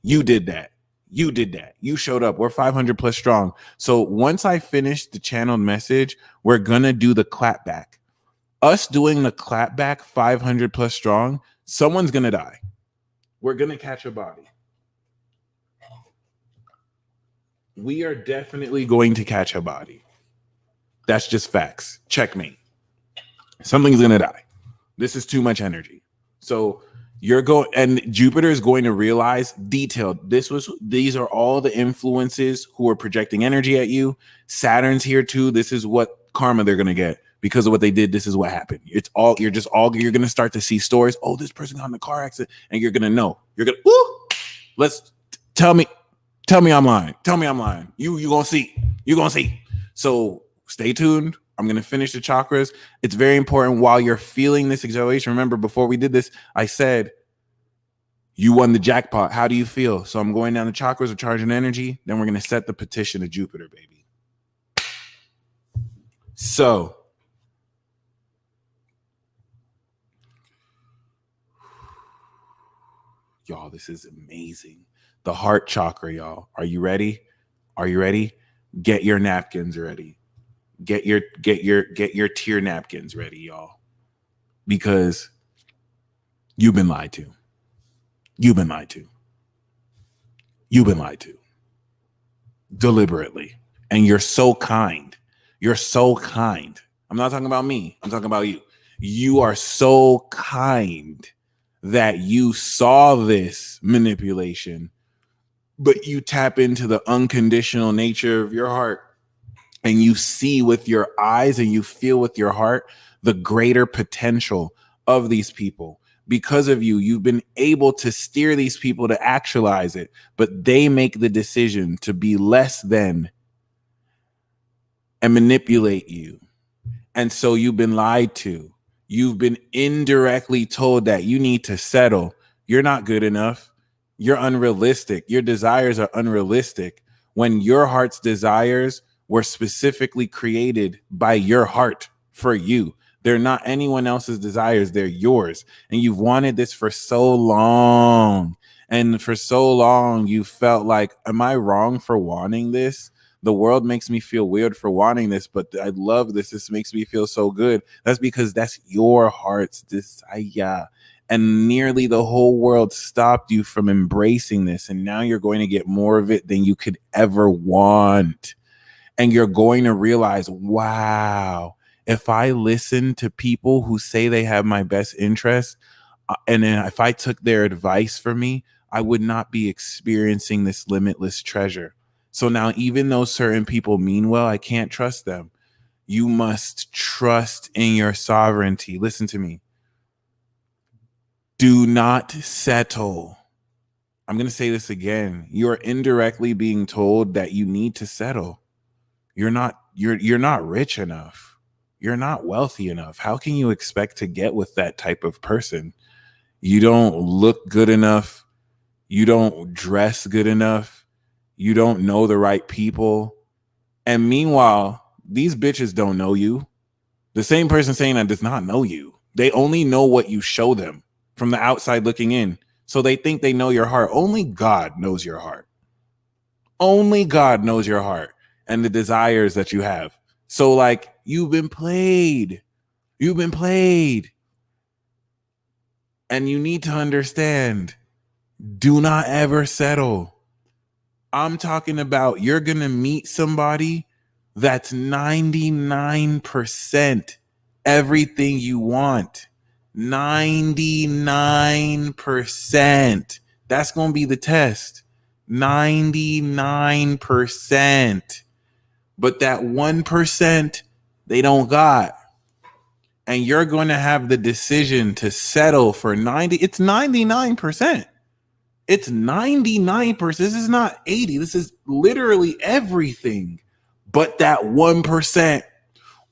You did that. You did that. You showed up. We're 500 plus strong. So once I finish the channeled message, we're gonna do the clap back. Us doing the clap back 500 plus strong, someone's gonna die. We're gonna catch a body. We are definitely going to catch a body. That's just facts. Checkmate. Something's gonna die. This is too much energy. So you're going, and Jupiter is going to realize detailed. These are all the influences who are projecting energy at you. Saturn's here too. This is what karma they're gonna get because of what they did. This is what happened. It's all you're gonna start to see stories. Oh, this person got in a car accident, and you're gonna know. You're gonna let's tell me I'm lying. Tell me I'm lying. You gonna see. You gonna see. So stay tuned. I'm going to finish the chakras. It's very important while you're feeling this exhilaration. Remember, before we did this, I said, you won the jackpot. How do you feel? So I'm going down the chakras, we're charging energy. Then we're going to set the petition to Jupiter, baby. So y'all, this is amazing. The heart chakra, y'all. Are you ready? Are you ready? Get your napkins ready. Get your tear napkins ready, y'all, because you've been lied to. You've been lied to. You've been lied to deliberately, and you're so kind. You're so kind. I'm not talking about me. I'm talking about you. You are so kind that you saw this manipulation, but you tap into the unconditional nature of your heart. And you see with your eyes and you feel with your heart the greater potential of these people. Because of you, you've been able to steer these people to actualize it, but they make the decision to be less than and manipulate you. And so you've been lied to. You've been indirectly told that you need to settle. You're not good enough. You're unrealistic. Your desires are unrealistic. When your heart's desires were specifically created by your heart for you. They're not anyone else's desires. They're yours. And you've wanted this for so long. And for so long, you felt like, am I wrong for wanting this? The world makes me feel weird for wanting this, but I love this. This makes me feel so good. That's because that's your heart's desire. And nearly the whole world stopped you from embracing this. And now you're going to get more of it than you could ever want. And you're going to realize, wow, if I listen to people who say they have my best interest, and then if I took their advice for me, I would not be experiencing this limitless treasure. So now, even though certain people mean well, I can't trust them. You must trust in your sovereignty. Listen to me. Do not settle. I'm going to say this again. You are indirectly being told that you need to settle. You're not rich enough. you're not wealthy enough. How can you expect to get with that type of person? You don't look good enough. You don't dress good enough. You don't know the right people. And meanwhile, these bitches don't know you. The same person saying that does not know you. They only know what you show them from the outside looking in. So they think they know your heart. Only God knows your heart. Only God knows your heart and the desires that you have. So like, you've been played. You've been played. And you need to understand, do not ever settle. I'm talking about you're going to meet somebody that's 99% everything you want. 99%. That's going to be the test. 99%. But that 1% they don't got. And you're going to have the decision to settle for 90. It's 99%. It's 99%. This is not 80. This is literally everything but that 1%.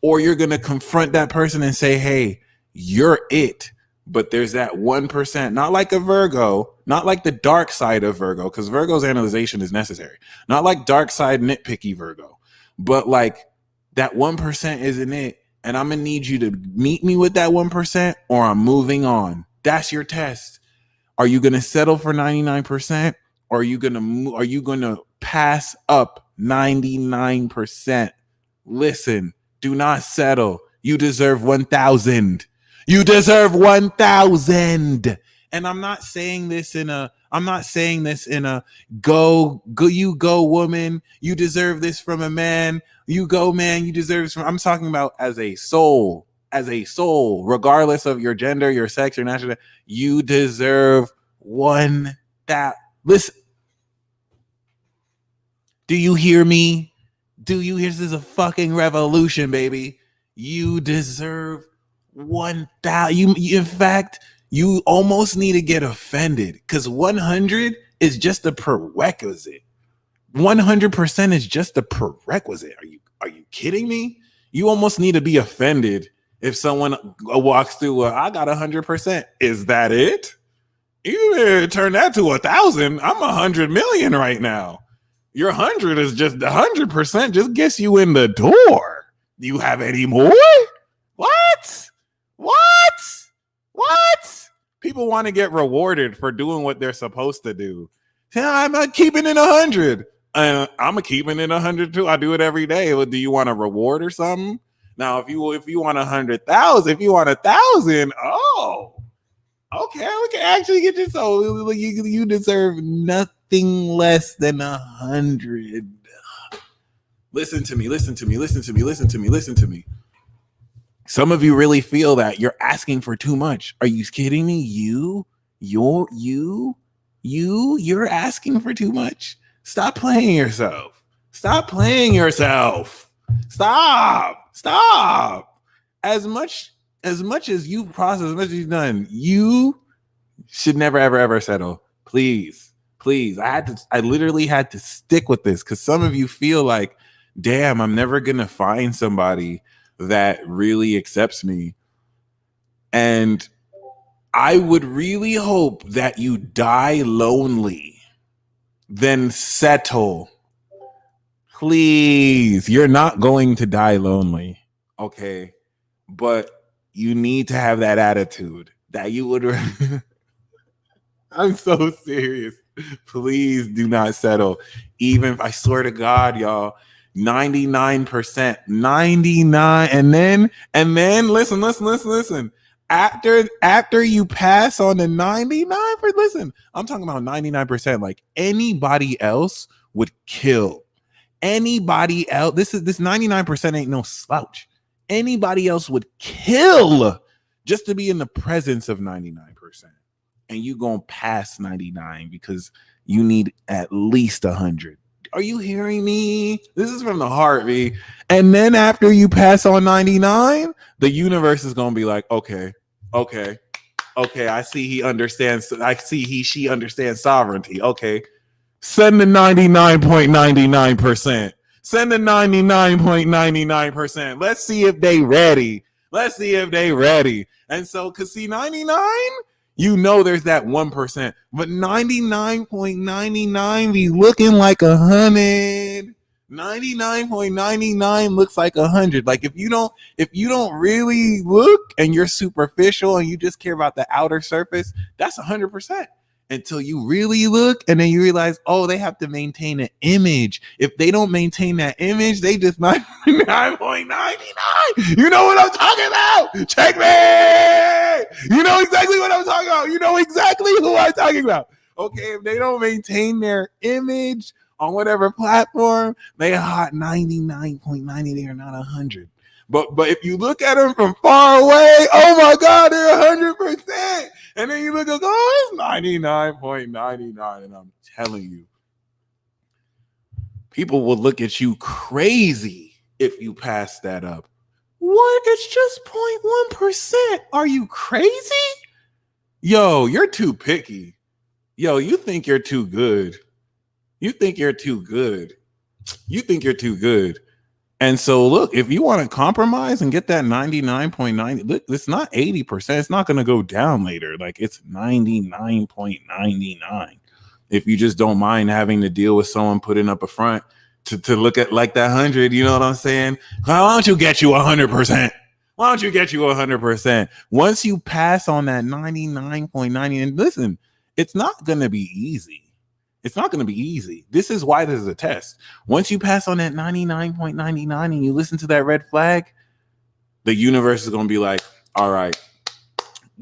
Or you're going to confront that person and say, hey, you're it. But there's that 1%, not like a Virgo, not like the dark side of Virgo, because Virgo's analyzation is necessary. Not like dark side nitpicky Virgo, but like that 1% isn't it. And I'm going to need you to meet me with that 1% or I'm moving on. That's your test. Are you going to settle for 99% or are you going to pass up 99%? Listen, do not settle. You deserve 1,000. You deserve 1,000. And I'm not saying this in a go you go woman, you deserve this from a man. You go man, you deserve this from. I'm talking about as a soul, regardless of your gender, your sex, your nationality. You deserve 1,000. Listen, do you hear me? Do you hear? This is a fucking revolution, baby. You deserve 1,000. In fact, you almost need to get offended because 100 is just a prerequisite. 100% is just a prerequisite. Are you kidding me? You almost need to be offended if someone walks through, I got 100%. Is that it? You turn that to 1,000. I'm 100 million right now. Your 100 is just 100% just gets you in the door. Do you have any more? What? People want to get rewarded for doing what they're supposed to do. Yeah, I'm not keeping it 100. I'm keeping it 100 too. I do it every day. Do you want a reward or something? Now, if you want 100,000, if you want 1,000, oh, okay, we can actually get you. So you deserve nothing less than 100. Listen to me. Some of you really feel that you're asking for too much. Are you kidding me? You're asking for too much. Stop playing yourself. Stop. As much as you've processed, as much as you've done, you should never, ever settle. Please. I literally had to stick with this because some of you feel like, damn, I'm never going to find somebody that really accepts me. And I would really hope that you die lonely, then settle. Please, you're not going to die lonely, okay? But you need to have that attitude that you would. I'm so serious. Please do not settle. Even if I swear to God, y'all, 99%, 99, and then listen. After you pass on the 99, listen, I'm talking about 99%. Like anybody else would kill. Anybody else, this 99% ain't no slouch. Anybody else would kill just to be in the presence of 99%. And you gonna pass 99 because you need at least 100. Are you hearing me? This is from the heart, B. And then after you pass on 99, the universe is gonna be like, okay. I see he understands. She understands sovereignty. Okay. Send the 99.99%. Send a 99.99%. Let's see if they ready. Let's see if they ready. And so, cause see, 99, you know there's that 1%, but 99.99 be looking like 100. 99.99 looks like 100. Like if you don't really look and you're superficial and you just care about the outer surface, that's 100%. Until you really look and then you realize, oh, they have to maintain an image. If they don't maintain that image, they just 99.99. You know what I'm talking about? Check me. You know exactly what I'm talking about. You know exactly who I'm talking about. Okay, if they don't maintain their image on whatever platform, they are hot 99.90. They are not 100. But if you look at them from far away, oh my God, they're 100%. And then you look and go, oh, it's 99.99. And I'm telling you, people will look at you crazy if you pass that up. What? It's just 0.1%. Are you crazy? Yo, you're too picky. Yo, you think you're too good. You think you're too good. You think you're too good. And so, look, if you want to compromise and get that 99.90, look, it's not 80%. It's not going to go down later. Like, it's 99.99. If you just don't mind having to deal with someone putting up a front to look at like that 100, you know what I'm saying? Why don't you get you 100%? Why don't you get you 100%? Once you pass on that 99.90, and listen, it's not going to be easy. It's not going to be easy. This is why this is a test. Once you pass on that 99.99 and you listen to that red flag, the universe is going to be like, all right,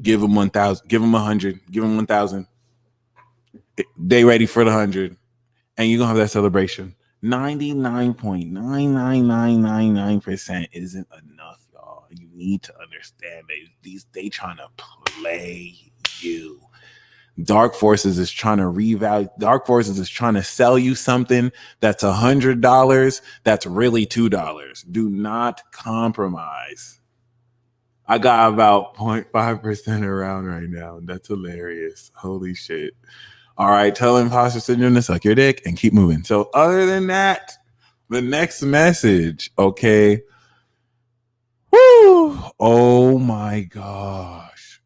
give them 1,000, give them 100, give them 1,000. They ready for the 100. And you're going to have that celebration. 99.99999% isn't enough, y'all. You need to understand they trying to play you. Dark Forces is trying to revalue. Dark Forces is trying to sell you something that's $100 that's really $2. Do not compromise. I got about 0.5% around right now. That's hilarious. Holy shit. All right, tell imposter syndrome to suck your dick and keep moving. So other than that, the next message, okay. Woo! Oh my gosh.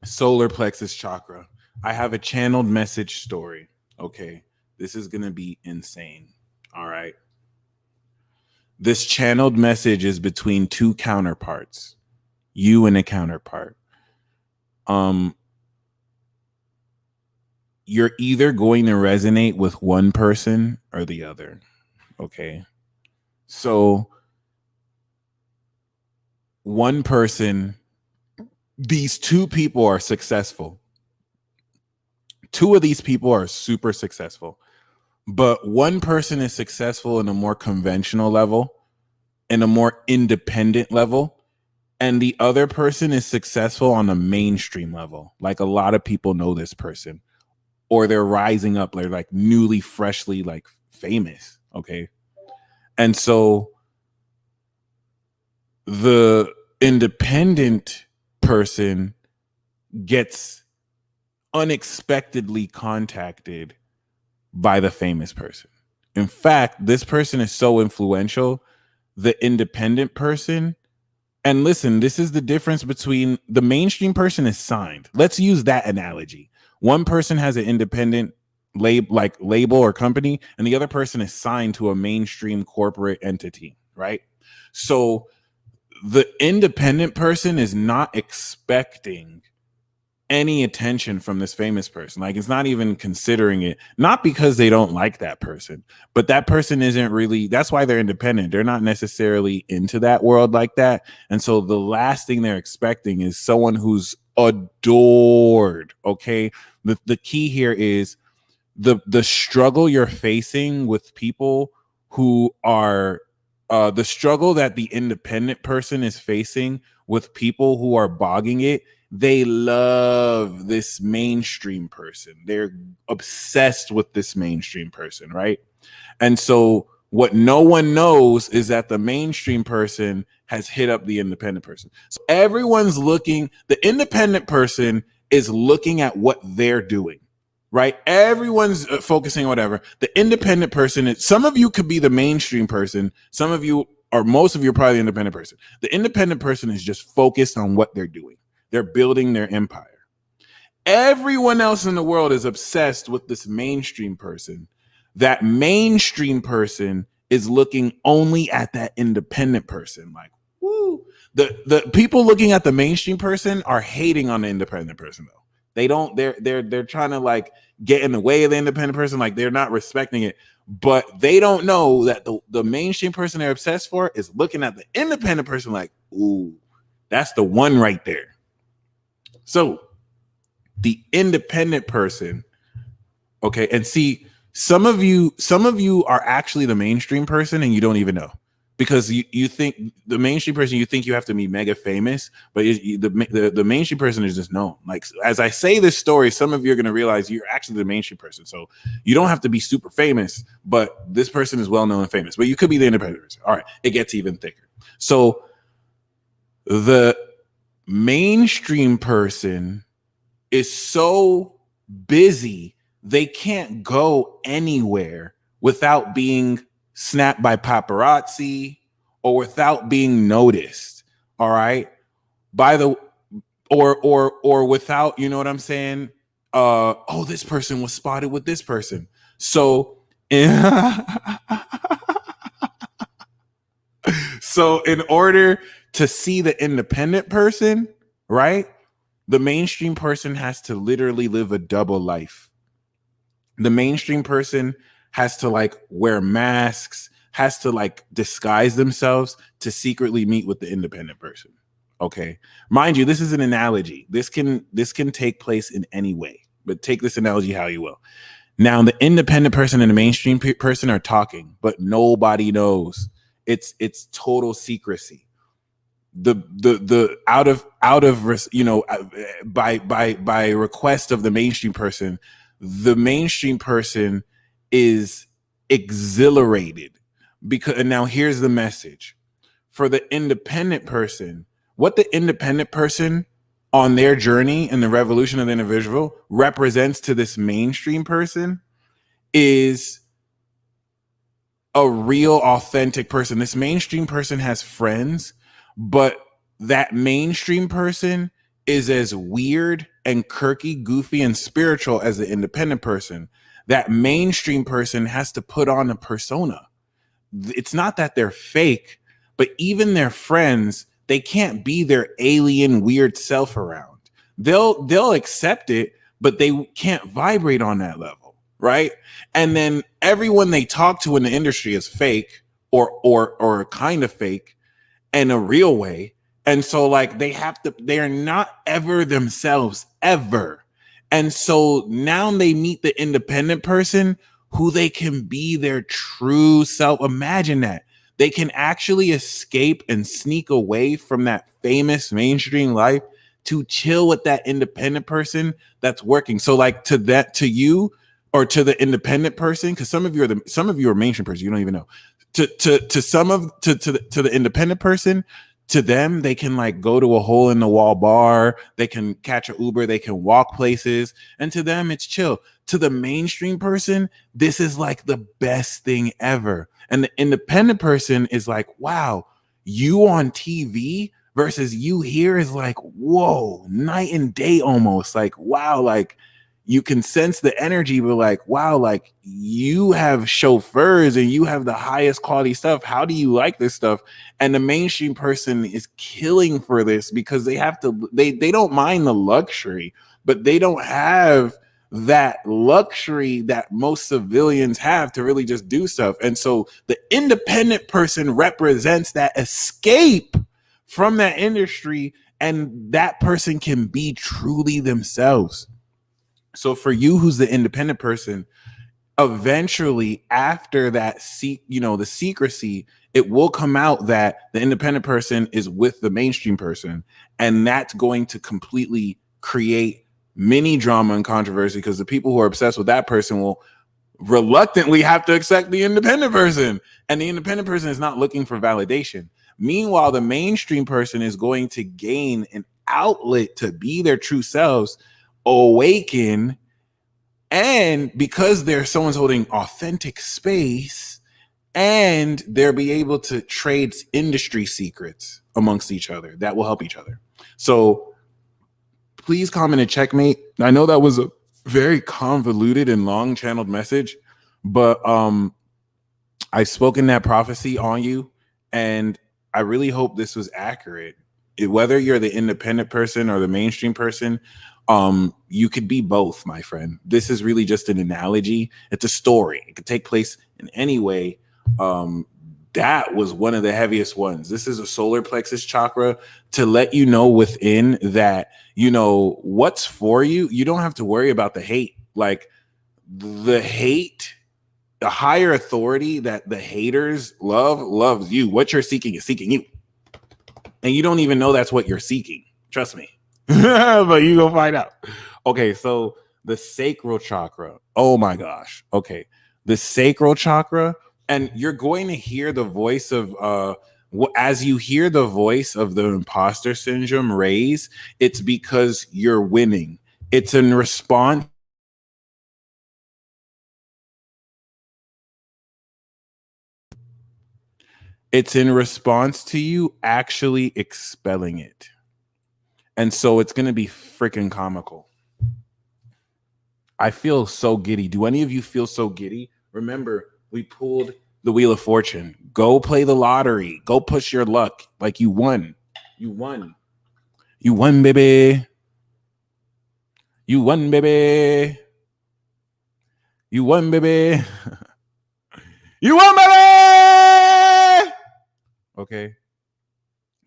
Solar plexus chakra. I have a channeled message story. Okay. This is going to be insane. All right. This channeled message is between two counterparts, you and a counterpart. You're either going to resonate with one person or the other. Okay. So one person, these two people are successful. Two of these people are super successful, but one person is successful in a more conventional level, in a more independent level, and the other person is successful on a mainstream level. Like a lot of people know this person, or they're rising up. They're like newly, freshly like famous. Okay. And so the independent person gets unexpectedly contacted by the famous person. In fact, this person is so influential, the independent person, and listen, this is the difference between the mainstream person is signed. Let's use that analogy. One person has an independent label or company, and the other person is signed to a mainstream corporate entity, right? So the independent person is not expecting any attention from this famous person. Like, it's not even considering it, not because they don't like that person, but that person isn't really, that's why they're independent. They're not necessarily into that world like that. And so the last thing they're expecting is someone who's adored. Okay. The key here is the struggle you're facing with people who are the struggle that the independent person is facing with people who are bogging it. They love this mainstream person. They're obsessed with this mainstream person, right? And so what no one knows is that the mainstream person has hit up the independent person. So everyone's looking, the independent person is looking at what they're doing, right? Everyone's focusing on whatever. The independent person is, some of you could be the mainstream person. Some of you, or most of you, are probably the independent person. The independent person is just focused on what they're doing. They're building their empire. Everyone else in the world is obsessed with this mainstream person. That mainstream person is looking only at that independent person. Like, woo. The people looking at the mainstream person are hating on the independent person though. They don't, they're trying to like get in the way of the independent person, like they're not respecting it. But they don't know that the mainstream person they're obsessed for is looking at the independent person like, ooh, that's the one right there. So the independent person, okay, and see, some of you are actually the mainstream person and you don't even know, because you think the mainstream person, you think you have to be mega famous, but the mainstream person is just known. Like, as I say this story, some of you are going to realize you're actually the mainstream person, so you don't have to be super famous, but this person is well known and famous, but you could be the independent person. All right, it gets even thicker. So the mainstream person is so busy they can't go anywhere without being snapped by paparazzi or without being noticed. All right, by the or without, you know what I'm saying? Oh, this person was spotted with this person. So so in order to see the independent person, right? The mainstream person has to literally live a double life. The mainstream person has to like wear masks, has to like disguise themselves to secretly meet with the independent person. Okay. Mind you, this is an analogy. This can take place in any way, but take this analogy how you will. Now, the independent person and the mainstream person are talking, but nobody knows. It's total secrecy. The out of you know, by request of the mainstream person, the mainstream person is exhilarated because, and now here's the message for the independent person. What the independent person on their journey in the revolution of the individual represents to this mainstream person is a real authentic person. This mainstream person has friends, but that mainstream person is as weird and quirky, goofy, and spiritual as the independent person. That mainstream person has to put on a persona. It's not that they're fake, but even their friends, they can't be their alien, weird self around. They'll accept it, but they can't vibrate on that level. Right. And then everyone they talk to in the industry is fake or kind of fake in a real way. And so like they're not ever themselves ever. And so now they meet the independent person who they can be their true self. Imagine that they can actually escape and sneak away from that famous mainstream life to chill with that independent person that's working. So like to you, or to the independent person, because some of you are mainstream person, you don't even know. To the independent person, to them, they can like go to a hole in the wall bar, they can catch an Uber, they can walk places, and to them it's chill. To the mainstream person, this is like the best thing ever. And the independent person is like, wow, you on TV versus you here is like, whoa, night and day almost. Like, wow, like you can sense the energy, but like, wow, like you have chauffeurs and you have the highest quality stuff. How do you like this stuff? And the mainstream person is killing for this because they have to, they don't mind the luxury, but they don't have that luxury that most civilians have to really just do stuff. And so the independent person represents that escape from that industry, and that person can be truly themselves. So for you, who's the independent person, eventually after that, the secrecy, it will come out that the independent person is with the mainstream person, and that's going to completely create mini drama and controversy because the people who are obsessed with that person will reluctantly have to accept the independent person, and the independent person is not looking for validation. Meanwhile, the mainstream person is going to gain an outlet to be their true selves, awaken, And because someone's holding authentic space, and they'll be able to trade industry secrets amongst each other that will help each other. So please comment and checkmate. I know that was a very convoluted and long channeled message, but I've spoken that prophecy on you, and I really hope this was accurate. Whether you're the independent person or the mainstream person, you could be both, my friend. This is really just an analogy. It's a story. It could take place in any way. That was one of the heaviest ones. This is a solar plexus chakra to let you know within that, what's for you. You don't have to worry about the hate. Like the hate, the higher authority that the haters loves you. What you're seeking is seeking you. And you don't even know that's what you're seeking. Trust me. But you go find out. Okay, so the sacral chakra. Oh my gosh. Okay. The sacral chakra. And you're going to hear the voice of as you hear the voice of the imposter syndrome raise, it's because you're winning. It's in response. It's in response to you actually expelling it. And so it's going to be freaking comical. I feel so giddy. Do any of you feel so giddy? Remember, we pulled the Wheel of Fortune. Go play the lottery. Go push your luck. Like you won. You won. You won, baby. You won, baby. You won, baby. You won, baby. Okay.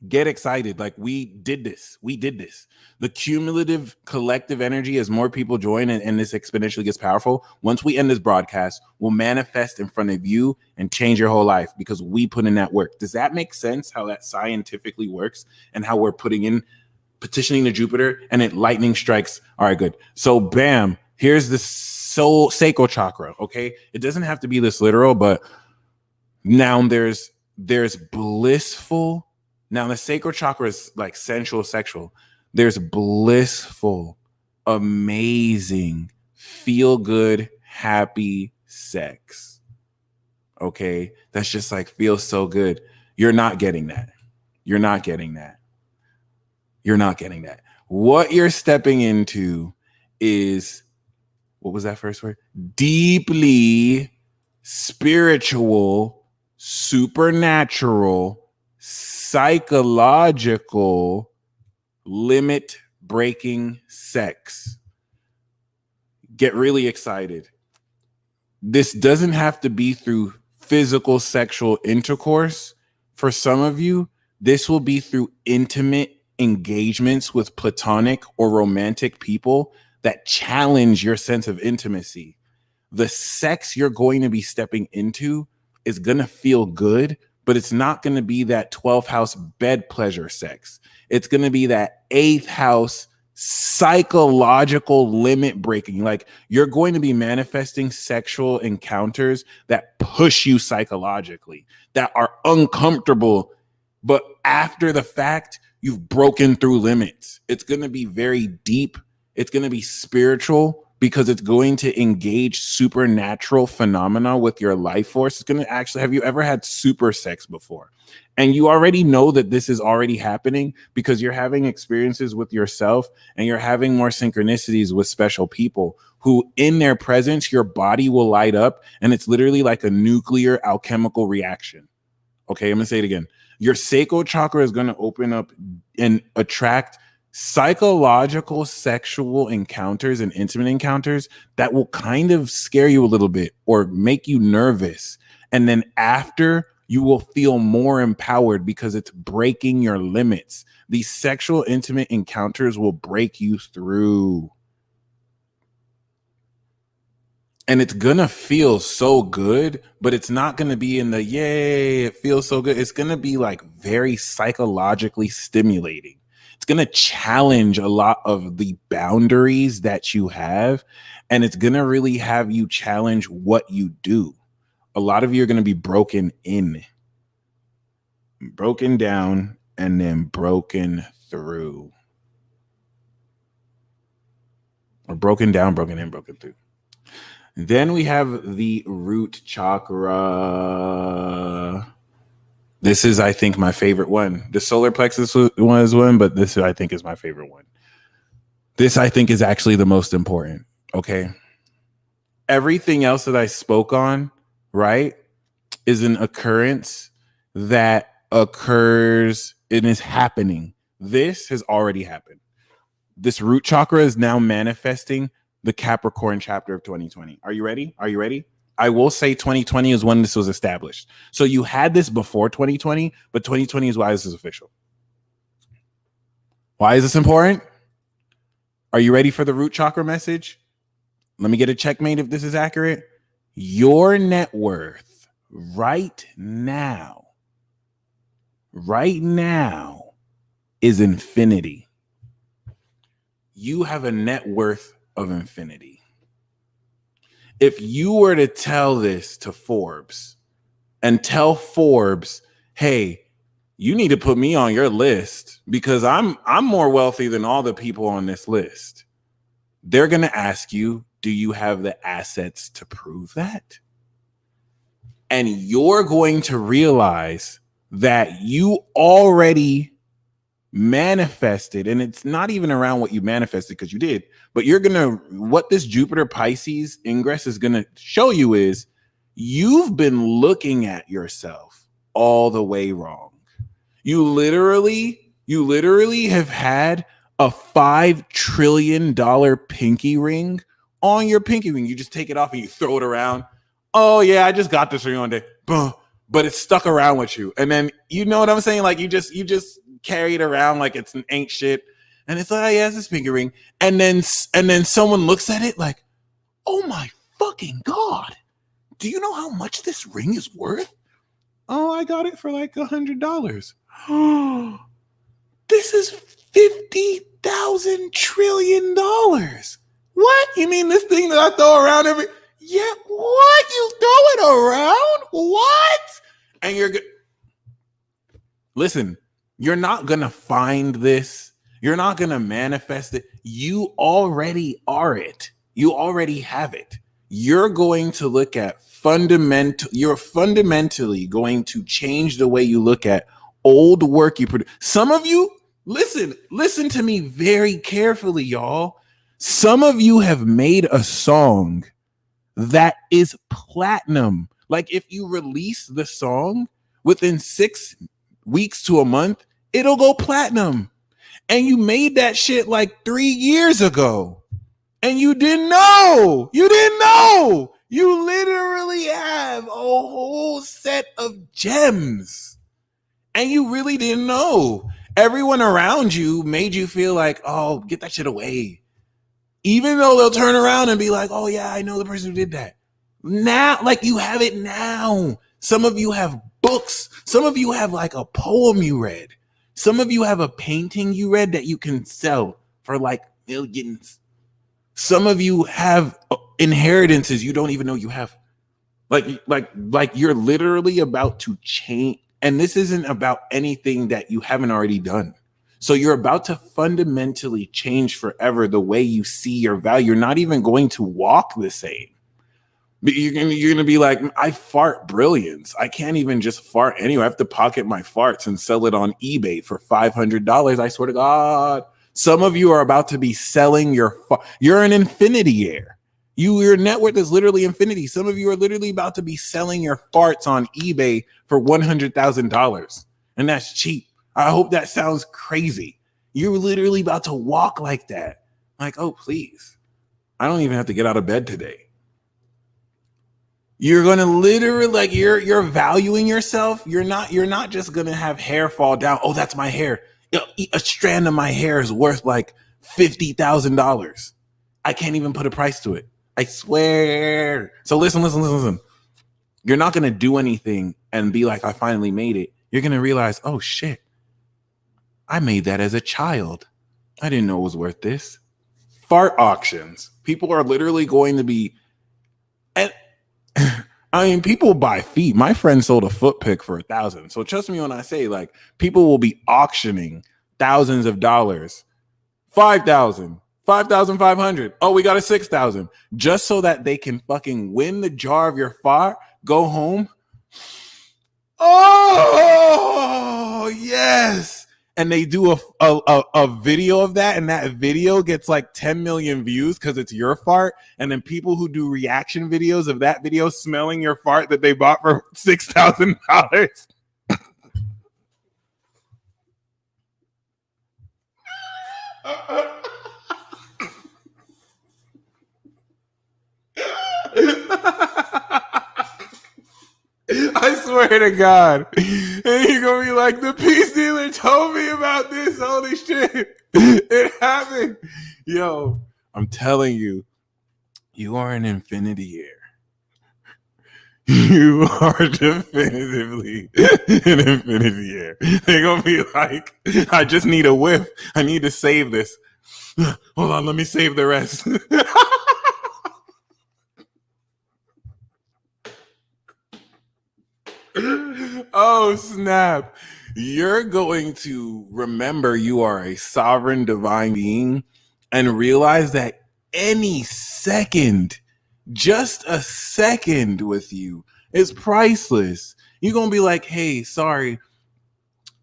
Get excited. Like we did this. We did this. The cumulative collective energy as more people join and this exponentially gets powerful. Once we end this broadcast, we'll manifest in front of you and change your whole life because we put in that work. Does that make sense how that scientifically works and how we're putting in petitioning to Jupiter and it lightning strikes? All right, good. So bam, here's the sacral chakra. Okay. It doesn't have to be this literal, but now there's blissful. Now, the sacral chakra is like sensual, sexual. There's blissful, amazing, feel good, happy sex. Okay. That's just like feels so good. You're not getting that. You're not getting that. You're not getting that. What you're stepping into is, what was that first word? Deeply spiritual, supernatural, psychological, limit breaking sex. Get really excited. This doesn't have to be through physical sexual intercourse. For some of you, this will be through intimate engagements with platonic or romantic people that challenge your sense of intimacy. The sex you're going to be stepping into is going to feel good, but it's not going to be that 12th house bed pleasure sex. It's going to be that 8th house psychological limit breaking. Like you're going to be manifesting sexual encounters that push you psychologically, that are uncomfortable, but after the fact, you've broken through limits. It's going to be very deep. It's going to be spiritual because it's going to engage supernatural phenomena with your life force. It's going to actually, have you ever had super sex before? And you already know that this is already happening because you're having experiences with yourself and you're having more synchronicities with special people who in their presence, your body will light up and it's literally like a nuclear alchemical reaction. Okay, I'm going to say it again. Your sacral chakra is going to open up and attract psychological sexual encounters and intimate encounters that will kind of scare you a little bit or make you nervous. And then after, you will feel more empowered because it's breaking your limits. These sexual intimate encounters will break you through. And it's going to feel so good, but it's not going to be in the, yay, it feels so good. It's going to be like very psychologically stimulating. It's going to challenge a lot of the boundaries that you have. And it's going to really have you challenge what you do. A lot of you are going to be broken down, and then broken through. Or broken down, broken in, broken through. Then we have the root chakra. This is, I think, my favorite one. The solar plexus one is one, but this, I think, is my favorite one. This, I think, is actually the most important. Okay. Everything else that I spoke on, right, is an occurrence that occurs and is happening. This has already happened. This root chakra is now manifesting the Capricorn chapter of 2020. Are you ready? Are you ready? I will say 2020 is when this was established. So you had this before 2020, but 2020 is why this is official. Why is this important? Are you ready for the root chakra message? Let me get a checkmate if this is accurate. Your net worth right now is infinity. You have a net worth of infinity. If you were to tell this to Forbes and tell Forbes, hey, you need to put me on your list because I'm more wealthy than all the people on this list, they're going to ask you, do you have the assets to prove that? And you're going to realize that you already manifested, and it's not even around what you manifested because you did, but you're gonna, what this Jupiter Pisces ingress is gonna show you is you've been looking at yourself all the way wrong. You literally have had a $5 trillion pinky ring on your pinky ring. You just take it off and you throw it around. Oh yeah, I just got this ring one day, but it's stuck around with you, and then you know what I'm saying? Like you just carry it around like it's an ain't shit, and it's like, oh, yeah, it's this pinky ring, and then someone looks at it like, oh my fucking god, do you know how much this ring is worth? Oh, I got it for like $100. Oh, this is $50,000 trillion. What? You mean this thing that I throw around every? Yeah. What? You throw it around? What? And you're good. Listen. You're not going to find this. You're not going to manifest it. You already are it. You already have it. You're going to look at you're fundamentally going to change the way you look at old work you produce. Some of you, listen to me very carefully, y'all. Some of you have made a song that is platinum. Like if you release the song within 6 weeks to a month, it'll go platinum. And you made that shit like 3 years ago. And you didn't know. You literally have a whole set of gems. And you really didn't know. Everyone around you made you feel like, oh, get that shit away. Even though they'll turn around and be like, oh yeah, I know the person who did that. Now, like you have it now. Some of you have books. Some of you have like a poem you read. Some of you have a painting you read that you can sell for like millions. Some of you have inheritances you don't even know you have. Like you're literally about to change. And this isn't about anything that you haven't already done. So you're about to fundamentally change forever the way you see your value. You're not even going to walk the same. But you're gonna be like, I fart brilliance. I can't even just fart anyway. I have to pocket my farts and sell it on eBay for $500. I swear to God. Some of you are about to be selling you're an infinity heir. Your net worth is literally infinity. Some of you are literally about to be selling your farts on eBay for $100,000. And that's cheap. I hope that sounds crazy. You're literally about to walk like that. Like, oh, please. I don't even have to get out of bed today. You're going to literally, like, you're valuing yourself. You're not just going to have hair fall down. Oh, that's my hair. A strand of my hair is worth like $50,000. I can't even put a price to it. I swear. So listen. You're not going to do anything and be like, I finally made it. You're going to realize, oh shit, I made that as a child. I didn't know it was worth this. Fart auctions. People are literally going to be, and I mean, people buy feet. My friend sold a foot pick for $1,000. So trust me when I say, like, people will be auctioning thousands of dollars. $5,000, 5,500. Oh, we got a 6,000. Just so that they can fucking win the jar of your fart, go home. Oh, yes. And they do a video of that, and that video gets like 10 million views because it's your fart. And then people who do reaction videos of that video smelling your fart that they bought for $6,000. I swear to God. And you're going to be like, the peace dealer told me about this. Holy shit. It happened. Yo, I'm telling you, you are an infinity heir. You are definitively an infinity heir. They're going to be like, I just need a whiff. I need to save this. Hold on, let me save the rest. Oh, snap. You're going to remember you are a sovereign divine being and realize that any second, just a second with you is priceless. You're going to be like, hey, sorry,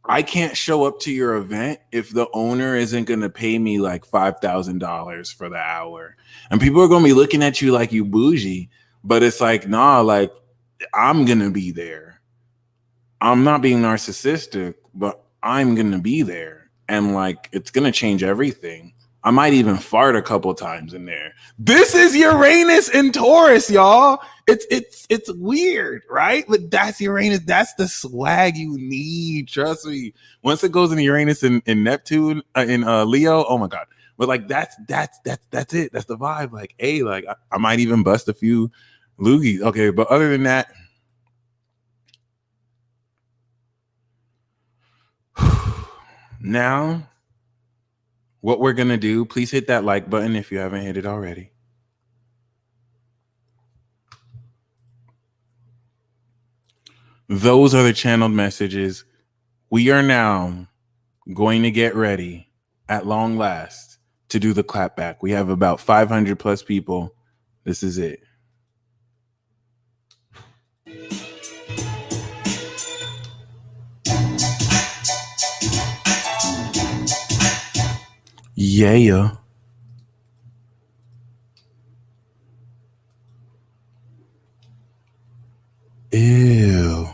I can't show up to your event if the owner isn't going to pay me like $5,000 for the hour. And people are going to be looking at you like you bougie, but it's like, nah, like I'm going to be there. I'm not being narcissistic, but I'm going to be there. And like, it's going to change everything. I might even fart a couple times in there. This is Uranus and Taurus, y'all. It's weird, right? But that's Uranus. That's the swag you need. Trust me. Once it goes in Uranus and Neptune in Leo, oh my God. But like, that's it. That's the vibe. Like, hey, like I might even bust a few loogies. Okay. But other than that, now, what we're going to do, please hit that like button if you haven't hit it already. Those are the channeled messages. We are now going to get ready at long last to do the clap back. We have about 500 plus people. This is it. Yeah. Ew.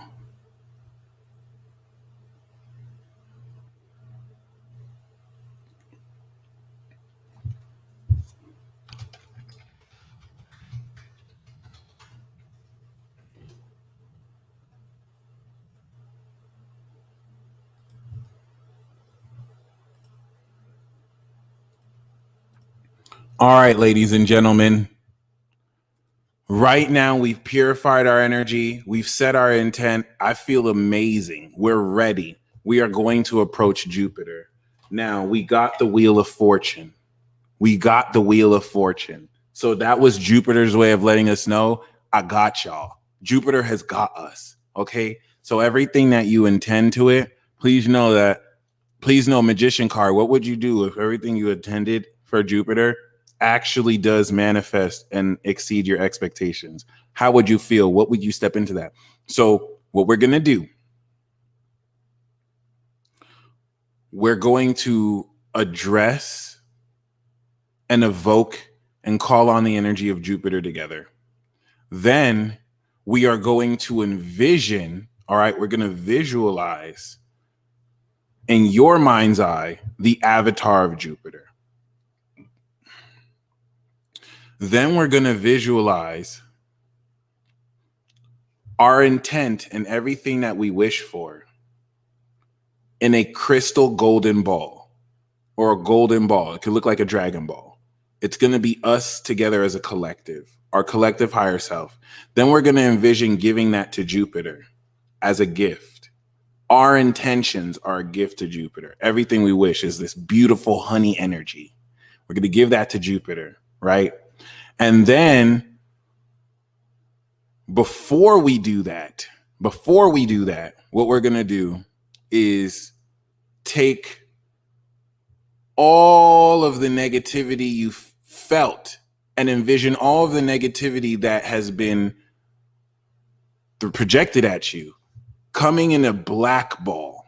All right, ladies and gentlemen. Right now, we've purified our energy. We've set our intent. I feel amazing. We're ready. We are going to approach Jupiter. Now, we got the Wheel of Fortune. So that was Jupiter's way of letting us know, I got y'all. Jupiter has got us. Okay. So everything that you intend to it, please know, Magician card. What would you do if everything you intended for Jupiter actually does manifest and exceed your expectations? How would you feel? What would you step into that? So what we're going to do, we're going to address and evoke and call on the energy of Jupiter together. Then we are going to envision, all right, we're going to visualize in your mind's eye the avatar of Jupiter. Then we're going to visualize our intent and everything that we wish for in a crystal golden ball or a golden ball. It could look like a dragon ball. It's going to be us together as a collective, our collective higher self. Then we're going to envision giving that to Jupiter as a gift. Our intentions are a gift to Jupiter. Everything we wish is this beautiful honey energy. We're going to give that to Jupiter, right? And then before we do that, what we're going to do is take all of the negativity you felt and envision all of the negativity that has been projected at you coming in a black ball,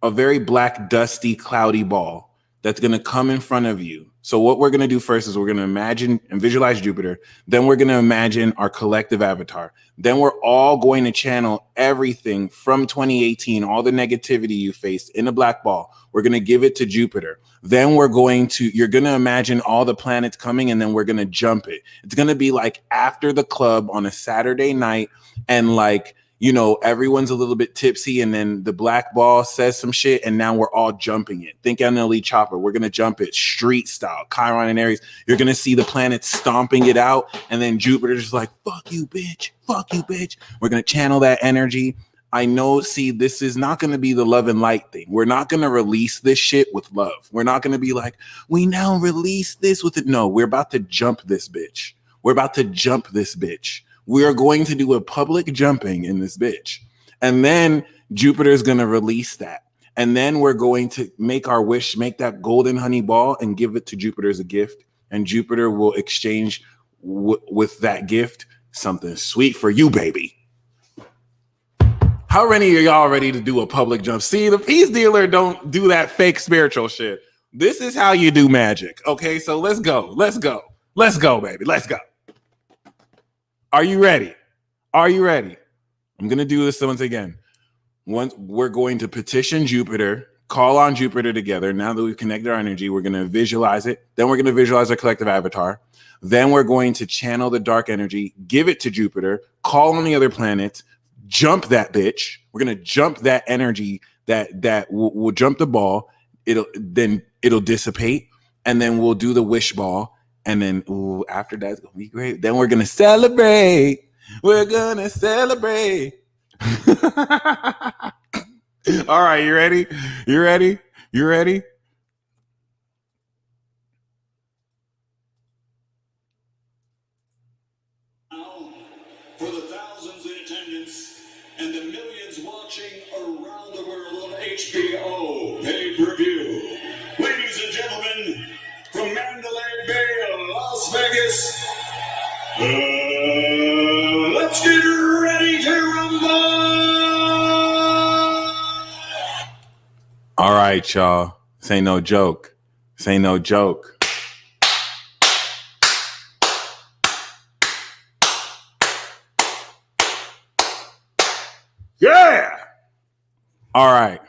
a very black, dusty, cloudy ball that's going to come in front of you. So what we're going to do first is we're going to imagine and visualize Jupiter. Then we're going to imagine our collective avatar. Then we're all going to channel everything from 2018, all the negativity you faced in a black ball. We're going to give it to Jupiter. Then you're going to imagine all the planets coming, and then we're going to jump it. It's going to be like after the club on a Saturday night, and like, you know, everyone's a little bit tipsy, and then the black ball says some shit, and now we're all jumping it. Think Untitled Chapter. We're going to jump it street style, Chiron and Aries. You're going to see the planets stomping it out, and then Jupiter's just like, fuck you, bitch. Fuck you, bitch. We're going to channel that energy. I know, see, this is not going to be the love and light thing. We're not going to release this shit with love. We're not going to be like, we now release this with it. No, we're about to jump this bitch. We're about to jump this bitch. We are going to do a public jumping in this bitch. And then Jupiter's going to release that. And then we're going to make our wish, make that golden honey ball and give it to Jupiter as a gift. And Jupiter will exchange with that gift something sweet for you, baby. How many of y'all ready to do a public jump? See, the peace dealer don't do that fake spiritual shit. This is how you do magic. Okay, so let's go. Let's go. Let's go, baby. Let's go. Are you ready? Are you ready? I'm going to do this once again. We're going to petition Jupiter, call on Jupiter together. Now that we've connected our energy, we're going to visualize it. Then we're going to visualize our collective avatar. Then we're going to channel the dark energy, give it to Jupiter, call on the other planets, jump that bitch. We're going to jump that energy that will jump the ball. It'll dissipate. And then we'll do the wish ball. And then after that's going to be great. Then we're going to celebrate. We're going to celebrate. All right. You ready? You ready? You ready? For the thousands in attendance and the millions watching around the world on HBO pay-per-view. Ladies and gentlemen, from Mandalay Bay, Las Vegas, let's get ready to rumble! All right, y'all. This ain't no joke. This ain't no joke. Yeah. All right.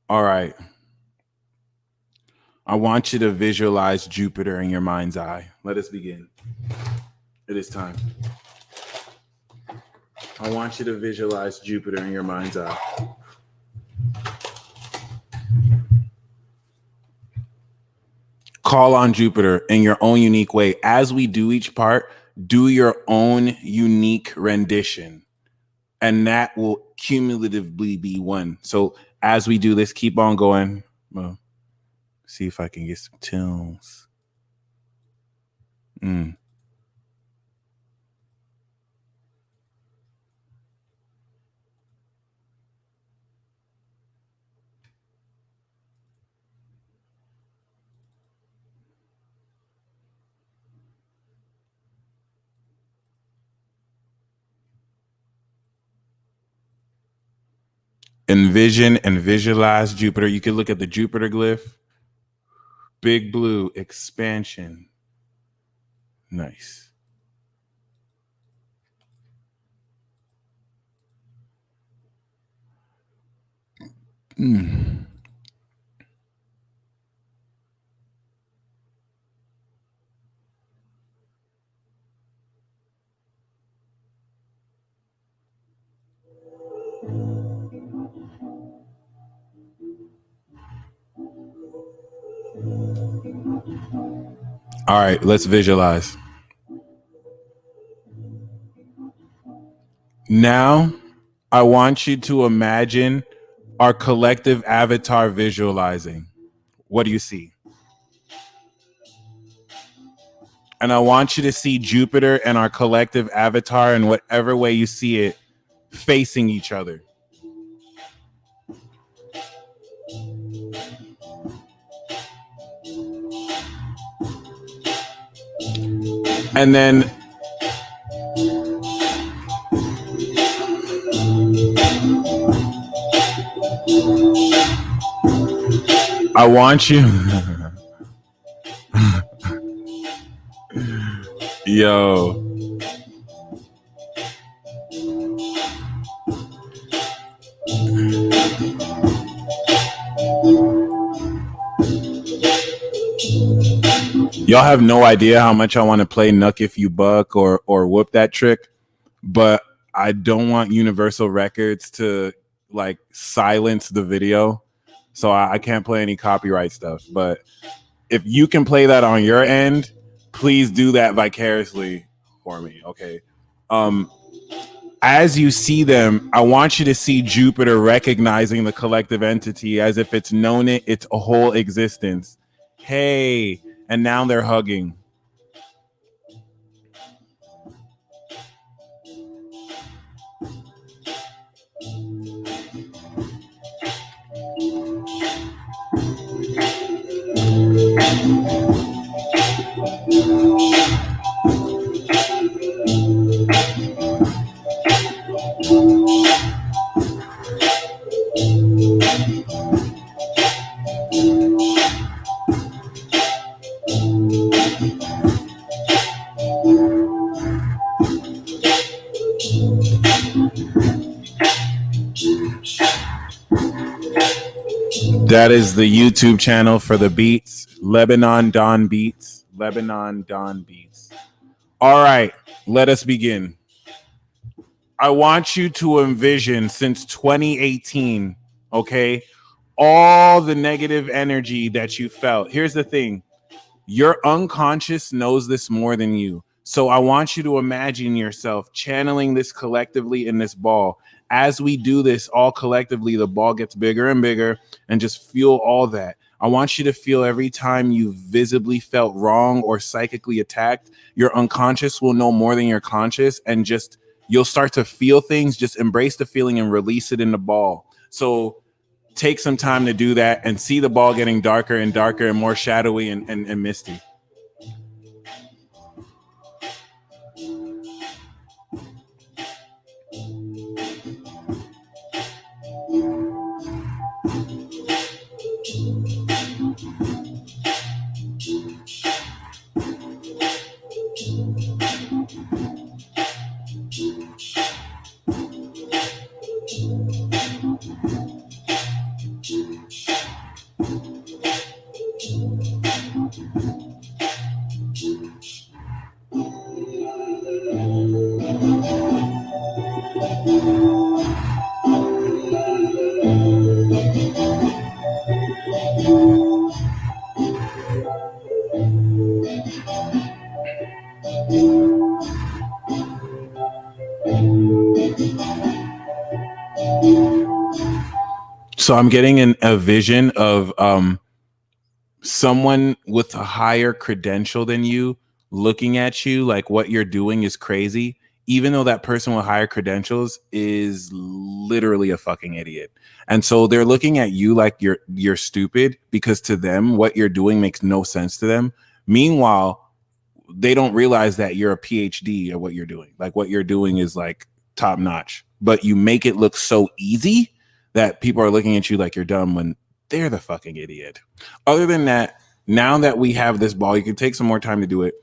All right. I want you to visualize Jupiter in your mind's eye. Let us begin. It is time. I want you to visualize Jupiter in your mind's eye. Call on Jupiter in your own unique way. As we do each part, do your own unique rendition. And that will cumulatively be one. So as we do this, keep on going. Well, see if I can get some tunes. Envision and visualize Jupiter. You can look at the Jupiter glyph. Big blue expansion. Nice. All right, let's visualize. Now, I want you to imagine our collective avatar visualizing. What do you see? And I want you to see Jupiter and our collective avatar in whatever way you see it facing each other. And then I want you yo, y'all have no idea how much I want to play Nuck If You Buck or Whoop That Trick, but I don't want Universal Records to like silence the video, so I can't play any copyright stuff. But if you can play that on your end, please do that vicariously for me, okay? As you see them, I want you to see Jupiter recognizing the collective entity as if it's known it its whole existence. Hey, and now they're hugging. That is the YouTube channel for the beats. Lebanon Dawn Beats. Lebanon Dawn Beats. All right, let us begin. I want you to envision since 2018, okay, all the negative energy that you felt. Here's the thing. Your unconscious knows this more than you. So I want you to imagine yourself channeling this collectively in this ball. As we do this all collectively, the ball gets bigger and bigger, and just feel all that. I want you to feel every time you visibly felt wrong or psychically attacked, your unconscious will know more than your conscious, and just you'll start to feel things. Just embrace the feeling and release it in the ball. So take some time to do that and see the ball getting darker and darker and more shadowy and misty. So I'm getting a vision of someone with a higher credential than you looking at you like what you're doing is crazy, even though that person with higher credentials is literally a fucking idiot. And so they're looking at you like you're stupid, because to them what you're doing makes no sense to them. Meanwhile, they don't realize that you're a PhD at what you're doing. Like what you're doing is like top notch, but you make it look so easy that people are looking at you like you're dumb when they're the fucking idiot. Other than that, now that we have this ball, you can take some more time to do it.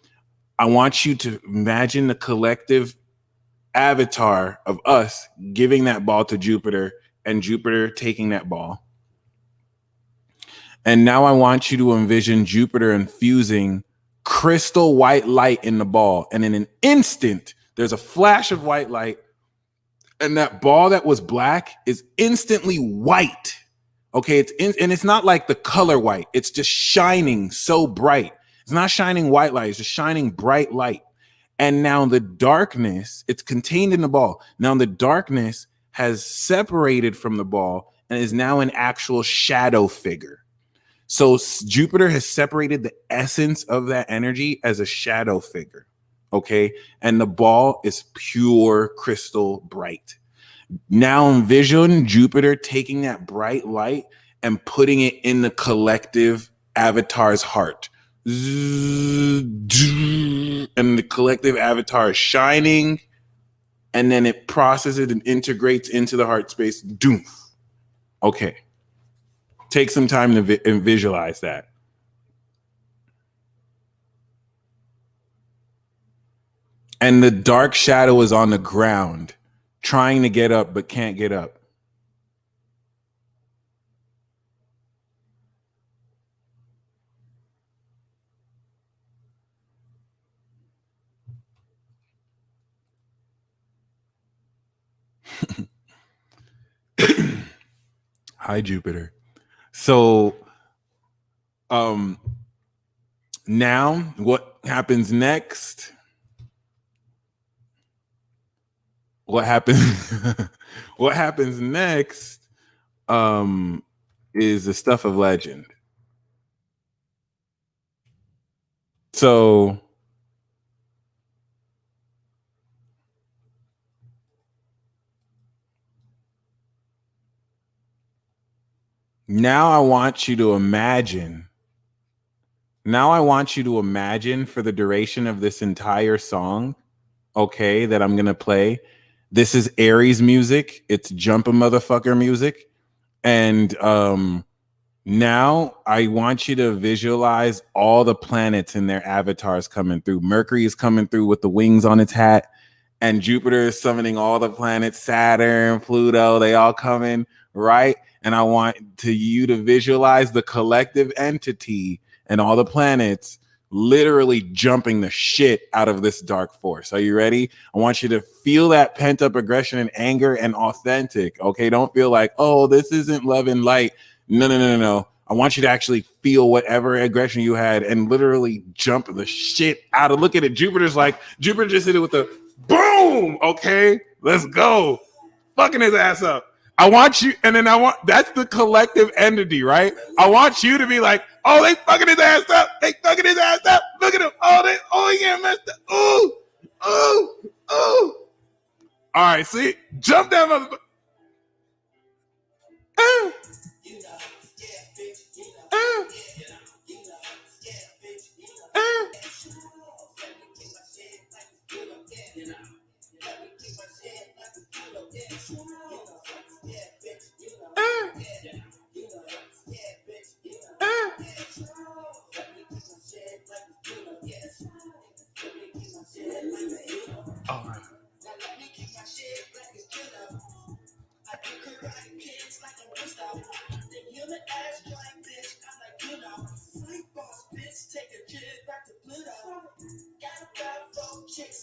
I want you to imagine the collective avatar of us giving that ball to Jupiter and Jupiter taking that ball. And now I want you to envision Jupiter infusing crystal white light in the ball. And in an instant, there's a flash of white light, and that ball that was black is instantly white. Okay, and it's not like the color white. It's just shining so bright. It's not shining white light. It's just shining bright light. And now the darkness, it's contained in the ball. Now the darkness has separated from the ball and is now an actual shadow figure. So Jupiter has separated the essence of that energy as a shadow figure. Okay, and the ball is pure crystal bright. Now envision Jupiter taking that bright light and putting it in the collective avatar's heart. And the collective avatar is shining, and then it processes and integrates into the heart space. Doom. Okay. Take some time to visualize that. And the dark shadow is on the ground, trying to get up but can't get up. Hi, Jupiter. So, now what happens next? What happens? What happens next? Is the stuff of legend. So, now I want you to imagine. Now I want you to imagine for the duration of this entire song, okay, that I'm gonna play. This is Aries music. It's jumping motherfucker music. And now I want you to visualize all the planets and their avatars coming through. Mercury is coming through with the wings on its hat, and Jupiter is summoning all the planets, Saturn, Pluto, they all come in, right? And I want you to visualize the collective entity and all the planets literally jumping the shit out of this dark force. Are you ready? I want you to feel that pent up aggression and anger and authentic. Okay. Don't feel like, oh, this isn't love and light. No. I want you to actually feel whatever aggression you had and literally jump the shit out of. Look at it. Jupiter just hit it with a boom. Okay. Let's go. Fucking his ass up. I want you, and then that's the collective entity, right? I want you to be like, oh, they fucking his ass up. They fucking his ass up. Look at him. He getting messed up. Ooh. All right, see? Jump that motherfucker.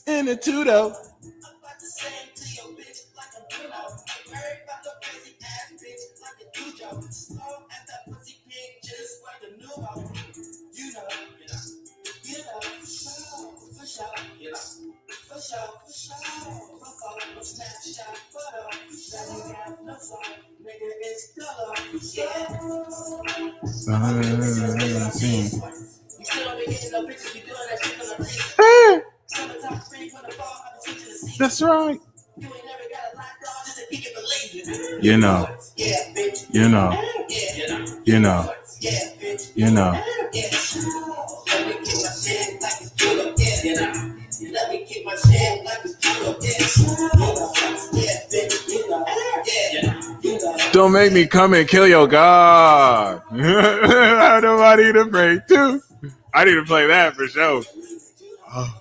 In a tudo. That's right. You know. Don't make me come and kill your God. I know I need to pray too. I need to play that for sure. Oh.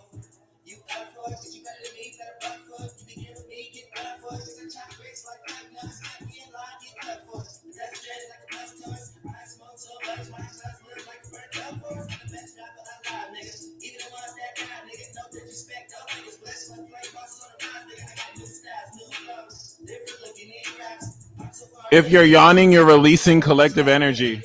If you're yawning, you're releasing collective energy.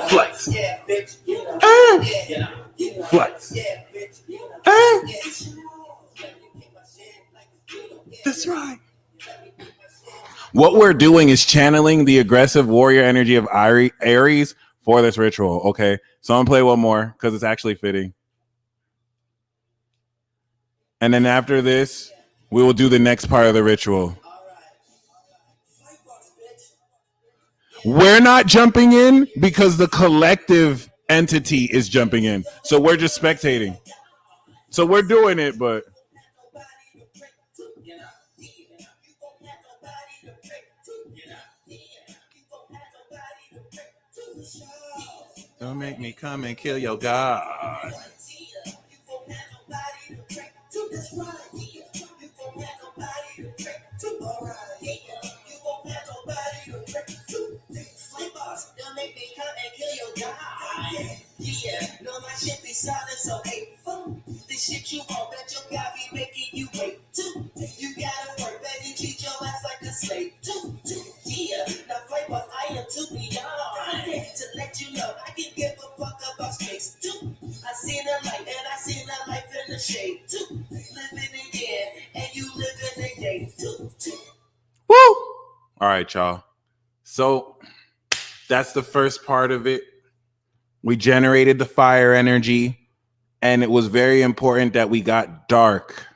Flex. What we're doing is channeling the aggressive warrior energy of Aries for this ritual. Okay, so I'm gonna play one more because it's actually fitting. And then after this, we will do the next part of the ritual. We're not jumping in because the collective entity is jumping in. So we're just spectating. So we're doing it, but don't make me come and kill your God. No, my shit be solid, so hateful. This shit you want, that your guy be making you wait too. You gotta work, baby, treat your ass like a slave too. Yeah, now flavor, I am too beyond. To let you know, I can give a fuck about space too. I seen a light, and I seen a life in the shade too. Living again, and you living again too. Woo! All right, y'all. So that's the first part of it. We generated the fire energy, and it was very important that we got dark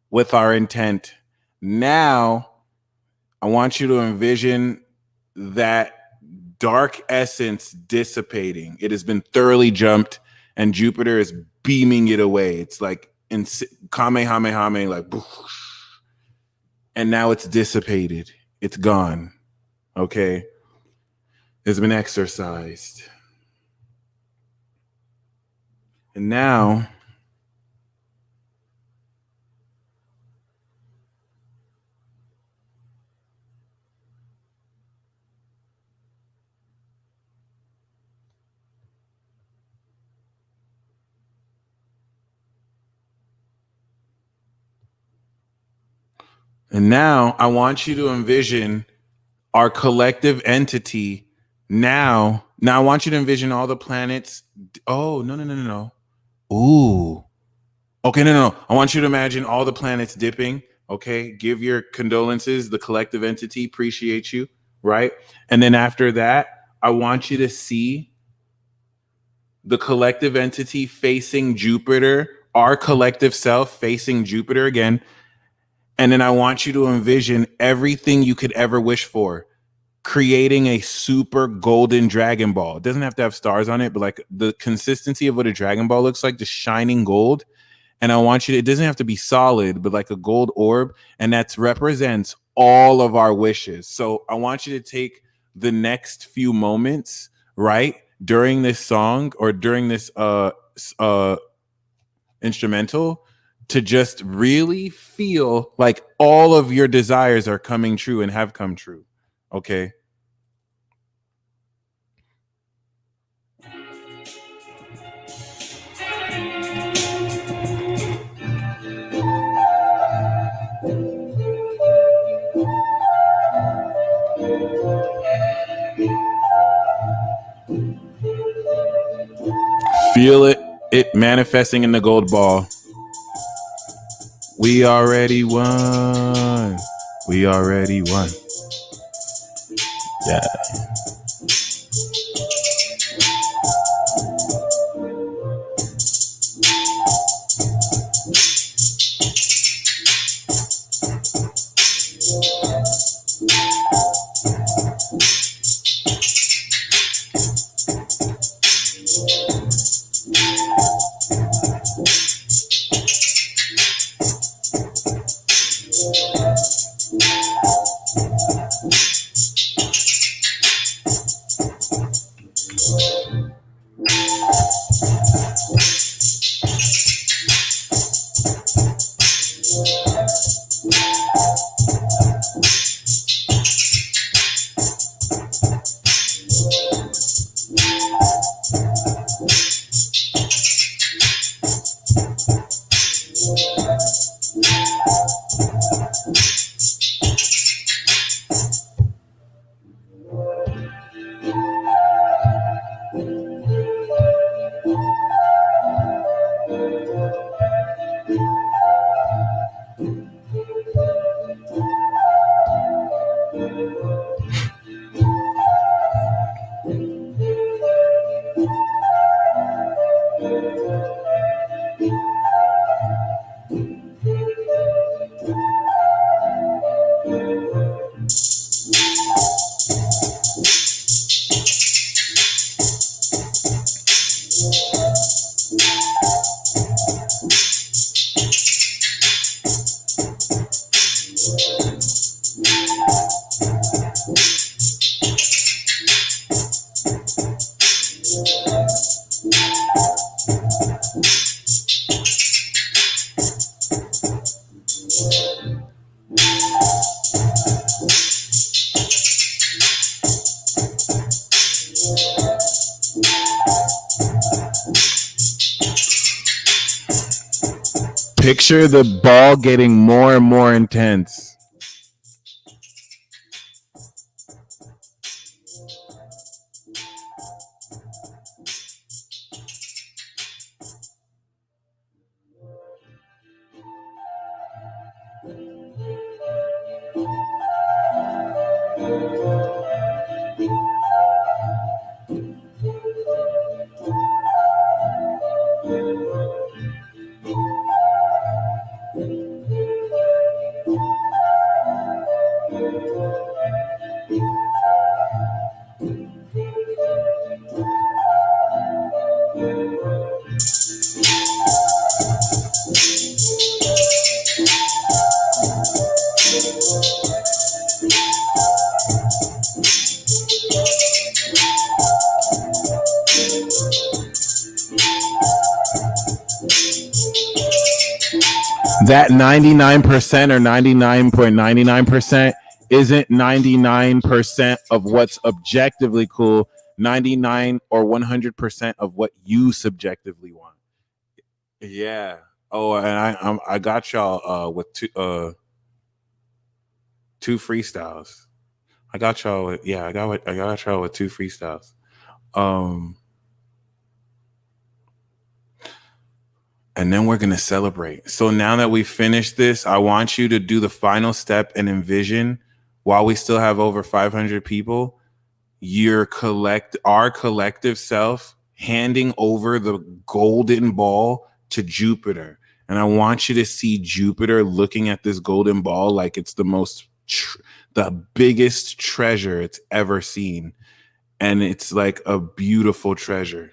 with our intent. Now, I want you to envision that dark essence dissipating. It has been thoroughly jumped, and Jupiter is beaming it away. It's like in Kamehameha, like, and now it's dissipated. It's gone. Okay? It's been exorcised. And now, I want you to envision our collective entity. Now I want you to envision all the planets. Oh, no. Ooh. Okay, no. I want you to imagine all the planets dipping. Okay, give your condolences. The collective entity appreciates you, right? And then after that, I want you to see the collective entity facing Jupiter, our collective self facing Jupiter again. And then I want you to envision everything you could ever wish for, creating a super golden Dragon Ball. It doesn't have to have stars on it, but like the consistency of what a Dragon Ball looks like, the shining gold. And I want you to, it doesn't have to be solid, but like a gold orb. And that represents all of our wishes. So I want you to take the next few moments, right, during this song or during this instrumental, to just really feel like all of your desires are coming true and have come true. Okay. Feel it manifesting in the gold ball. We already won. We already won. Yeah. Picture the ball getting more and more intense. That 99% or 99.99% isn't 99% of what's objectively cool, 99 or 100% of what you subjectively want. Yeah. Oh, and I got y'all with two freestyles. I got y'all with, I got y'all with two freestyles. And then we're going to celebrate. So now that we finished this, I want you to do the final step and envision, while we still have over 500 people, our collective self handing over the golden ball to Jupiter. And I want you to see Jupiter looking at this golden ball like it's the biggest treasure it's ever seen. And it's like a beautiful treasure.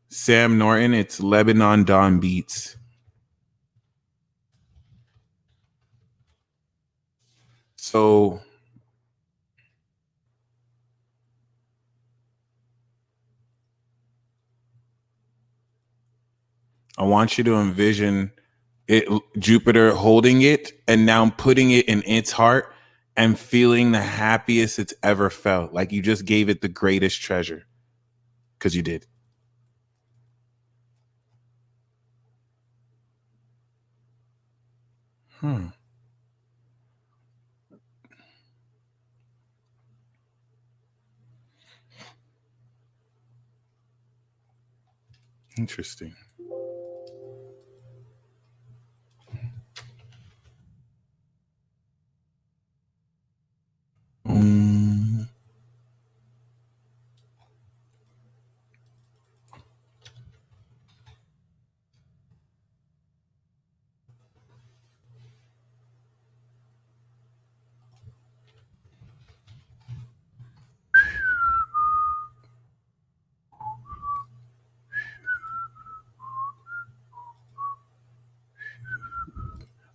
Sam Norton, it's Lebanon Dawn Beats. So I want you to envision Jupiter holding it and now putting it in its heart and feeling the happiest it's ever felt. Like you just gave it the greatest treasure. Because you did. Interesting.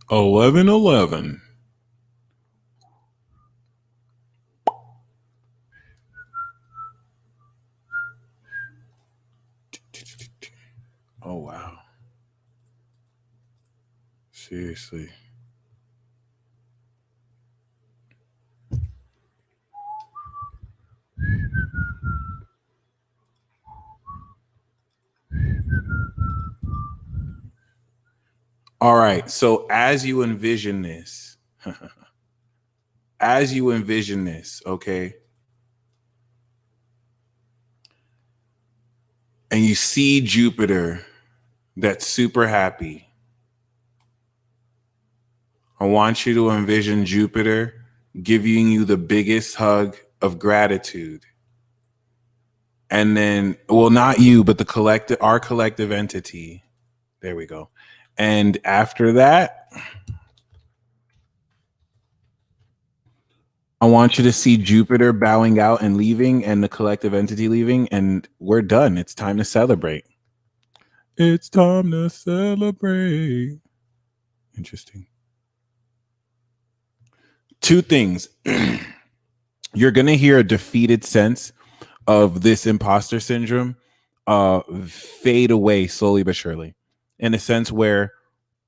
$11.11. Oh wow. Seriously. All right. So as you envision this, okay, and you see Jupiter that's super happy, I want you to envision Jupiter giving you the biggest hug of gratitude. And then, well, not you, but our collective entity. There we go. And after that, I want you to see Jupiter bowing out and leaving and the collective entity leaving, and we're done. It's time to celebrate. It's time to celebrate. Interesting. Two things. You're going to hear a defeated sense of this imposter syndrome fade away slowly but surely, in a sense where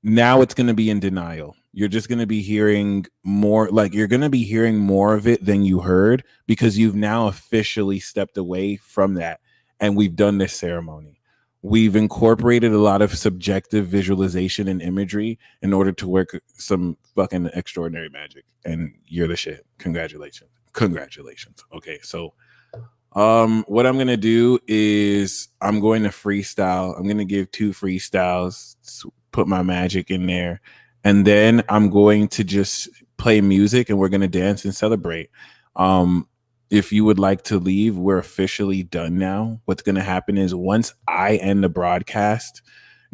now it's going to be in denial. You're just going to be hearing more, like you're going to be hearing more of it than you heard, because you've now officially stepped away from that. And we've done this ceremony. We've incorporated a lot of subjective visualization and imagery in order to work some fucking extraordinary magic. And you're the shit. Congratulations. Okay, so what I'm gonna do is I'm going to freestyle. I'm gonna give 2 freestyles, put my magic in there, and then I'm going to just play music and we're gonna dance and celebrate. If you would like to leave, we're officially done now. What's gonna happen is once I end the broadcast,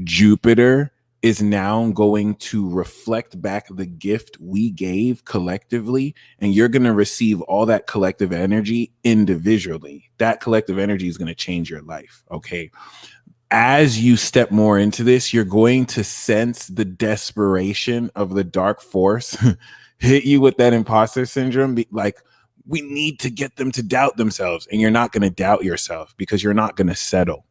Jupiter is now going to reflect back the gift we gave collectively, and you're going to receive all that collective energy individually. That collective energy is going to change your life. Okay. As you step more into this, you're going to sense the desperation of the dark force hit you with that imposter syndrome. Like, we need to get them to doubt themselves, and you're not going to doubt yourself because you're not going to settle.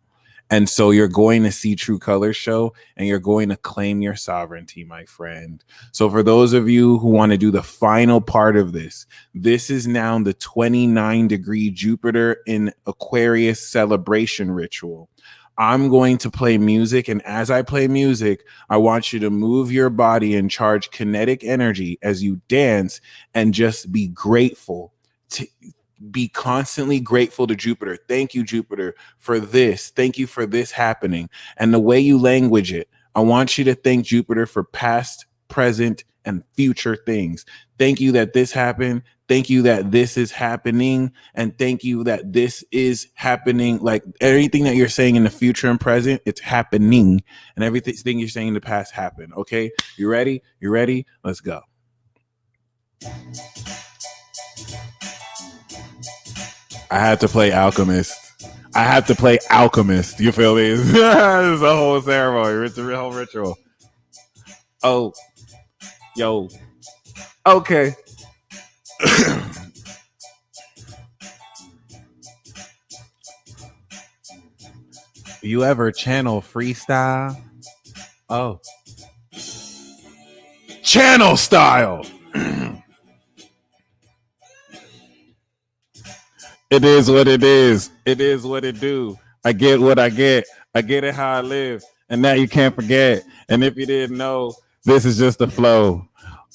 And so you're going to see true colors show, and you're going to claim your sovereignty, my friend. So for those of you who want to do the final part of this, this is now the 29-degree Jupiter in Aquarius celebration ritual. I'm going to play music, and as I play music, I want you to move your body and charge kinetic energy as you dance and just be grateful. Be constantly grateful to Jupiter. Thank you, Jupiter, for this. Thank you for this happening. And the way you language it, I want you to thank Jupiter for past, present, and future things. Thank you that this happened. Thank you that this is happening. And thank you that this is happening. Like everything that you're saying in the future and present, it's happening. And everything you're saying in the past happened. Okay? You ready? You ready? Let's go. I had to play Alchemist. You feel me? It's a whole ceremony. It's a whole ritual. Oh, yo. Okay. You ever channel freestyle? Oh. Channel style. It is what it is. It is what it do. I get what I get. I get it how I live. And now you can't forget. And if you didn't know, this is just the flow.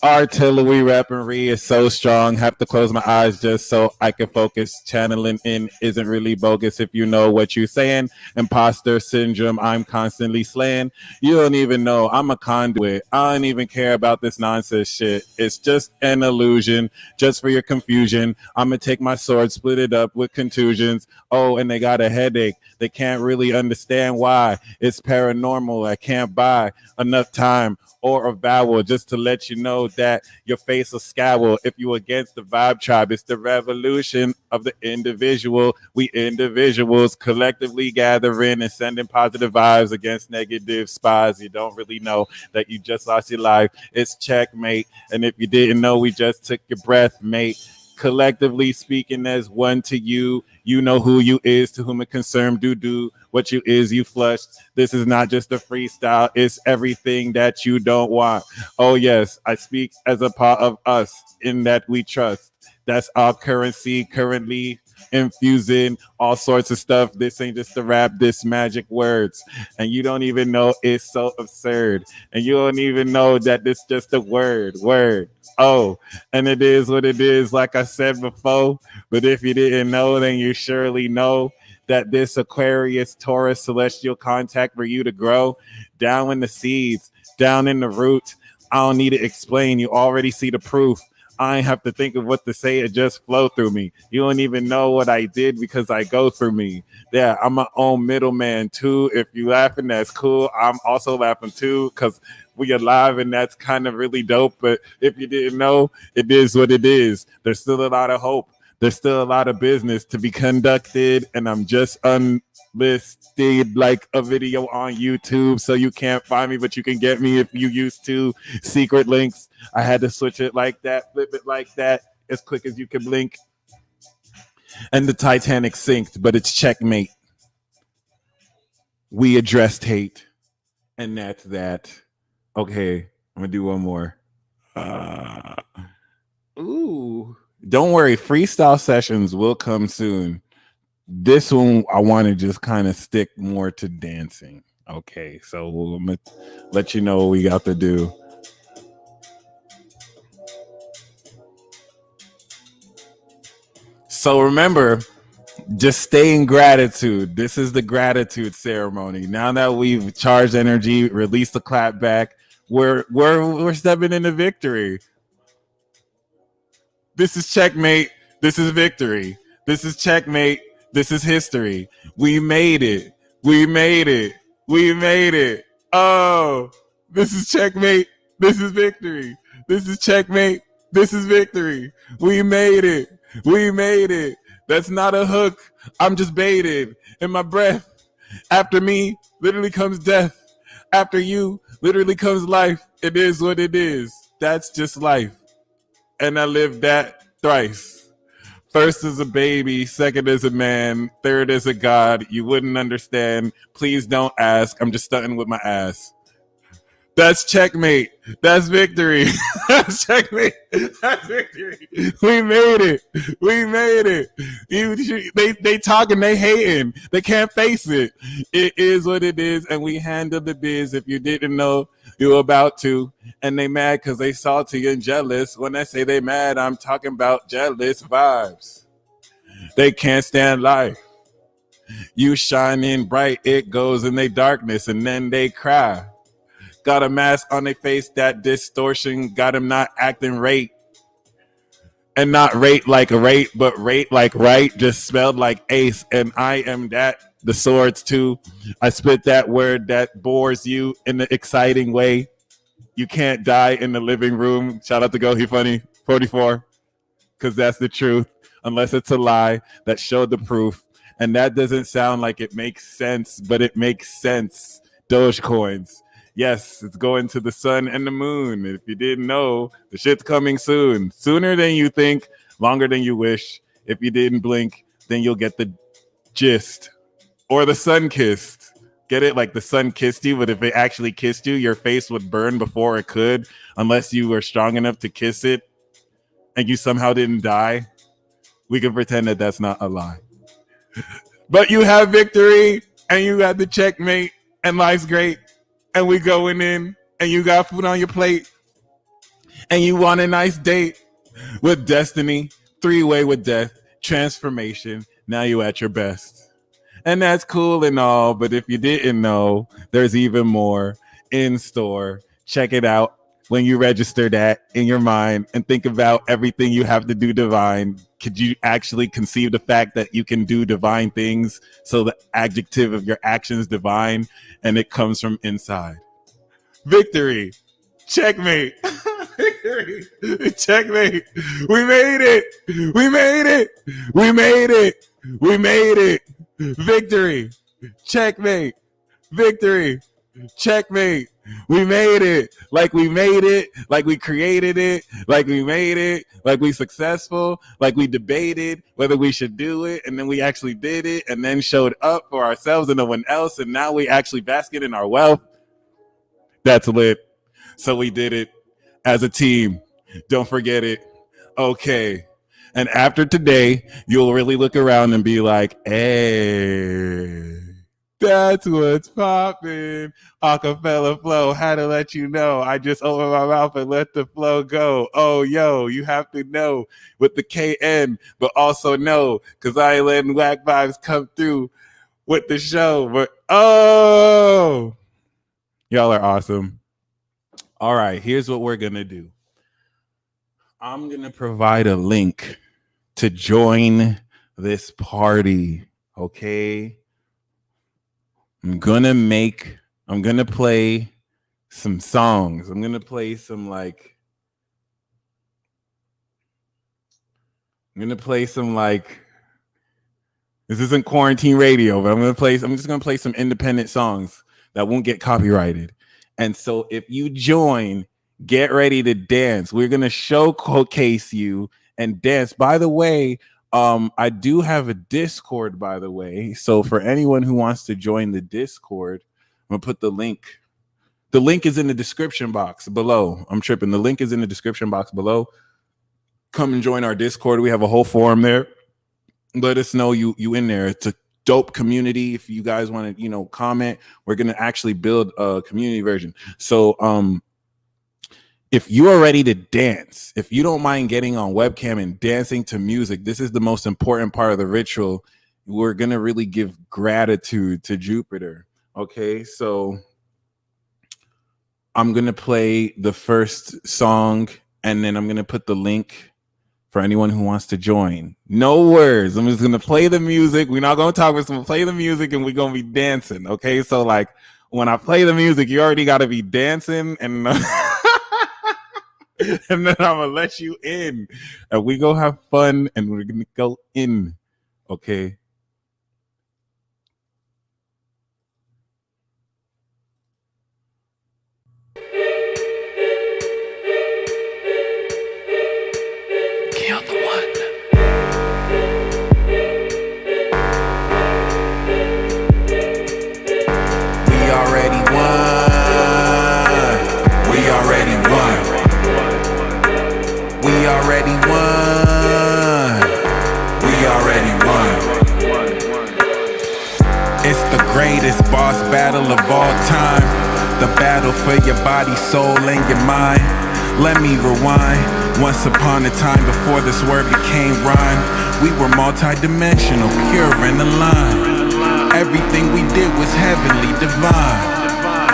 Artillery weaponry is so strong. Have to close my eyes just so I can focus. Channeling in isn't really bogus if you know what you're saying. Imposter syndrome, I'm constantly slaying. You don't even know I'm a conduit. I don't even care about this nonsense shit. It's just an illusion, just for your confusion. I'm gonna take my sword, split it up with contusions. Oh, and they got a headache. They can't really understand why. It's paranormal. I can't buy enough time or a vowel just to let you know that your face will scowl. If you against the vibe tribe, it's the revolution of the individual. We individuals collectively gathering and sending positive vibes against negative spies. You don't really know that you just lost your life. It's checkmate. And if you didn't know, we just took your breath, mate. Collectively speaking as one to you, you know who you is, to whom it concerned, do what you is, you flushed. This is not just a freestyle, it's everything that you don't want. Oh yes, I speak as a part of us in that we trust. That's our currency currently infusing all sorts of stuff. This ain't just a rap, this magic words. And you don't even know it's so absurd. And you don't even know that this just a word. Oh, and it is what it is, like I said before. But if you didn't know, then you surely know that this Aquarius Taurus celestial contact for you to grow down in the seeds, down in the root. I don't need to explain. You already see the proof. I ain't have to think of what to say. It just flow through me. You don't even know what I did because I go through me. Yeah, I'm my own middleman too. If you laughing, that's cool. I'm also laughing too because we alive and that's kind of really dope. But if you didn't know, it is what it is. There's still a lot of hope. There's still a lot of business to be conducted, and I'm just unlisted like a video on YouTube, so you can't find me, but you can get me if you used to. Secret links. I had to switch it like that, flip it like that, as quick as you can blink. And the Titanic sinked, but it's checkmate. We addressed hate, and that's that. Okay, I'm gonna do one more. Ooh. Don't worry, freestyle sessions will come soon. This one, I want to just kind of stick more to dancing. Okay, so we'll let you know what we got to do. So remember, just stay in gratitude. This is the gratitude ceremony. Now that we've charged energy, released the clap back, we're stepping into victory. This is checkmate. This is victory. This is checkmate. This is history. We made it. We made it. We made it. Oh, this is checkmate. This is victory. This is checkmate. This is victory. We made it. We made it. That's not a hook. I'm just baited. In my breath. After me, literally comes death. After you, literally comes life. It is what it is. That's just life. And I lived that thrice. First as a baby, second as a man, third as a god. You wouldn't understand. Please don't ask. I'm just stunting with my ass. That's checkmate. That's victory. That's checkmate. That's victory. We made it. We made it. They talking, they hating. They can't face it. It is what it is, and we handle the biz. If you didn't know, you're about to. And they mad because they salty and jealous. When I say they mad, I'm talking about jealous vibes. They can't stand life. You shining bright, it goes in their darkness, and then they cry. Got a mask on their face, that distortion got them not acting right. And not rate like a rate, but rate like right, just spelled like ace. And I am that, the swords too. I spit that word that bores you in the exciting way. You can't die in the living room. Shout out to Go He Funny 44, because that's the truth. Unless it's a lie that showed the proof. And that doesn't sound like it makes sense, but it makes sense. Dogecoins. Yes, it's going to the sun and the moon. If you didn't know, the shit's coming soon. Sooner than you think, longer than you wish. If you didn't blink, then you'll get the gist. Or the sun kissed. Get it? Like the sun kissed you, but if it actually kissed you, your face would burn before it could, unless you were strong enough to kiss it and you somehow didn't die. We can pretend that that's not a lie. But you have victory, and you got the checkmate, and life's great. And we going in, and you got food on your plate, and you want a nice date with destiny, 3-way with death, transformation. Now you at your best. And that's cool and all, but if you didn't know, there's even more in store. Check it out when you register that in your mind and think about everything you have to do divine. Could you actually conceive the fact that you can do divine things? So the adjective of your actions divine, and it comes from inside. Victory. Checkmate. Victory. Checkmate. We made it. We made it. We made it. We made it. Victory. Checkmate. Victory. Checkmate. We made it. Like we made it. Like we created it. Like we made it. Like we successful. Like we debated whether we should do it. And then we actually did it. And then showed up for ourselves and no one else. And now we actually basket in our wealth. That's lit. So we did it as a team. Don't forget it. Okay. And after today, you'll really look around and be like, hey, that's what's popping. Acapella flow, had to let you know. I just opened my mouth and let the flow go. Oh, yo, you have to know with the KN, but also know, because I ain't letting whack vibes come through with the show. But, oh, y'all are awesome. All right, here's what we're going to do. I'm going to provide a link to join this party. Okay. I'm going to play some songs. I'm going to play some this isn't quarantine radio, but I'm just going to play some independent songs that won't get copyrighted. And so if you join, get ready to dance. We're going to showcase you and dance. By the way, I do have a Discord, by the way. So for anyone who wants to join the Discord, I'm going to put the link. The link is in the description box below. I'm tripping. The link is in the description box below. Come and join our Discord. We have a whole forum there. Let us know you in there. It's a dope community. If you guys want to, comment, we're going to actually build a community version. So, if you are ready to dance, if you don't mind getting on webcam and dancing to music, this is the most important part of the ritual. We're going to really give gratitude to Jupiter. Okay, so I'm going to play the first song, and then I'm going to put the link for anyone who wants to join. No words. I'm just going to play the music. We're not going to talk. We're going to play the music, and we're going to be dancing. Okay, so when I play the music, you already got to be dancing, and and then I'm gonna let you in, and we go have fun, and we're gonna go in. Okay. Kill the one. We already won. We already won. We already won. We already won. It's the greatest boss battle of all time. The battle for your body, soul, and your mind. Let me rewind. Once upon a time, before this word became rhyme, we were multi-dimensional, pure and aligned. Everything we did was heavenly, divine.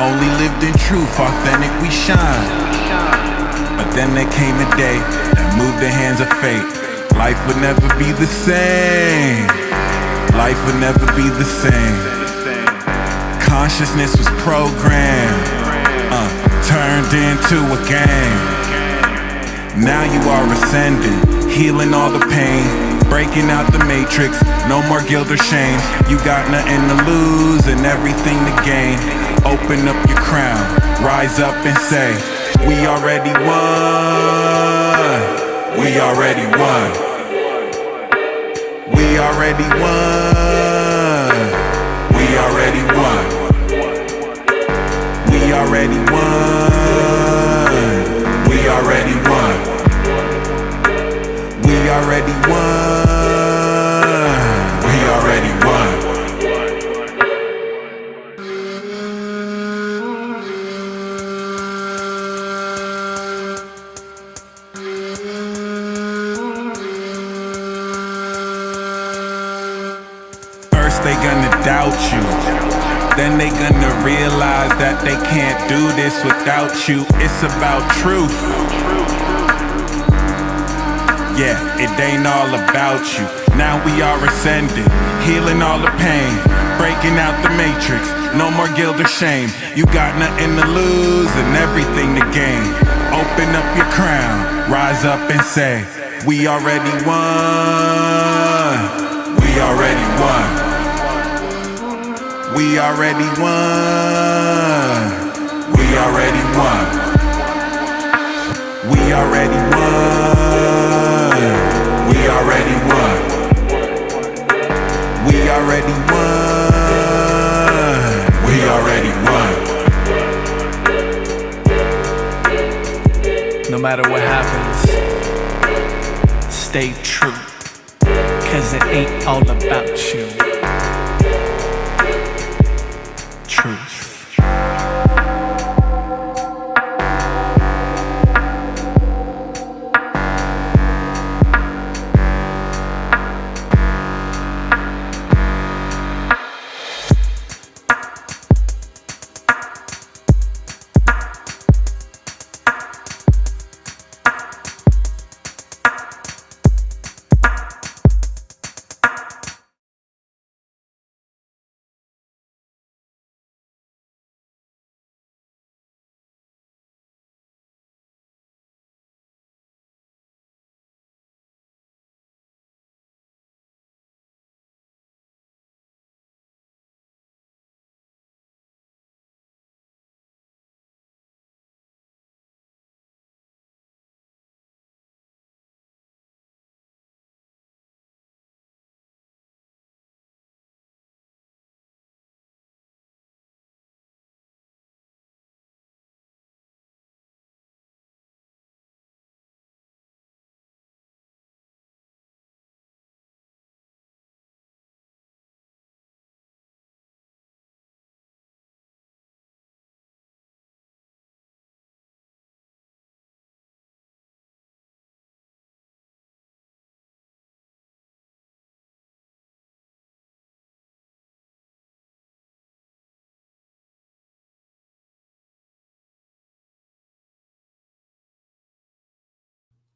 Only lived in truth, authentic, we shine. But then there came a day that moved the hands of fate. Life would never be the same. Life would never be the same. Consciousness was programmed, turned into a game. Now you are ascending, healing all the pain, breaking out the matrix, no more guilt or shame. You got nothing to lose and everything to gain. Open up your crown, rise up and say, we already won. We already won. We already won. We already won. We already won. We already won. We already won. We already won. They gonna doubt you, then they gonna realize that they can't do this without you. It's about truth. Yeah, it ain't all about you. Now we are ascending, healing all the pain, breaking out the matrix, no more guilt or shame. You got nothing to lose and everything to gain. Open up your crown, rise up and say, we already won. We already won. We already won. We already won. We already won. We already won. We already won. We already won. No matter what happens, stay true, 'cause it ain't all about you. Truth.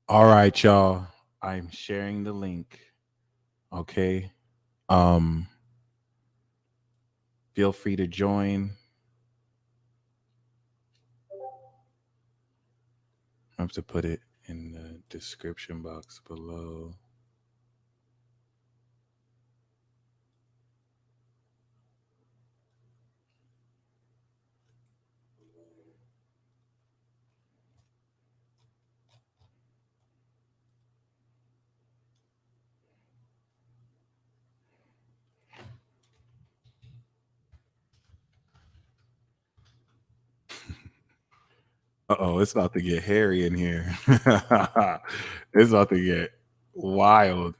All right, y'all. I'm sharing the link. Okay. Um, feel free to join. I have to put it in the description box below. Uh-oh, it's about to get hairy in here. It's about to get wild.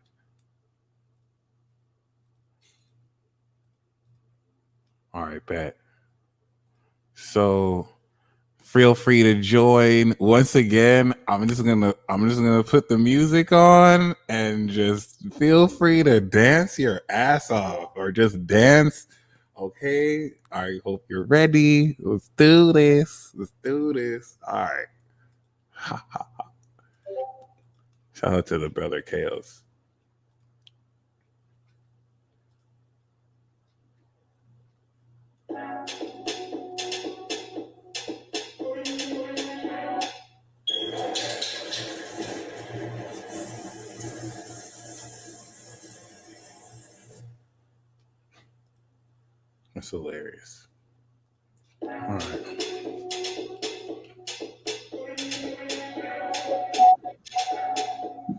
All right, bet. So feel free to join. Once again, I'm just gonna put the music on and just feel free to dance your ass off or just dance. Okay. I hope you're ready. Let's do this. Let's do this. All right. Shout out to the brother Chaos. That's hilarious. All right.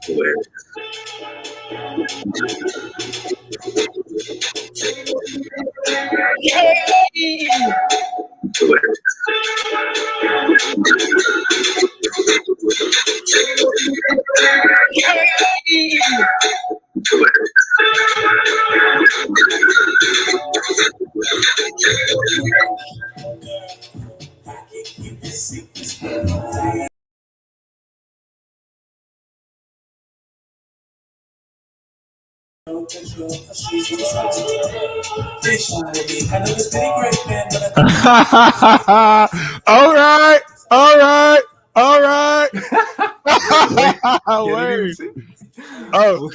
Hilarious. Hilarious. All right, all right, all right. Word. Oh,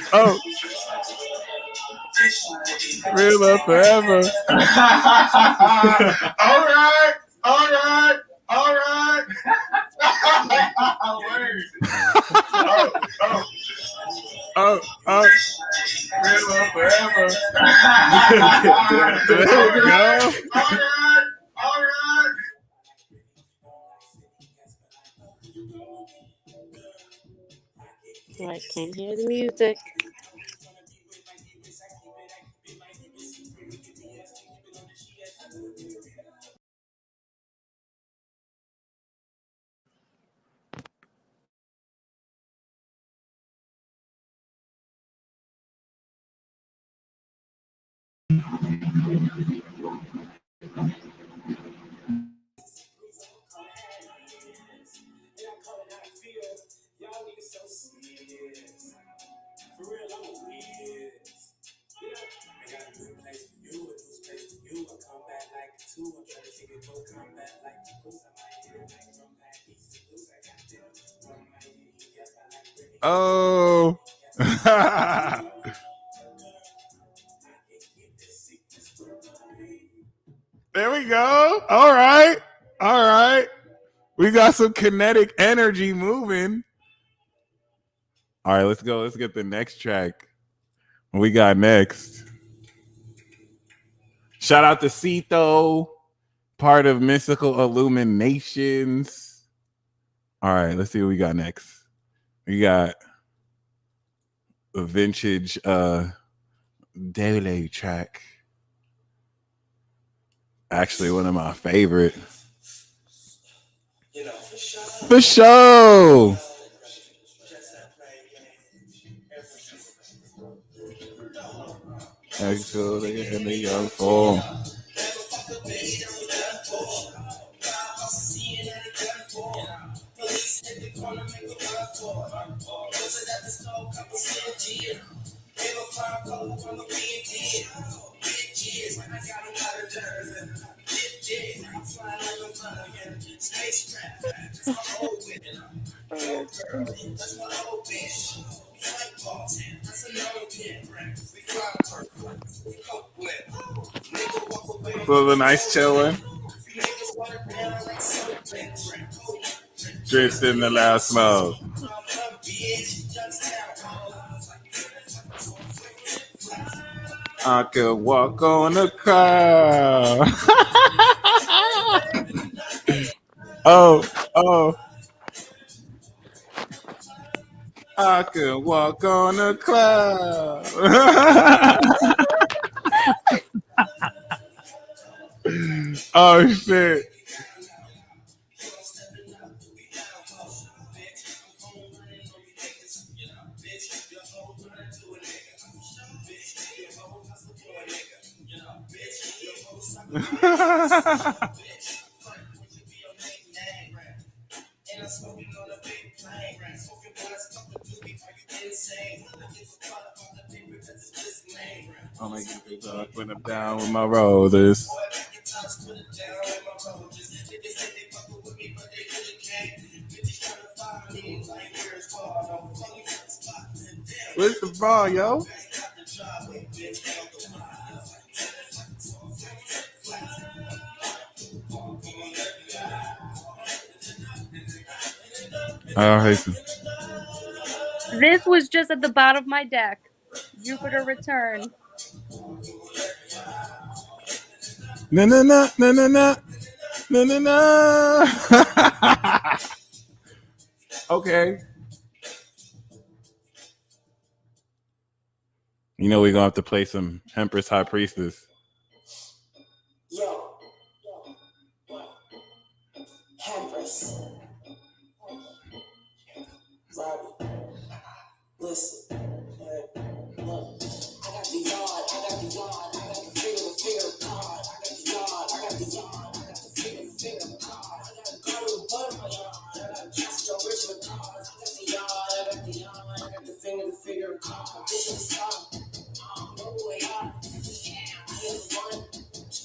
real love forever. All right, all right, all right. Word. Oh, real love forever. There we go. All right. I can't hear the music. Oh. There we go. All right. All right. We got some kinetic energy moving. All right, let's go. Let's get the next track. What we got next? Shout out to Cito, part of Mystical Illuminations. All right, let's see what we got next. We got a vintage Daily track. Actually, one of my favorite. For sure. Actually, in the young form. That's my old bitch. Like boss, that's a no pin. We fly perfect. We coke whip. Nigga walk away. So the nice chilling. Niggas water down like so bitch. Drifts in the loud smoke. I could walk on a crowd. Oh, oh. I could walk on a cloud. Oh shit. And I'm smoking on a big plane. Smoking blunts, fuck the doobie, are you insane? I give a fuck about the paper because it's just lame. Oh my God, when I'm down with my rollers. Boy, back in times, put it down with my rollers. Niggas say they fucking with me, but they really can't. Bitches trying to find me like where's ball? Don't fuck you from the spot. Damn, Where's the ball, yo? got the job, wait, bitch, get off the line. Oh, Hasten. This was just at the bottom of my deck. Jupiter return. No, no, no, no, no, no. No, no, no. Okay. You know we're gonna have to play some Empress High Priestess. Yo, Empress. Robbie, listen. Look, I got the yard, I got the yard, I got the finger card. I got the yard, I got the yard, I got the finger card. I got the girl with butt in my yard. I got the Joe Richmond cards. I got the yard, I got the yard, I got the finger card. Bitch in the sky. No way out. I didn't run.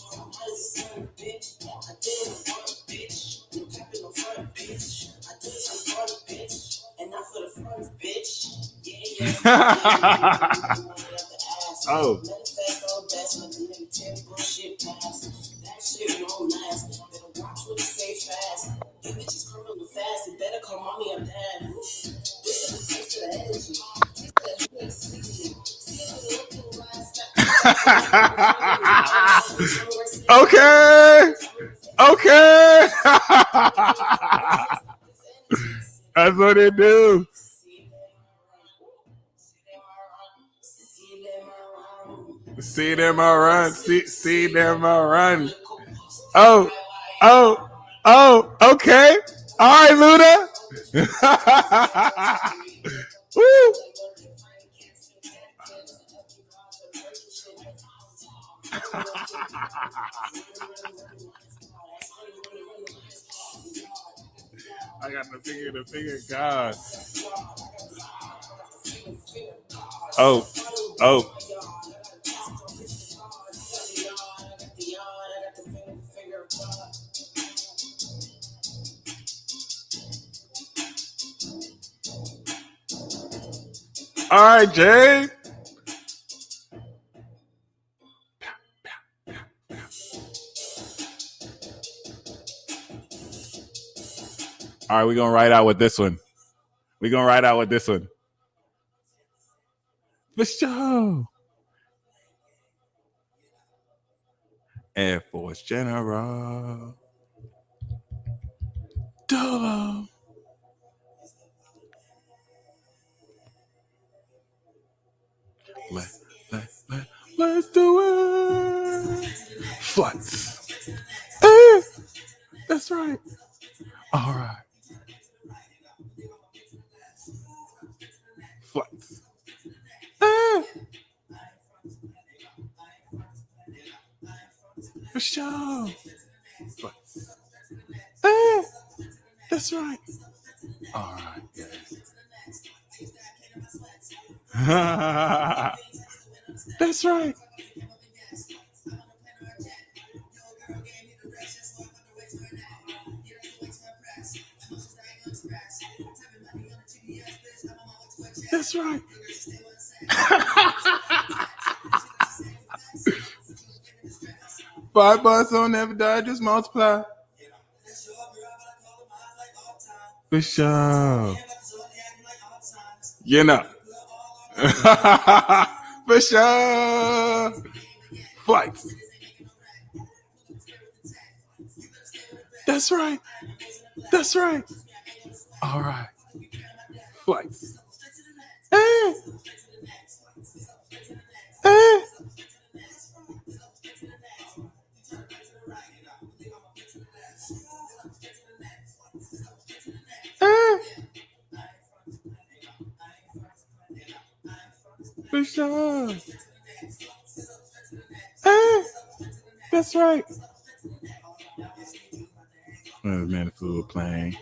I was a son, bitch. I didn't run, bitch. You capping the front, bitch. I did it for the front, bitch. And not for the front, bitch. Yeah. Oh. That shit won't last. Better watch what you say fast. You bitches coming fast. It better call mommy or dad. This is a taste of the energy. Taste of the sleeping. Okay. Okay. That's what they do. See them I run. See them I run. Oh, oh, oh, okay. All right, Luda. Woo. I got the finger, God. Oh, oh. All right, Jay. All right, we're going to ride out with this one. For sure. Air Force General. Dolo. Let's do it. Flux. That's right. All right. Flux. For sure. Flux. That's right. All right, guys. That's right. That's right. Five bars don't never die, just multiply. For sure. You know. For sure. Flights. That's right. That's right. All right. Flights. Hey. Hey. Hey. For sure. Hey. That's right. Man, food playing.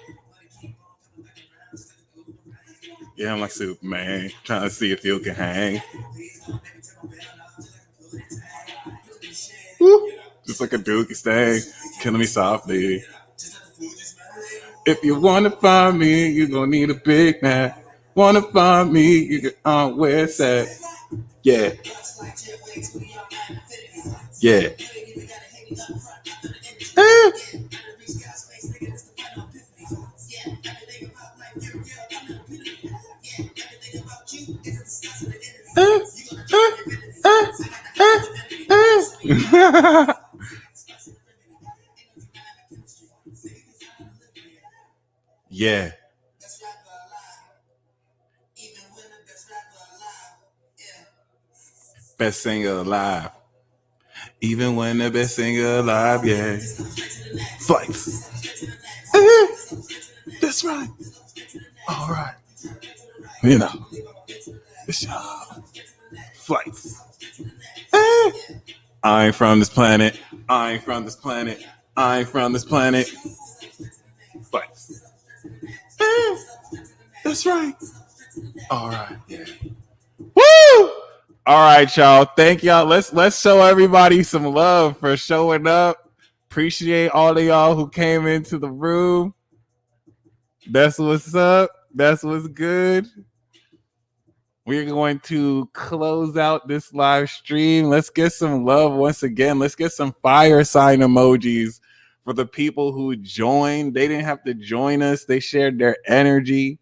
Yeah, I'm like Superman, trying to see if you can hang. Woo. Just like a dookie stang, killing me softly. If you wanna find me, you gonna need a big man. Wanna find me, you can where it's at. Yeah. Yeah. Yeah. Best singer alive. Even when the best singer alive, yeah. Flights. That's right. All right. You know. Flights. I ain't from this planet. I ain't from this planet. I ain't from this planet. Flights. That's right. All right. Yeah. Woo! All right, y'all. Thank y'all. Let's show everybody some love for showing up. Appreciate all of y'all who came into the room. That's what's up. That's what's good. We're going to close out this live stream. Let's get some love once again. Let's get some fire sign emojis for the people who joined. They didn't have to join us. They shared their energy.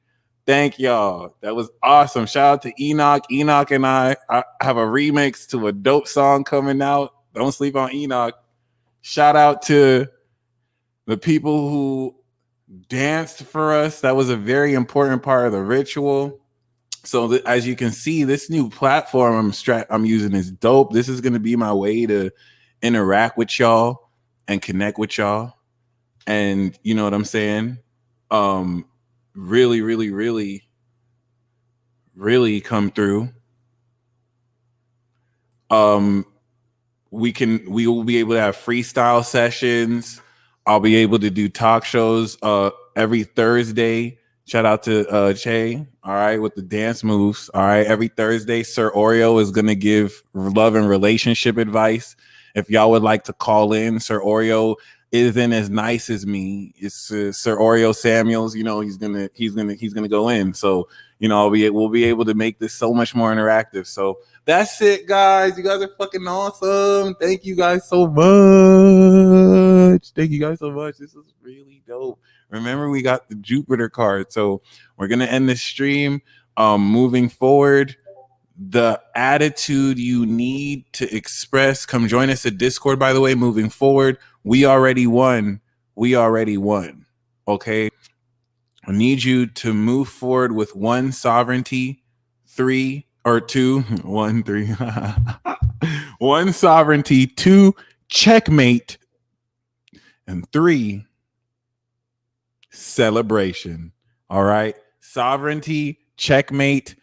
Thank y'all. That was awesome. Shout out to Enoch. Enoch and I have a remix to a dope song coming out. Don't sleep on Enoch. Shout out to the people who danced for us. That was a very important part of the ritual. So as you can see, this new platform I'm using is dope. This is going to be my way to interact with y'all and connect with y'all. And you know what I'm saying? Really, really, really, really come through. We will be able to have freestyle sessions. I'll be able to do talk shows every Thursday. Shout out to Che, all right, with the dance moves. All right, every Thursday, Sir Oreo is going to give love and relationship advice. If y'all would like to call in, Sir Oreo isn't as nice as me. It's Sir Oreo Samuels. You know, he's gonna go in. So you know, we'll be able to make this so much more interactive. So that's it, guys. You guys are fucking awesome. Thank you guys so much. Thank you guys so much. This is really dope. Remember, we got the Jupiter card. So we're gonna end this stream. Moving forward, the attitude you need to express. Come join us at Discord, by the way. Moving forward, we already won. Okay. I need you to move forward with 1, sovereignty, 3 or 2, 1, 3, 1, sovereignty, 2, checkmate, and 3, celebration. All right. Sovereignty, checkmate,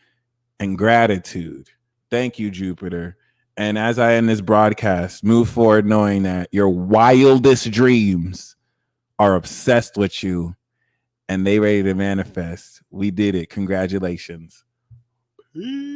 and gratitude. Thank you, Jupiter. And as I end this broadcast, move forward knowing that your wildest dreams are obsessed with you and they ready to manifest. We did it. Congratulations. Peace.